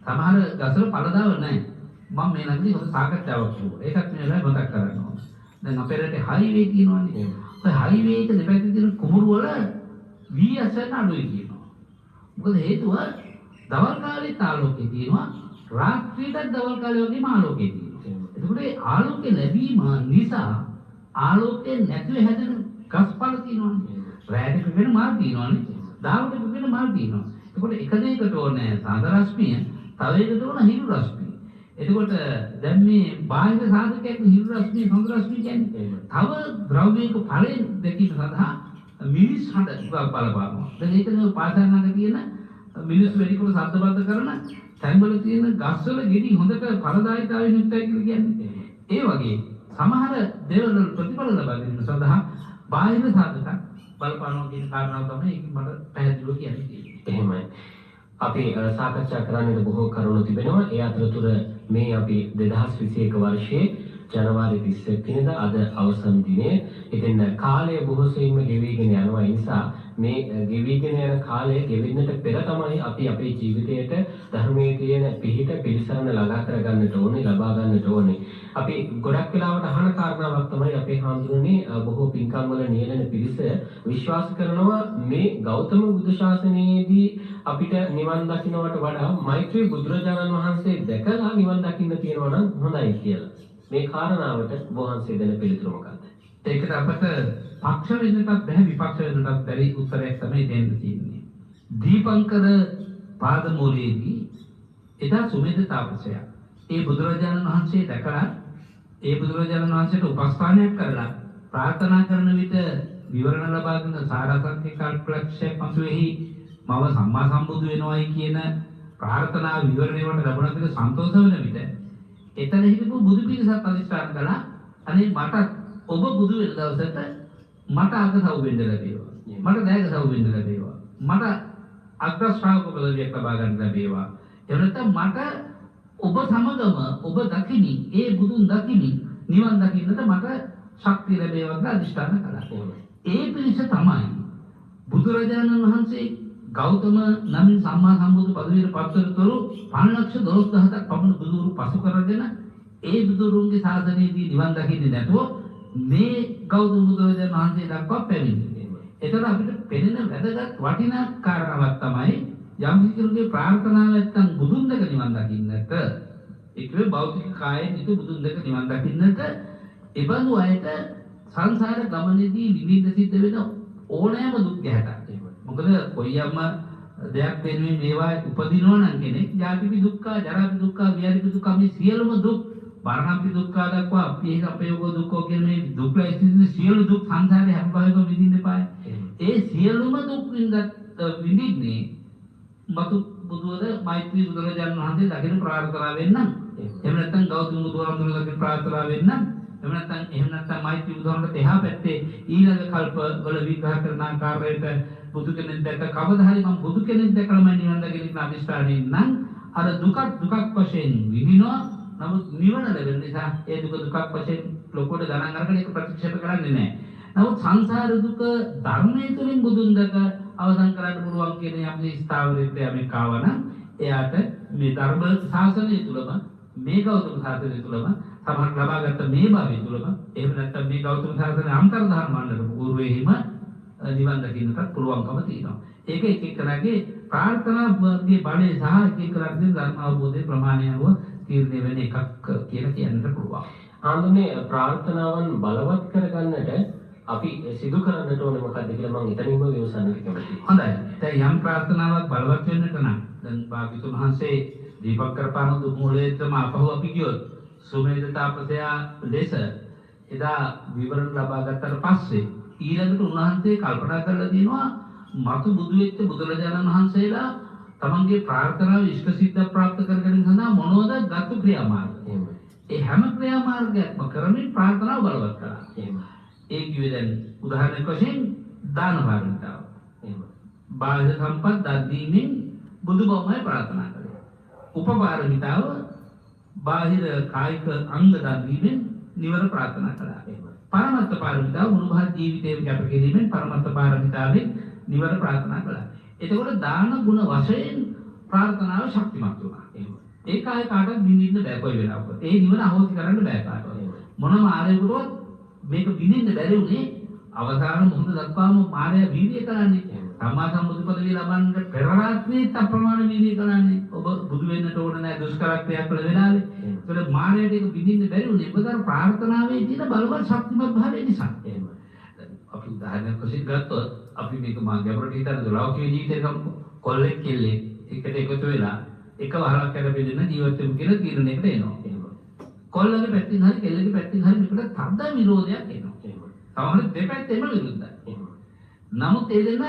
සමහර ගස්වල පළදාව නැහැ. මම මේ ළඟදී හොඳ සාකච්ඡාවක් කරුවා. ඒකත් මේ වෙලාවේ මතක් කරගන්න ඕන. දැන් අපේ රටේ හයිවේ තියෙනවානේ. ඔය හයිවේ එක දෙපැත්තේ තියෙන කුඹුරු වල VSN අඩුයි කියනවා. මොකද හේතුව දවල් කාලේ ආලෝකය තියෙනවා, රාත්‍රියට දවල් කාලේ වගේම ආලෝකය තියෙනවා. එතකොට ඒ ආලෝකය ලැබීම නිසා ආලෝකය නැතිව හැදෙන ගස්පල තියෙනවානේ. රැයට පිපෙන මාල් තියෙනවානේ. දාවට පිපෙන මාල් තියෙනවා. එතකොට එක දෙයකට ඕනේ සාද රශ්මිය, තව එකකට ඕන හිරු රශ්මිය. එතකොට දැන් මේ බාහිර සාධකයක් හිරු රශ්මිය, සඳ රශ්මිය කියන්නේ තව ද්‍රව්‍යයක ඵලයෙන් දැකීම සඳහා මිනිස් හඬ බලපානවා. දැන් ඒක නේ පාසල්නක තියෙන මිනිස් වැඩිකොට ශබ්දබද්ධ කරන තැන්වල තියෙන ගස්වල ගෙඩි හොඳට ඵලදායීතාවයෙන් යුක්තයි කියලා කියන්නේ. ඒ වගේ සමහර දේවල් ප්‍රතිඵල ලබා ගැනීම සඳහා බාහිර සාධක බලපානවා කියන කාරණාව තමයි ඒක මට පැහැදිලිව කියන්නේ. එහෙමයි. අපි සාකච්ඡා කරන්නට බොහෝ කරුණු තිබෙනවා. ඒ අතරතුර මේ අපි 2021 වර්ෂයේ ජනවාරි 31 වෙනිදා අද අවසන් දිනේ. ඉතින් කාලය බොහෝ සෙයින්ම ගෙවිගෙන යනවා. ඒ නිසා මේ ගෙවිගෙන යන කාලය ගෙවෙන්නට පෙර තමයි අපි අපේ ජීවිතයට ධර්මයේ තියෙන පිහිට පිළිසරණ ළඟා කරගන්නට ඕනේ, ලබා ගන්නට ඕනේ. අපි ගොඩක් වෙලාවට අහන කාරණාවක් තමයි අපේ හාමුදුරනේ බොහෝ පින්කම් වල නියැලෙන පිරිස විශ්වාස කරනවා මේ ගෞතම බුදු ශාසනයේදී අපිට නිවන් දකින්නට වඩා මෛත්‍රී බුදුරජාණන් වහන්සේ දැකලා නිවන් දකින්න තියෙනවා නම් හොඳයි කියලා. මේ කාරණාවට වහන්සේ දෙන පිළිතුර මොකක්ද? ඒකට අපට පක්ෂ වෙන්නටත් බැහැ, විපක්ෂ වෙන්නටත් බැරි උත්තරයක් තමයි දෙන්න තියෙන්නේ. දීපංකර පාදමූලයේදී එදා සුමේධ තාපසයා ඒ බුදුරජාණන් වහන්සේ දැකලා ඒ බුදුරජාණන් වහන්සේට උපස්ථානයක් කරලා ප්‍රාර්ථනා කරන විට විවරණ ලබා දෙන සාරාංශික කල්පලක්ෂය පසුෙහි මම සම්මා සම්බුදු වෙනවයි කියන ප්‍රාර්ථනා විවරණය වලට ලැබුණ විට සන්තෝෂ වෙන විට එතන හිටපු බුදු පිරිසත් අධිෂ්ඨාන කළා අනේ මට ඔබ බුදු වෙන දවසට මට අගසව් වෙන්න ලැබේවා. මට දෑගසව් වෙන්න ලැබේවා. මට අග්‍ර ශ්‍රාවක පදවියක් ලබා ගන්න ලැබේවා. එහෙම නැත්නම් මට ඔබ සමගම ඔබ දකිමි, ඒ බුදුන් දකිමි, නිවන් දකින්නට මට ශක්තිය ලැබේවා කියලා අධිෂ්ඨාන කළා. ඒ පිරිස තමයි බුදුරජාණන් වහන්සේ ගෞතම නම් සම්මා සම්බුදු පදවියට පත්වනතුරු 5,12,000ක් පමණ බුදුරු පසු කරගෙන ඒ බුදුරුන්ගේ ශාසනයේදී නිවන් දකින්නේ නැතුව මේ ගෞතම බුදුරජාණන් වහන්සේ දක්වා පැමිණෙනවා. එතකොට අපිට පෙනෙන වැදගත් වටිනා කාරණාවක් තමයි යම් කෙනෙකුගේ ප්‍රාර්ථනාව නැත්තම් බුදුන් දැක නිවන් දකින්නට ඒකේ භෞතික කායෙන් ඉතු බුදුන් දැක නිවන් දකින්නට එබඳු අයට සංසාර ගමනේදී විඳින්න සිද්ධ වෙන ඕනෑම දුක් ගැහැටක්. මොකද කොයියම්ම දෙයක් වෙනුවෙන් මේවා උපදිනවා නම් කෙනෙක් ජාතිපි දුක්ඛ, ජරාපි දුක්ඛ, ව්‍යාධිපි දුක්ඛ මේ සියලුම දුක් මරණපි දුක්ඛ දක්වා අපි ඒක අපේකෝ දුක්ඛ කියන මේ දුක් ලැබෙන සියලු දුක් සංසාරේ හැම පායකම විඳින්න පාය. ඒ සියලුම දුක් විඳින්නේ මතු බුදුවද මෛත්‍රී බුදුරජාණන් වහන්සේ දකින ප්‍රාර්ථනාවෙන් නම් එහෙම නැත්නම් ගෞතම බුදුහාමුදුරුවෝ දකින ප්‍රාර්ථනාවෙන් නම් එහෙම නැත්නම් මෛත්‍රී බුදුහාමුදුරුවෝ එහා පැත්තේ ඊළඟ කල්ප වල විග්‍රහ කරන ආකාරයට බුදු කෙනෙක් දැක කවදා හරි මම බුදු කෙනෙක් දැකලාම නිවන් දකින්න අදිස්ථානෙන් නම් අර දුකක් වශයෙන් විඳිනවා. නමුත් නිවන ලැබෙන නිසා ඒ දුකක් වශයෙන් ලොකුට ගණන් අරගෙන ඒක ප්‍රතික්ෂේප කරන්නේ නැහැ. නමුත් සංසාර දුක ධර්මයේ තුලින් බුදුන් දැක අවසන් කරන්න පුළුවන් කියන යම් ස්ථාවරයට යමෙක් ආවනම් එයාට මේ ධර්ම ශාසනය තුලම මේ ගෞතම ශාසනය තුලම සමහර ලබාගත් මේ භවය තුලම එහෙම නැත්නම් මේ ගෞතම ශාසනයේ අන්තර් ධර්මවල පූර්වයේම නිවන් දකින්නට පුළුවන්කම තියෙනවා. ඒක එක එක්කෙනාගේ ප්‍රාර්ථනාගේ බලය සහ එක එක්කෙනාගේ ධර්ම අවබෝධයේ ප්‍රමාණය අනුව තීරණය වෙන එකක් කියලා කියන්නට පුළුවන්. ආන්දනේ ප්‍රාර්ථනාවන් බලවත් කරගන්නට අපි සිදු කරන්නට ඕනේ මොකක්ද කියලා මම එතනින්ම විමසන්නට කැමතියි. හොඳයි. දැන් යම් ප්‍රාර්ථනාවක් බලවත් වෙන්නට නම් දැන් භාග්‍යතුන් වහන්සේ දීපංකර පානදු මූලයේදම අපහුව අපි කියොත් සුමේධ තාපසයා ලෙස එදා විවරණ ලබා ගත්තට පස්සේ ඊළඟට උන්වහන්සේ කල්පනා කරලා දිනවා මතු බුදු වෙච්ච බුදුරජාණන් වහන්සේලා තමන්ගේ ප්‍රාර්ථනාව ඉෂ්ට සිද්ධ ප්‍රාප්ත කර ගැනීම සඳහා මොනවද ගත්තු ක්‍රියාමාර්ග. ඒ හැම ක්‍රියාමාර්ගයක්ම කරමින් ප්‍රාර්ථනාව බලවත් කළා. ඒ කිව්වේ දැන් උදාහරණයක් වශයෙන් දාන පාරමිතාව. බාහිර සම්පත් දන් දීමෙන් බුදුබවමයි ප්‍රාර්ථනා කළේ. උපපාරමිතාව බාහිර කායික අංග දන් දීමෙන් නිවන ප්‍රාර්ථනා කළා. පරමත්ත පාරමිතාව මුළුමහත් ජීවිතයේ කැප කිරීමෙන් පරමත්ත පාරමිතාවෙන් නිවන ප්‍රාර්ථනා කළා. එතකොට දාන ගුණ වශයෙන් ප්‍රාර්ථනාව ශක්තිමත් වුණා. ඒක ආය කාටවත් විඳින්න බෑ කොයි වෙලාවකවත්. ඒ නිවන අහෝසි කරන්න බෑ කාටවත්. මොනම ආරයකටවත් මේක විඳින්න බැරි උනේ අවසාන මොහොත දක්වාම මාර්යා වීර්යය කරන්නේ. සම්මා සම්බුදු පදවිය ලබන්න පෙර රාත්‍රියේ අප්‍රමාණ වීර්යය කරන්නේ. ඔබ බුදු වෙන්නට ඕන නැහැ දුෂ්කරත්වයක් වල වෙලාවේ. ඒකට මාර්යාට ඒක විඳින්න බැරි උනේ මොකද ප්‍රාර්ථනාවේ තියෙන බලවත් ශක්තිමත් භාවය නිසා. අපි උදාහරණයක් වශයෙන් ගත්තොත් අපි මේක ගැඹුරට හිතන ලෞකික ජීවිතයක කොල්ලෙක් කෙල්ලෙක් එකට එකතු වෙලා එක වහලක් කරපෙන්න ජීවත් වෙමු කියලා තීරණයකට එනවා. කොල්ලගේ පැත්තෙන් හරි කෙල්ලගේ පැත්තෙන් හරි මේකට තද විරෝධයක් එනවා. සමහර දෙපැත්තෙම විරුද්ධයි. නමුත් ඒ දෙන්න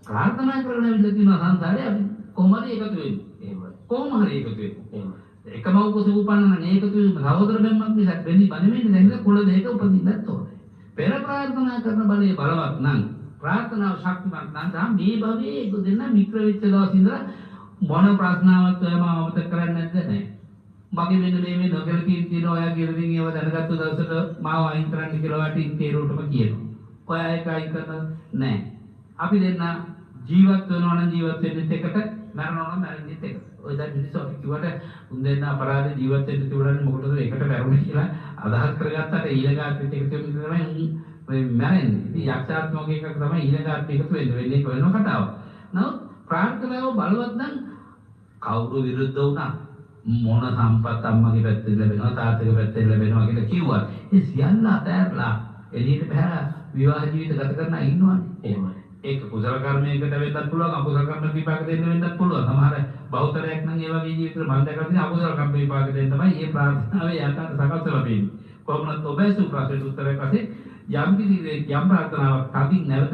ප්‍රාර්ථනා කරන විදිහ තියෙන සංසාරේ අපි කොහොමද එකතු වෙන්නේ? කොහොම හරි එකතු වෙන්නේ. එකම උපස උපන්න නම් ඒකතු වෙන සහෝදර බැම්මක් නිසා වෙන්නේ බණෙන්නේ නැහැ කුල දෙක උපදින්නත් ඕනේ. පෙර ප්‍රාර්ථනා කරන බලය බලවත් නම් ප්‍රාර්ථනාව ශක්තිමත් නම් මේ භවයේ ඒක දෙන්න මිත්‍ර වෙච්ච දවස් ඉඳලා මොන ප්‍රශ්නාවක් ඔයම අමතක කරන්නේ නැද්ද නැහැ. මගේ මෙන්න මේ නොගැලපීම් තියෙන ඔයා ගෙරමින් ඒව දැනගත්ත දවසට මාව අයින් කරන්න කියලා වටින් තේරුවටම කියනවා. ඔයා ඒක අයින් කරන නැහැ. අපි දෙන්න ජීවත් වෙනවා නම් ජීවත් වෙන්නෙත් එකට මරනවා නම් මැරෙන්නෙත් එකට. ඔය දැන් මිනිස්සු අපි කිව්වට උන් දෙන්න අපරාධ ජීවත් වෙන්න තිබුණානේ මොකටද ඒකට මැරුණේ කියලා අදහස් කරගත්තට ඊළඟාත්මෙත් එකතු වෙන්න තමයි ඔය මැරෙන්නේ. ඉතින් යක්ෂාත්මක එකක් තමයි ඊළඟාත්මෙ එකතු වෙන්නේ වෙන කතාව. නමුත් ප්‍රාර්ථනාව බලවත් නම් කවුරු විරුද්ධ වුණා මොන සම්පත් අම්මගේ පැත්තෙන් ලැබෙනවා තාත්තගේ පැත්තෙන් ලැබෙනවා කියලා කිව්වා. ඒ සියල්ල අතහැරලා එළියට බහැලා විවාහ ජීවිත ගත කරන අය ඉන්නවනේ. එහෙමයි. ඒක කුසල කර්මයකට වෙන්නත් පුළුවන් අකුසල කර්ම විපාක දෙන්න වෙන්නත් පුළුවන්. සමහර බහුතරයක් නම් ඒ වගේ ජීවිතවල මම දැකලා තියෙන අකුසල කර්ම විපාක දෙන්න තමයි මේ ප්‍රාර්ථනාවේ යථාර්ථ සකස් වෙලා තියෙන්නේ. කොහොමද ඔබේ සුප්‍රාසෙට උත්තරයක් වශයෙන් යම් කිසි යම් ප්‍රාර්ථනාවක් කදින් නැවත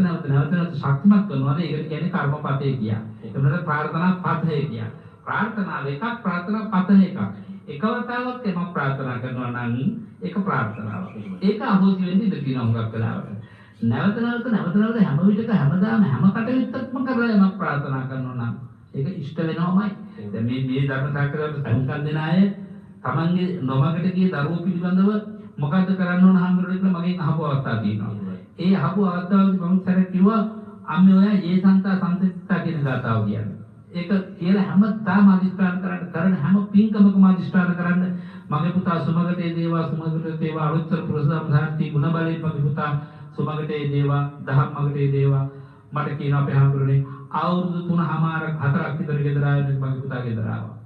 ශක්තිමත් කරනවාද ඒකට කියන්නේ කර්මපතේ කියා. එතකොට ප්‍රාර්ථනා පතේ කියා. ප්‍රාර්ථනාව එකක් ප්‍රාර්ථනා පතේ එකක්. එකවතාවක් එම ප්‍රාර්ථනා කරනවා නම් ඒක ප්‍රාර්ථනාවක්. ඒක අහෝසි වෙන්නේ ඉඳ තියෙන හුඟක් වෙලාවට. නැවත හැම විටක හැමදාම හැම කටයුත්තක්ම කරලා යමක් ප්‍රාර්ථනා කරනවා නම් ඒක ඉෂ්ට වෙනවමයි. දැන් මේ ධර්ම සාකච්ඡාවට සම්බන්ධ වෙන අය තමන්ගේ නොමගට ගිය දරුවෝ පිළිබඳව මොකද්ද කරන්න ඕන හම්බුනේ කියලා මගෙන් අහපු අවස්ථා තියෙනවා. ඒ අහපු අවස්ථාවේදී මම සැරේ කිව්වා අම්මේ ඔයා ඒ සංතා සංසිතා කියන ගාතාව කියන්නේ. ඒක කියලා හැමදාම අදිස්ථාන කරන හැම පින්කමකම අදිස්ථාන කරන්න මගේ පුතා සුමගටේ දේවා සුමගටේ දේවා අරුත්තර පුරසදම් සාර්ථි ගුණ බලයෙන් මගේ පුතා සුමගටේ දේවා දහම් මගටේ දේවා මට කියන අපේ හම්බුනේ අවුරුදු 3මාරක් 4ක් විතර ගෙදර ආයෙත් මගේ පුතා ගෙදර ආවා.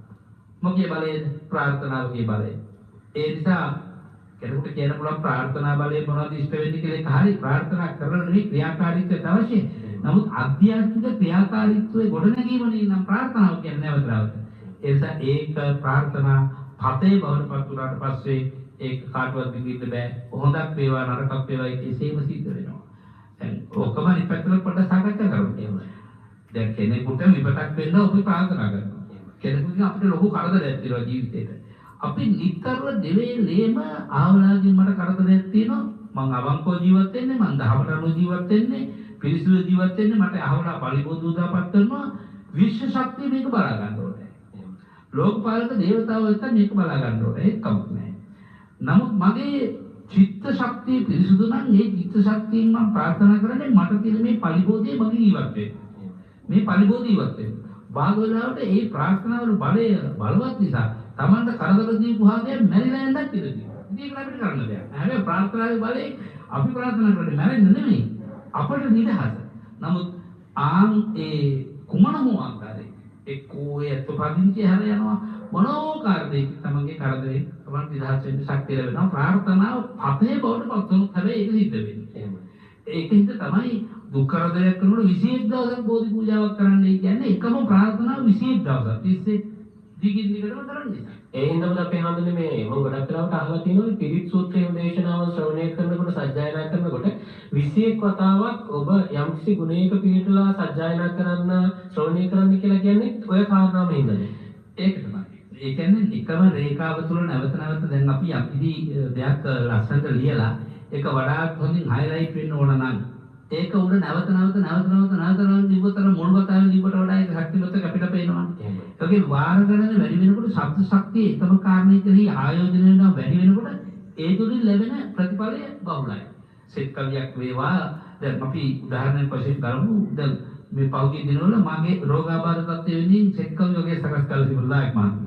මොකේ බලයෙන් ප්‍රාර්ථනාවගේ බලයෙන්. ඒ නිසා කෙනෙකුට කියන පුළුවන් ප්‍රාර්ථනා බලයෙන් මොනවද ඉෂ්ට වෙන්නේ කියලා ඒක හරි ප්‍රාර්ථනා කරන නෙවෙයි ක්‍රියාකාරීත්වය අවශ්‍යයි. නමුත් අධ්‍යාත්මික ක්‍රියාකාරීත්වයේ ගොඩනැගීමනේ නම් ප්‍රාර්ථනාව කියන්නේ නැවත. ඒ නිසා ඒක ප්‍රාර්ථනා පතේ බවටපත් වුණාට පස්සේ ඒක කාටවත් විඳින්න බෑ. හොඳක් වේවා නරකක් වේවා ඒක එසේම සිද්ධ වෙනවා. දැන් ඔක්කොම ඉපැත්තට පොඩ්ඩක් සාකච්ඡා කරමු. එහෙමයි. දැන් කෙනෙකුට විපතක් වෙන්න අපි ප්‍රාර්ථනා කරනවා. කෙනෙකුට අපිට ලොකු කරදරයක් තියෙනවා ජීවිතේට. අපි නිතර දෙලේම ආවලාගෙන් මට කරදරයක් තියෙනවා. මං අවංකව ජීවත් වෙන්නේ මං දහමට අනුව ජීවත් වෙන්නේ පිරිසිදු ජීවත් වෙන්නේ මට අහවලා පරිබෝධ උදාපත් කරනවා විශ්ව ශක්තිය මේක බලා ගන්න ඕනේ. ලෝකපාලක දේවතාවෝ එක්ක මේක බලා ගන්න ඕනේ. ඒක කමක් නැහැ. නමුත් මගේ චිත්ත ශක්තිය පිරිසිදු නම් මේ චිත්ත ශක්තියෙන් මම ප්‍රාර්ථනා කරන්නේ මට තියෙන මේ පරිබෝධය මගේ ජීවත් වෙන්න. මේ පරිබෝධය ජීවත් වෙන්න. භාග වෙලාවට මේ ප්‍රාර්ථනාවල බලය බලවත් නිසා තමන්ට කරදර දීපු භාගයෙන් මැරිලා යන්නත් ඉඩ තියෙනවා. ඉතින් ඒක අපිට කරන්න දෙයක්. හැබැයි ප්‍රාර්ථනාවේ බලයෙන් අපි ප්‍රාර්ථනා කරන්නේ මැරෙන්න නෙමෙයි. අපට නිදහස. නමුත් ඒ කුමන හෝ ආකාරයේ එක්කෝ යත් පදිංචි හැර යනවා මොනෝ කාර්යයක තමන්ගේ කරදරේ තමන් නිදහස් වෙන්න ශක්තිය ලැබෙනවා. ප්‍රාර්ථනාව අපේ බවට පත් වුණොත් හැබැයි ඒක සිද්ධ වෙන්නේ. එහෙමයි. ඒකින්ද තමයි දුක් කරදරයක් කරනකොට 21 දවසක් බෝධි පූජාවක් කරන්නයි කියන්නේ එකම ප්‍රාර්ථනාව 21 දවසක්. 30 දිගින් දිගටම කරන්නේ. ඒ හින්දාම අපි හඳුන්නේ මේ මම ගොඩක් වෙලාවට අහලා තියෙනවා පිරිත් සූත්‍රයේ දේශනාව ශ්‍රවණය කරනකොට සජ්ජායනා කරනකොට 21 වතාවක් ඔබ යම්කිසි ගුණයක පිළිපදලා සජ්ජායනා කරන්න ශ්‍රවණය කරන්න කියලා කියන්නේ ඔය කාරණාවම හින්දාද? ඒක තමයි. ඒ කියන්නේ එකම රේඛාව තුළ නැවත නැවත දැන් අපි යම්කිසි දෙයක් ලස්සනට ලියලා ඒක වඩාත් හොඳින් highlight වෙන්න ඕන නම් ඒක උඩ නැවත නැවත නිවතර මුල් වතාවේ නිවට වඩා ඒක ශක්තිමත් අපිට පේනවනේ. ඒකේ වාර ගණන වැඩි වෙනකොට ශබ්ද ශක්තිය එකම කාරණේ කෙරෙහි ආයෝජනය වෙනවා වැඩි වෙනකොට ඒ තුලින් ලැබෙන ප්‍රතිඵලය බහුලයි. සෙත් කවියක් වේවා දැන් අපි උදාහරණයක් වශයෙන් කරමු. දැන් මේ පෞද්ගලික දිනවල මගේ රෝගාබාධ තත්ත්වය වෙනින් සෙත් කවි වගේ සකස් කරලා තිබුණා එක් මාත්‍රි.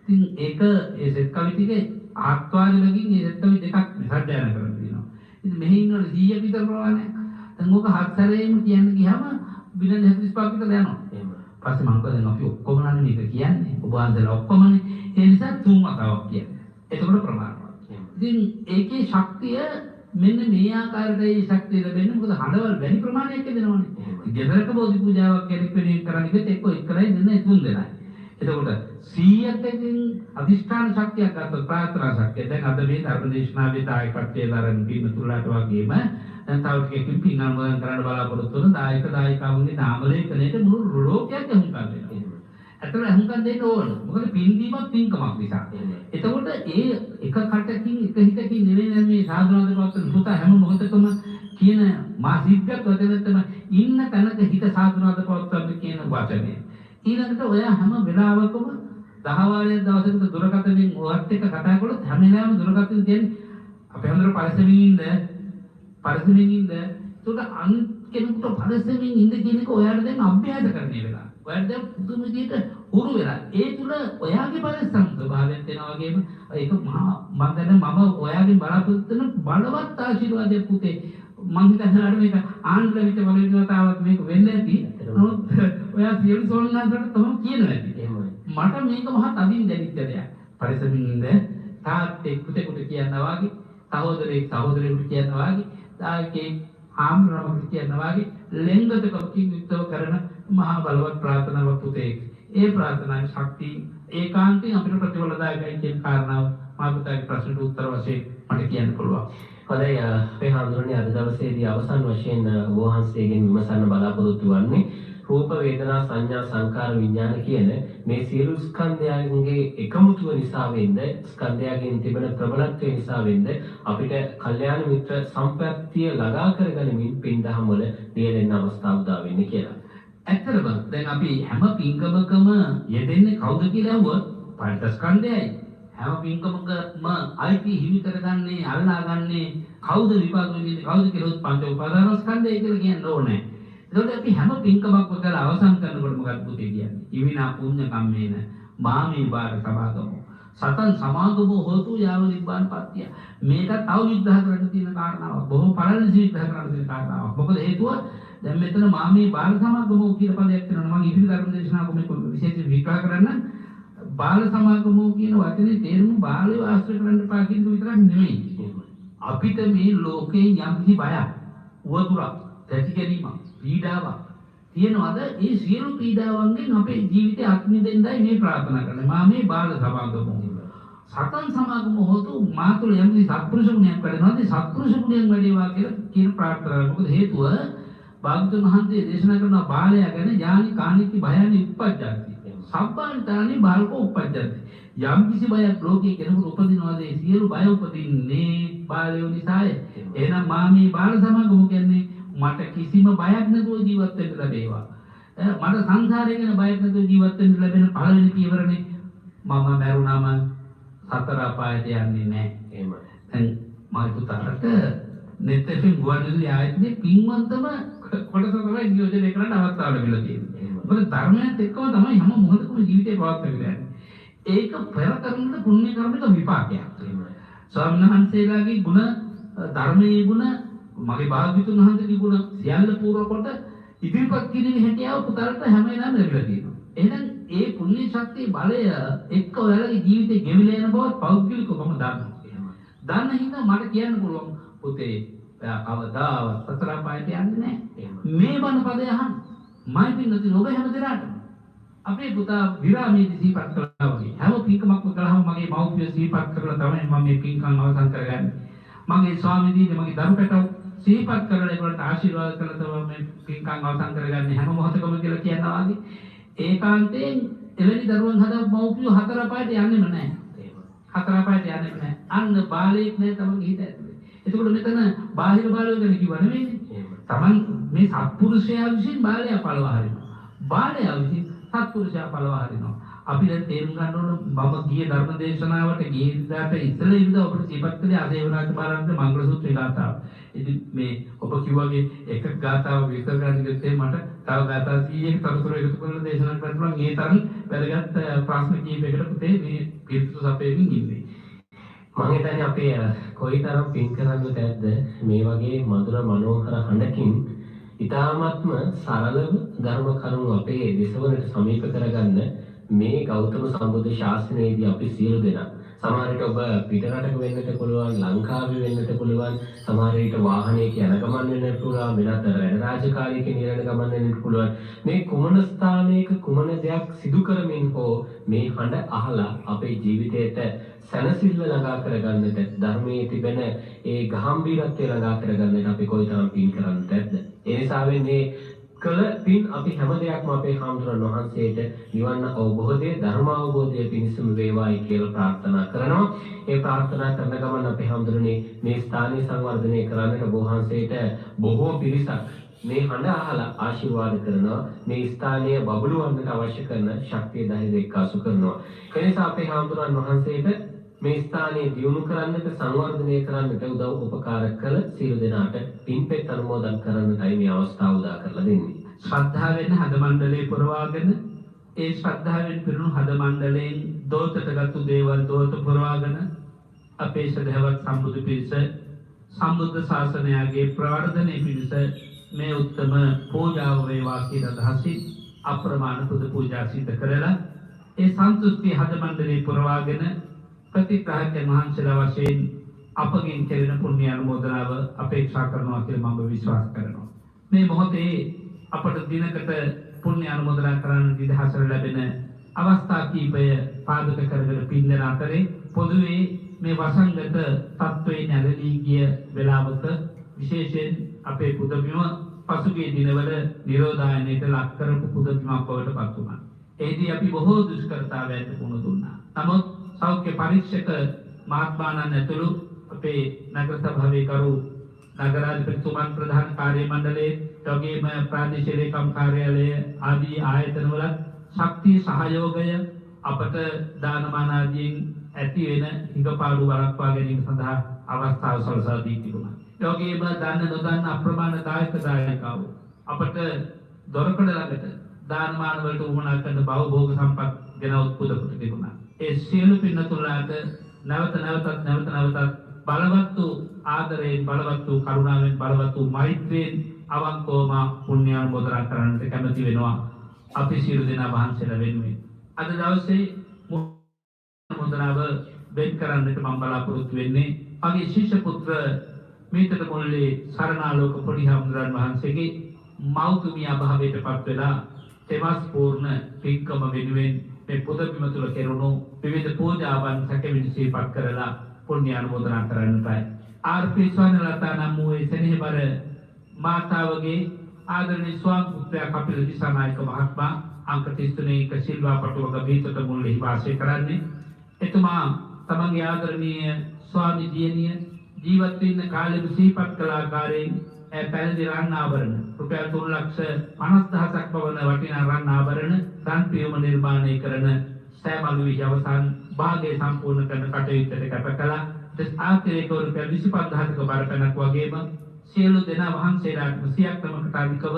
ඉතින් ඒක ඒ සෙත් කවි ටිකේ ආත්වාරිලකින් ඒ සෙත් කවි දෙකක් සජ්ජායනා කරලා තියෙනවා. ඉතින් මෙහි ඉන්නවල 100 විතර ප්‍රමාණයක්. දැන් ඔක හත් සැරේම කියන්න ගියාම බිලන් 45ක් විතර යනවා. පස්සේ මම කෝදෙන් අපි ඔක්කොම නම් මේක කියන්නේ. ඔබ වහන්සේලා ඔක්කොමනේ. ඒ නිසා තුන් වතාවක් කියන්නේ. එතකොට ප්‍රමාණවත්. ඉතින් ඒකේ ශක්තිය මෙන්න මේ ආකාරයට ඒ ශක්තිය ලැබෙන්නේ මොකද හඬවල් වැඩි ප්‍රමාණයක් දෙනවනේ. ගෙදරක බෝධි පූජාවක් කෙනෙක් වෙනින් කරන්නේ එක්ක එකලයි දෙන්නේ තුන් දෙනයි. එතකොට 100කින් අධිෂ්ඨාන ශක්තියක් ගන්න ප්‍රාර්ථනා ශක්තිය. දැන් අද මේ ධර්මදේශනාවේ දායකත්වයේ දරන පින්තුලාට වගේම දැන් තව ටිකකින් පින්නම් වදන් කරන්න බලාපොරොත්තු වෙන දායකවන්ගේ නාම ලේඛනයේ මුළු ලෝකයක් අහුම්කම් දෙනවා. ඇත්තට අහුම්කම් දෙන්න ඕන. මොකද පින්දීමක් පින්කමක් නිසා. එතකොට ඒ එක කටකින් එක හිතකින් නෙවෙයි මේ සාධනාවකට පුත හැම මොහොතකම කියන මා සිද්ධාත් වදනතම ඉන්න තැනක හිත සාධනාවකට පවත්වන්න කියන වචනය. ඊළඟට ඔය හැම වෙලාවකම දහවාරයක් දවසකට දුරකථනයෙන් ඔයත් එක්ක කතා කරලා හැම වෙලාවෙම දුරකථන කියන්නේ අපේ හඳුර පරිස්සමින් ඉන්න ඒකට අන් කෙනෙකුට පරිස්සමින් ඉන්න කියන එක ඔයාලා දැන් අභ්‍යාස කරන්නේ වෙලා. ඔයාලා දැන් පුදුම විදිහට උරු වෙලා. ඒ තුල ඔයාගේ පරිස්සම් ස්වභාවයෙන් වෙනවා වගේම ඒක මම දැන් මම ඔයාගෙන් බලාපොරොත්තු වෙන බලවත් ආශිර්වාදයක් පුතේ. මම හිතනවා මේක ආන්දර විච වලිනතාවක් මේක වෙන්නේ නැති. නමුත් ඔයා සියලු සෝන්නාන්සට තමයි කියනවා ඇති. මට මේක මහත් අදින් දැනෙච්ච දෙයක්. පරිස්සමින් ඉන්න තාත්තේ පුතේකට කියනවා වගේ, සහෝදරයෙකුට කියනවා වගේ, තාකේ ආම්රමකට කියනවා වගේ ලෙන්ගතකකින් යුක්තව කරන මහා බලවත් ප්‍රාර්ථනාවක් පුතේ. ඒ ප්‍රාර්ථනාවේ ශක්තිය ඒකාන්තයෙන් අපිට ප්‍රතිඵලදායකයි කියන කාරණාව මා පුතාගේ ප්‍රශ්නට උත්තර වශයෙන් මට කියන්න පුළුවන්. හොඳයි අපේ හඳුනන්නේ අද දවසේදී අවසන් වශයෙන් වහන්සේගෙන් විමසන්න බලාපොරොත්තු වෙන්නේ රූප වේදනා සංඥා සංකාර විඥාන කියන මේ සියලු ස්කන්ධයන්ගේ එකමුතුව නිසා වෙන්න ස්කන්ධයන්ගෙන් තිබෙන ප්‍රබලත්වය නිසා වෙන්න අපිට කල්යාණ මිත්‍ර සම්ප්‍රාප්තිය ළඟා කරගනිමින් පින්දහම වල නියැලෙන්න අවස්ථාව උදා වෙන්නේ කියලා. ඇත්තටම දැන් අපි හැම පින්කමකම යෙදෙන්නේ කවුද කියලා අහුවොත් පංචස්කන්ධයයි. හැම පින්කමකම අයිති හිමි කරගන්නේ අල්ලාගන්නේ කවුද විපාක දෙන්නේ කවුද කියලා පංච උපාදානස්කන්ධය කියලා කියන්න ඕනේ. ඒකට අපි හැම පින්කමක්ම කරලා අවසන් කරනකොට මොකක්ද පුතේ කියන්නේ? ඉවිනා පුඤ්ඤ කම්මේන මාමේ බාර සමාගමෝ සතන් සමාගමෝ හොතු යාව නිබ්බාන පත්‍ය. මේක තව විග්‍රහ කරන්න තියෙන කාරණාවක්. බොහොම පළවෙනි විග්‍රහ කරන්න තියෙන කාරණාවක්. මොකද හේතුව දැන් මෙතන මාමේ බාර සමාගමෝ කියන පදයක් තියෙනවා. මම ඉදිරි ධර්ම දේශනාවක මේක විශේෂයෙන් විග්‍රහ කරන්න බාල සමාගමෝ කියන වචනේ තේරුම බාලව ආශ්‍රය කරන්න එපා කියන එක විතරක් නෙමෙයි. අපිට මේ ලෝකේ යම් කිසි බයක්, උවදුරක්, දැටි ගැනීමක්, පීඩාවක් තියෙනවද? ඒ සියලු පීඩාවන්ගෙන් අපේ ජීවිතය අත්මිදෙන්නයි මේ ප්‍රාර්ථනා කරන්නේ. මා මේ බාල සමාගමෝ සතන් සමාගමෝ හොතු මා තුළ යම් කිසි සත්පුරුෂ ගුණයක් වැඩෙනවද? සත්පුරුෂ ගුණයක් වැඩේවා කියලා කියන ප්‍රාර්ථනාව. මොකද හේතුව භාග්‍යවතුන් වහන්සේ දේශනා කරන බාලයා ගැන ඥානි කාණිති භයනි උපජ්ජති. සබ්බාන්තානි බාලකෝ උපජ්ජති. යම් කිසි බයක් ලෝකේ කෙනෙකුට උපදිනවාද ඒ සියලු බය උපදින්නේ බාලයෝ නිසාය. එහෙනම් මා මේ බාල සමාගම කියන්නේ මට කිසිම බයක් නැතුව ජීවත් වෙන්න ලැබේවා. මට සංසාරේ ගැන බයක් නැතුව ජීවත් වෙන්න ලැබෙන පළවෙනි පියවරනේ මම මැරුණාම සතර අපායට යන්නේ නැහැ. එහෙමයි. දැන් මගේ පුතාට නෙතෙකින් ගුවන්විදුලි ආයතනයේ පින්වන්තම කොටස තමයි නියෝජනය කරන්න අවස්ථාව ලැබිලා තියෙන්නේ. මොකද ධර්මයත් එක්කම තමයි හැම මොහොතකම ජීවිතේ පවත්වාගෙන යන්නේ. ඒක පෙර කරන පුණ්‍ය කර්මික විපාකයක්. ස්වාමීන් වහන්සේලාගේ ගුණ ධර්මයේ ගුණ මගේ භාග්‍යවතුන් වහන්සේගේ ගුණ සියල්ල පූර්ව කොට ඉදිරිපත් කිරීමේ හැකියාව පුතාලට හැම වෙලාවෙම ලැබිලා තියෙනවා. එහෙනම් ඒ පුණ්‍ය ශක්තිය බලය එක්ක ඔයාලගේ ජීවිතේ ගෙවිලා යන බව පෞද්ගලිකව මම දන්නවා. දන්න හින්දා මට කියන්න පුළුවන් පුතේ කවදාවත් සතර පායට යන්නේ නැහැ. මේ බණ පදය අහන්න. මයි පින්නති ඔබ හැම දිනකටම අපේ පුතා විරාමයේදී සිහිපත් කළා වගේ හැම පින්කමක්ම කළාම මගේ මව්පිය සිහිපත් කරලා තමයි මම මේ පින්කම් අවසන් කරගන්නේ. මගේ ස්වාමීන් වහන්සේ මගේ දරු පැටව සිහිපත් කරලා ඒකට ආශිර්වාද කළා තමයි මේ පින්කම් අවසන් කරගන්නේ හැම මොහොතකම කියලා කියනවා වගේ. ඒකාන්තයෙන් එවැනි දරුවන් හදා මව්පියෝ හතර පායට යන්නෙම නැහැ. හතර පායට යන්නෙම නැහැ. අන්න බාලයෙක් නෑ තමන්ගේ හිත ඇතුලේ. එතකොට මෙතන බාහිර බාලයෝ ගැන කිව්ව නෙමෙයිනේ. තමන් මේ සත්පුරුෂයා විසින් බාලයා පළවා හරිනවා. බාලයා විසින් සත්පුරුෂයා පළවා හරිනවා. අපි දැන් තේරුම් ගන්න ඕන මම ගිය ධර්ම දේශනාවට ගිය ඉඳලා ඉස්සෙල්ලා ඉඳලා ඔබට සිහිපත් කළේ ආසේවනාත බාලන්ත මංගල සූත්‍රේ ගාථාව. ඉතින් මේ ඔබ කිව්වාගේ එක ගාථාව විස්තර කරන්න ගියොත් මට තව ගාථා 100ක තොරතුරු එකතු කරලා දේශනා කරන්න මේ තරම් වැදගත් ප්‍රශ්න කීපයකට පුතේ මේ පිළිතුරු සපයමින් ඉන්නේ. මම හිතන්නේ අපි කොයිතරම් පින් කරන්නද ඇද්ද මේ වගේ මధుර මනෝහර හඬකින් ඊ타ත්ම සරලව ධර්ම කරුණු අපේ දේශවලට සමීප කරගන්න මේ ගෞතම සම්බුද්ධ ශාසනයේදී අපි සියලු දෙනා සමහර විට ඔබ පිටරටක වෙන්නට පුළුවන් ලංකාවේ වෙන්නට පුළුවන් සමහර විට වාහනයක යන ගමන් වෙන්නට පුළුවන් වෙනත් වැඩ රාජකාරියක නිරන ගමන් වෙන්නට පුළුවන් මේ කුමන ස්ථානයක කුමන දෙයක් සිදු කරමින් හෝ මේ හඬ අහලා අපේ ජීවිතයට සැනසෙල්ල ළඟා කරගන්නට ධර්මයේ තිබෙන ඒ ගැඹීරත්වය ළඟා කරගන්නට අපි කොයිතරම් පින් කරන්නද ඒ නිසා වෙන්නේ කළ පින් අපි හැම දෙයක්ම අපේ හාමුදුරන් වහන්සේට නිවන් අවබෝධය ධර්ම අවබෝධය පිණිසම වේවායි කියලා ප්‍රාර්ථනා කරනවා. ඒ ප්‍රාර්ථනා කරන ගමන් අපේ හාමුදුරනේ මේ ස්ථානීය සංවර්ධනය කරන්නට වහන්සේට බොහෝ පිරිසක් මේ හඬ අහලා ආශිර්වාද කරනවා. මේ ස්ථානීය බබළුවන්නට අවශ්‍ය කරන ශක්තිය ධෛර්යය එක්කාසු කරනවා. ඒ නිසා අපේ හාමුදුරන් වහන්සේට මේ ස්ථානයේ දියුණු කරන්නට සංවර්ධනය කරන්නට උදව් උපකාර කළ සියලු දෙනාට පින්පෙත් අනුමෝදන් කරන්නටයි මේ අවස්ථාව උදා කරලා දෙන්නේ. ශ්‍රද්ධාවෙන් හද මණ්ඩලේ පුරවාගෙන ඒ ශ්‍රද්ධාවෙන් පිරුණු හද මණ්ඩලයෙන් දෝතටගත්තු දේවල් දෝත පුරවාගෙන අපේ සදහවත් සම්බුදු පිරිස සම්බුද්ධ ශාසනයගේ ප්‍රවර්ධනය පිණිස මේ උත්තම පූජාව වේවා කියන අදහසින් අප්‍රමාණ පුද පූජා සිදු කරලා ඒ සන්තුෂ්ටි හද මණ්ඩලේ පුරවාගෙන ප්‍රතිග්‍රාහකයන් වහන්සේලා වශයෙන් අපගෙන් කෙරෙන පුණ්‍ය අනුමෝදනාව අපේක්ෂා කරනවා කියලා මම විශ්වාස කරනවා. මේ මොහොතේ අපට දිනකට පුණ්‍ය අනුමෝදනා කරන්න නිදහස ලැබෙන අවස්ථා කීපය පාදක කරගෙන පින්දෙන අතරේ පොදුවේ මේ වසංගත තත්ත්වයේ නැරී ගිය වෙලාවක විශේෂයෙන් අපේ පුදබිම පසුගිය දිනවල නිරෝධායනයට ලක් කරපු පුදබිමක් බවට පත් වුණා. එෙහිදී අපි බොහෝ දුෂ්කරතාවයන්ට මුහුණ දුන්නා. නමුත් සෞඛ්‍ය පරීක්ෂක මහත්මාණන් ඇතුළු අපේ නගර සභාවේ කරු නගරාධිපතිතුමන් ප්‍රධාන කාර්ය මණ්ඩලයේ වගේම ප්‍රාදේශීය ලේකම් කාර්යාලය ආදී ආයතනවල ශක්තිය සහයෝගය අපට දානමාන ආදීන් ඇති වෙන හිඟපාඩු වළක්වා ගැනීම සඳහා අවස්ථාව සලසා දී තිබුණා. ඒ වගේම දන්න නොදන්න අප්‍රමාණ දායකයෝ අපට දොරකඩ ළඟට දානමාන වලට උවමනා කරන භවභෝග සම්පත් ගෙනවොත් පුදපුට තිබුණා. ඒ සියලු පින්නතුලාට නැවත නැවතත් බලවත් වූ ආදරයෙන් බලවත් වූ කරුණාවෙන් බලවත් වූ මෛත්‍රියෙන් අවංකවම පුණ්‍ය අනුමෝදනා කරන්නට කැමැති වෙනවා අපි සියලු දෙනා වහන්සේලා වෙනුවෙන්. අද දවසේ අනුමෝදනාව වෙන් කරන්නට මම බලාපොරොත්තු වෙන්නේ මගේ ශිෂ්‍ය පුත්‍ර මේතර මොල්ලේ සරණාලෝක පොඩි හාමුදුරන් වහන්සේගේ මෞතුමිය අභාවයට පත් වෙලා තෙමස් පූර්ණ පින්කම වෙනුවෙන් මේ පුදබිම තුළ කෙරුණු විවිධ පූජාවන් සැකවිලි සිහිපත් කරලා පුණ්‍ය අනුමෝදනා කරන්නටයි. ආර්.පී. ස්වර්ණලතා නම් වූ සෙනෙහබර මාතාවගේ ආදරණීය ස්වාමි පුත්‍රයා කපිල දිසානායක මහත්මයා අංක 33 එක සිල්වා පටුවක බීතත මුල්ලේ වාසය කරන්නේ. එතුමා තමන්ගේ ආදරණීය ස්වාමි දියණිය ජීවත් වෙන්න කාලෙම සිහිපත් කළ ආකාරයෙන් පැරදි රන් ආභරණ රුපියල් 3,50,000ක් පවන වටිනා රන් ආභරණ රන් පියුම නිර්මාණය කරන සෑමලුවේ අවසන් භාගය සම්පූර්ණ කරන කටයුත්තට කැප කළා. ආර්ථික රුපියල් 25,000ක බරපැනක් වගේම සියලු දෙනා වහන්සේලාට 100ක්මකට අධිකව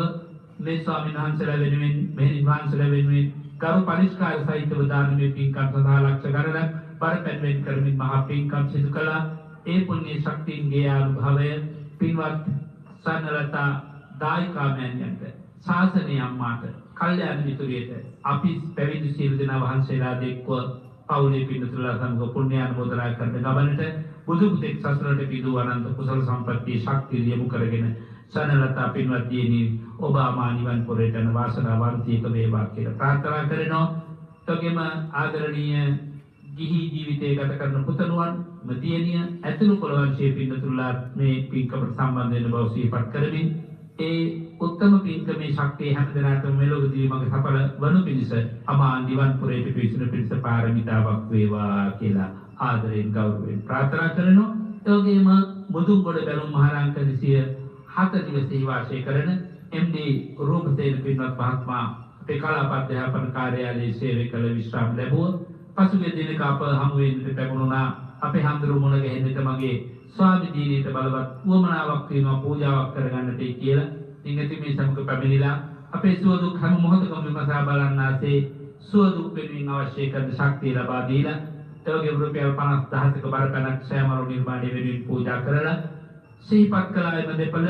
මේ ස්වාමීන් වහන්සේලා වෙනුවෙන් මෙහෙණින් වහන්සේලා වෙනුවෙන් ගරු පරිස්කාර සහිතව දානමය පින්කම් සඳහා ලක්ෂ ගණනක් බරපැන් වෙන් කරමින් මහා පින්කම් සිදු කළා. ඒ පුණ්‍ය ශක්තියන්ගේ අනුභවය පින්වත් සන්නලතා දායකාමයන්ට ශාසනීය අම්මාට කල්යාණ මිතුරියට අපි පැවිදි සීල දෙනා වහන්සේලා දෙක්ව පවුලේ පින්නතුලා සමග පුණ්‍ය අනුමෝදනා කරන ගමනට බුදු පුතෙක් සසරට පිදු අනන්ත කුසල සම්පත්තිය ශක්තිය යොමු කරගෙන සන්නලතා පින්වත් දියණිය ඔබ ආමා නිවන් පොරට යන වාසනාවන්තීක වේවා කියලා ප්‍රාර්ථනා කරනවා. එතකොටම ආදරණීය ගිහි ජීවිතය ගත කරන පුතණුවන් මදියනිය ඇතුළු කොළවංශයේ පින්නතුල්ලා මේ පින්කමට සම්බන්ධ වෙන බව සිහිපත් කරමින් ඒ උත්තම පින්කමේ ශක්තිය හැමදෙනාටම මෙලොවදී මඟ සඵල වනු පිණිස අමා නිවන් පුරයට පිවිසෙන පිණිස පාරමිතාවක් වේවා කියලා ආදරයෙන් ගෞරවයෙන් ප්‍රාර්ථනා කරනවා. ඒ වගේම මුදුන්ගොඩ බැලුම් මහරංක 207 දිවසේ වාසය කරන MD රූපසේන පින්වත් මහත්මයා අපේ කලාප අධ්‍යාපන කාර්යාලයේ සේවය කළ විශ්‍රාම ලැබුවා. පසුගිය දිනක අප හමු වෙන්නට ලැබුණා. අපේ හඳුරු මුණ ගැහෙන්නට මගේ ස්වාමි දීනීට බලවත් වමනාවක් තියෙනවා පූජාවක් කරගන්නට කියලා. ඉංගති මේ සමුක පැමිණිලා අපේ සුවදුක් හැම මොහොතකම විමසා බලන්නාසේ සුවදුක් වෙනුවෙන් අවශ්‍ය කරන ශක්තිය ලබා දීලා එවගේ රුපියල් 50000ක බරපැනක් සෑමරු නිර්මාණය වෙනුවෙන් පූජා කරලා සිහිපත් කළා එම දෙපළ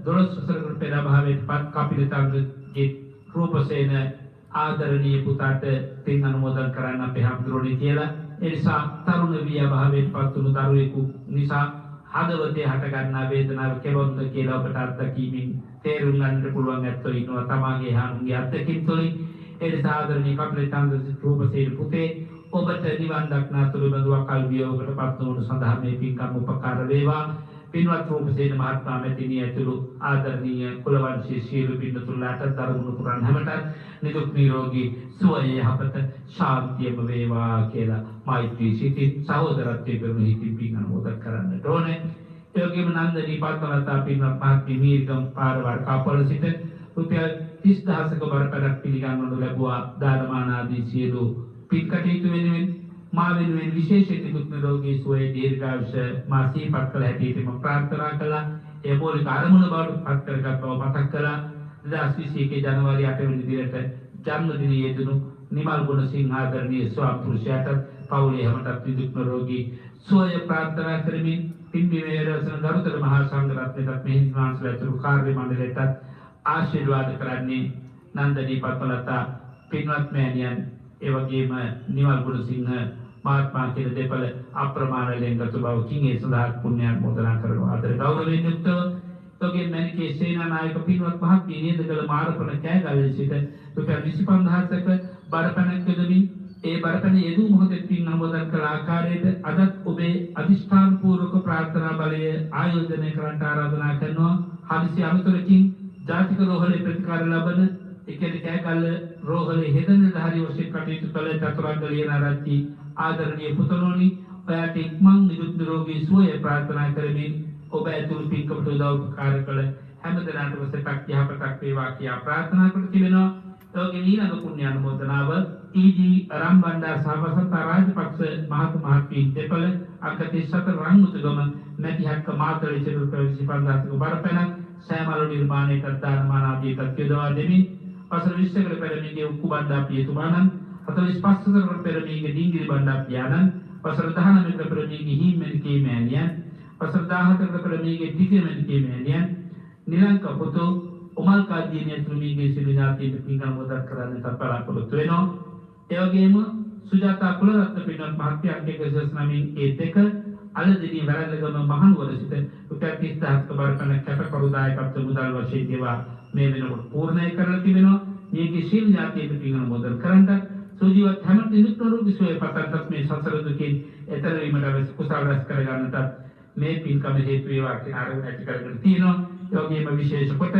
12 වසරකට පෙර භාවයට පත් කපිලතන්ගේ රූපසේන ආදරණීය පුතාට පින් අනුමෝදන් කරන්න අපේ හඳුරෝනේ කියලා. ඒ නිසා තරුණ විය භාවයට පත් වුණු දරුවෙකු නිසා හදවතේ හට ගන්නා වේදනාව කෙරොන්ද කියලා ඔබට අත්දැකීමෙන් තේරුම් ගන්නට පුළුවන් ඇත්තෝ ඉන්නවා තමාගේ හාමුගේ අත්දැකීම් තුළින්. ඒ නිසා ආදරණීය කපිලතන්ගේ රූපසේන පුතේ ඔබට නිවන් දක්නා තුරු බඳු අකල් වියෝගකට පත් වුණු සඳහා මේ පින්කම් උපකාර වේවා. පින්වත් රූපසේන මහත්මයා මෙතිණිය ඇතුළු ආදරණීය කුලවංශීය සියලු පින්නතුල්ලාට දරුණු පුරන් හැමතත් නිදුක් නිරෝගී සුවය යහපත ශාන්තියම වේවා කියලා මෛත්‍රී සිතින් සහෝදරත්වයේ පෙරණු හිතින් පින් අනුමෝදන් කරන්නට ඕනේ. ඒ වගේම නන්දනී පත්මලතා පින්වත් මහත්මිය මීර්ගම් පාරවර කාපොළ සිට රුපියල් 30000ක බරපැනක් පිළිගන්වනු ලැබුවා. දානමාන ආදී සියලු පින් කටයුතු වෙනුවෙන් මා වෙනුවෙන් විශේෂයෙන් නිදුක් නිරෝගී සුවය දීර්ඝායුෂ මා සිහිපත් කළ හැටියට මම ප්‍රාර්ථනා කළා. ඒ මූලික අරමුණ බවට පත් කරගත් බව මතක් කළා. 2021 ජනවාරි 8 වෙනි දිනට ජන්මදිනයේ යෙදුණු නිමල් ගුණසිංහ ආදරණීය ස්වාමි පුරුෂයාට පවුලේ හැමතත් නිදුක් නිරෝගී සුවය ප්‍රාර්ථනා කරමින් පින්බිමේ රසන ගරුතර මහා සංඝරත්නයටත් මෙහි වහන්සේලා ඇතුළු කාර්ය මණ්ඩලයටත් ආශිර්වාද කරන්නේ නන්දනී පත්මලතා පින්වත් මෑණියන් ඒ වගේම නිමල් ගුණසිංහ මහත්මයා කියන දෙපළ අප්‍රමාණ ලෙන්ගතු බවකින් ඒ සඳහා පුණ්‍යයන් මොදනා කරනවා. ආදර ගෞරවයෙන් යුක්තව තෝගේ මැනිකේ සේනානායක පින්වත් මහත්මිය නේදගල මාරපන කෑගල්ලේ සිට රුපියල් 25000ක බරපැනක් යොදමින් ඒ බරපැන යෙදූ මොහොතේ පින් අනුමෝදන් කළ ආකාරයට අදත් ඔබේ අදිෂ්ඨාන පූර්වක ප්‍රාර්ථනා බලය ආයෝජනය කරන්නට ආරාධනා කරනවා. හදිසි අනුතරකින් ජාතික රෝහලේ ප්‍රතිකාර ලබන එකෙනි කෑගල්ල රෝහලේ හෙදන ධාරී වශයෙන් කටයුතු කළ චතුරංග ලියනාරච්චි ආදරණීය පුතණෝනි ඔයාට ඉක්මන් නිදුක් නිරෝගී සුවය ප්‍රාර්ථනා කරමින් ඔබ ඇතුළු පින්කමට උදව් උපකාර කළ හැමදෙනාටම සැපක් යහපතක් වේවා කියා ප්‍රාර්ථනා කර තිබෙනවා. ඒවගේ ඊළඟ පුණ්‍ය අනුමෝදනාව ඊජී රම්බණ්ඩා සහ වසන්ත රාජපක්ෂ මහත්මීන් දෙපළ අංක 34 රන්මුතුගම මැදිහත්ක මාතලේ සිට රුපියල් 25000ක බරපැනක් සෑමලු නිර්මාණයකට දානමාන ආදී තත්ත්වයදවා දෙමින් වසර 20කට පෙර මේගේ උක්කු බණ්ඩා පියතුමාණන් 45 වසරකට පෙර මේගේ ඩිංගිරි බණ්ඩා පියාණන් වසර 19කට පෙර මේගේ හීමෙන්කේ මෑණියන් වසර 17කට පෙර මේගේ ඩිකෙමෙන්කේ මෑණියන් නිලංක පුතු උමල් කාදියන් ඇතුළු මේගේ සිළු ඥාතීන් පින් අනුමෝදන් කරන්නට බලාපොරොත්තු වෙනවා. ඒ වගේම සුජාතා කුලරත්න පින්වත් මහත්මිය අංක 109 ඒ දෙක අලදිනී වැරැල්ලගම මහනුවර සිට රුපියල් 30000ක බරපැනක් කැපකරු දායකත්ව මුදල් වශයෙන් දේවා මේ වෙනකොට පූර්ණය කරලා තිබෙනවා. මේකේ සිල් ඥාතීන් පින් අනුමෝදන් කරන්නට සුජීවත් හැම දිනක් නරුගේ සෝය පතන්තත් මේ සසර දුකින් එතර වීමට අවශ්‍ය කුසල රැස් කර ගන්නට මේ පින්කම හේතු වේවා කියන අරමුණ ඇති කරගෙන තියෙනවා. ඒ වගේම විශේෂ කොට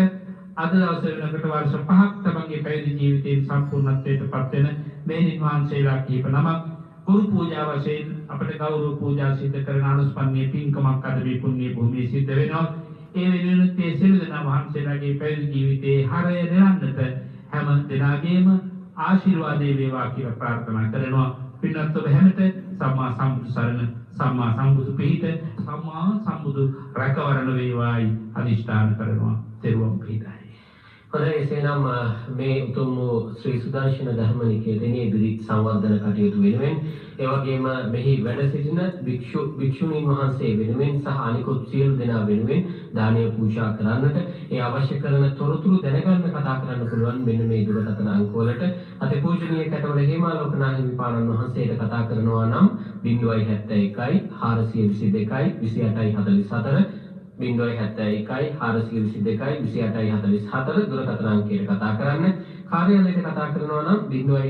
අද දවසේ වෙනකොට වර්ෂ 5ක් තමන්ගේ පැවිදි ජීවිතයෙන් සම්පූර්ණත්වයට පත් වෙන මේ නිර්වාණශීලා කීප නමක් ගුරු පූජා වශයෙන් අපට ගෞරව පූජා සිදු කරන අනුස්පන්නයේ පින්කමක් අද මේ පුණ්‍ය භූමියේ සිද්ධ වෙනවා. ඒ වෙනුවෙන් තේ සියලු දෙනා වහන්සේලාගේ පැවිදි ජීවිතයේ හරය දෙන්නට හැම දෙනාගේම ආශිර්වාදේ වේවා කියලා ප්‍රාර්ථනා කරනවා. පින්වත් ඔබ හැමත සම්මා සම්බුදු සරණ සම්මා සම්බුදු පිහිට සම්මා සම්බුදු රැකවරණ වේවායි අදිෂ්ඨාන කරනවා. තෙරුවන් පිහිටයි. හොඳයි එසේනම් මේ උතුම් වූ ශ්‍රී සුදර්ශන ධර්මනිකේතනයේ ඉදිරි සංවර්ධන කටයුතු වෙනුවෙන් ඒ වගේම මෙහි වැඩ සිටින භික්ෂුණීන් වහන්සේ වෙනුවෙන් සහ අනිකුත් සියලු දෙනා වෙනුවෙන් දානීය පූජා කරන්නට ඒ අවශ්‍ය කරන තොරතුරු දැනගන්න කතා කරන්න පුළුවන් මෙන්න මේ දුරකථන අංකවලට අතිපූජනීය කැටවල හේමාලෝකනා හිමිපාණන් වහන්සේට කතා කරනවා නම් 071 422 2844 071 422 2844 දුරකථන අංකයට කතා කරන්න. කාර්යාලයට කතා කරනවා නම් 070යි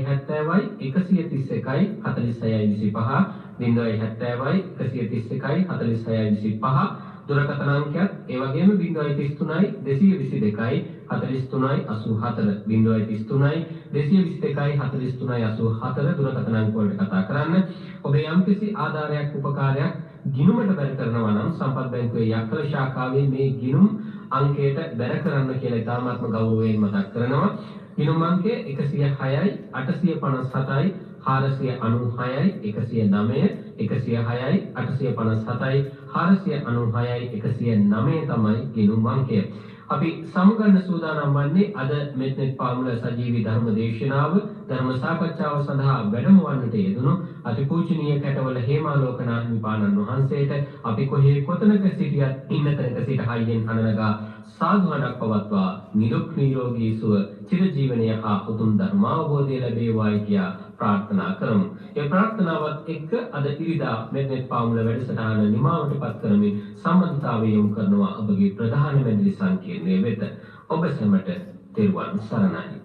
131යි 46යි 25 070යි 131යි 46යි 25 දුරකථන අංකයත් ඒ වගේම 033යි 222යි 43යි 84 033යි 222යි 43යි 84 දුරකථන අංක වලට කතා කරන්න. ඔබේ යම්කිසි ආධාරයක් උපකාරයක් ගිණුමට බැර කරනවා නම් සම්පත් බැංකුවේ යක්කල ශාඛාවේ මේ ගිණුම් අංකයට බැර කරන්න කියලා ඉතාමත්ම ගෞරවයෙන් මතක් කරනවා. ගිණුම් අංකය 106යි 857යි 496යි 109 106යි 857යි 496යි 109 තමයි ගිණුම් අංකය. අපි සමුගන්න සූදානම් වන්නේ අද මෙත්නෙත් පාමුල සජීවී ධර්ම දේශනාව ධර්ම සාකච්ඡාව සඳහා වැඩමවන්නට යෙදුණු අතිපූජනීය කැටවල හේමාලෝකනාථ හිමිපාණන් වහන්සේට අපි කොහේ කොතනක සිටියත් ඉන්න තැනක සිට හයියෙන් හනනගා සාදුවණක් පවත්වා නිරුක් නිරෝගී සුව චිරජීවනයේ හා උතුම් ධර්මාවබෝධය ලැබේවායි කියා ප්‍රාර්ථනා කරමු. ඒ ප්‍රාර්ථනාවත් එක්ක අද ඉරිදා මෙත්නෙත් පාමුල වැඩසටහන නිමාවටපත් කරමින් සම්බන්ධතාවය යොමු කරනවා ඔබගේ ප්‍රධාන මැදිලි සංකීර්ණයේ වෙත. ඔබ සැමට තෙරුවන් සරණයි.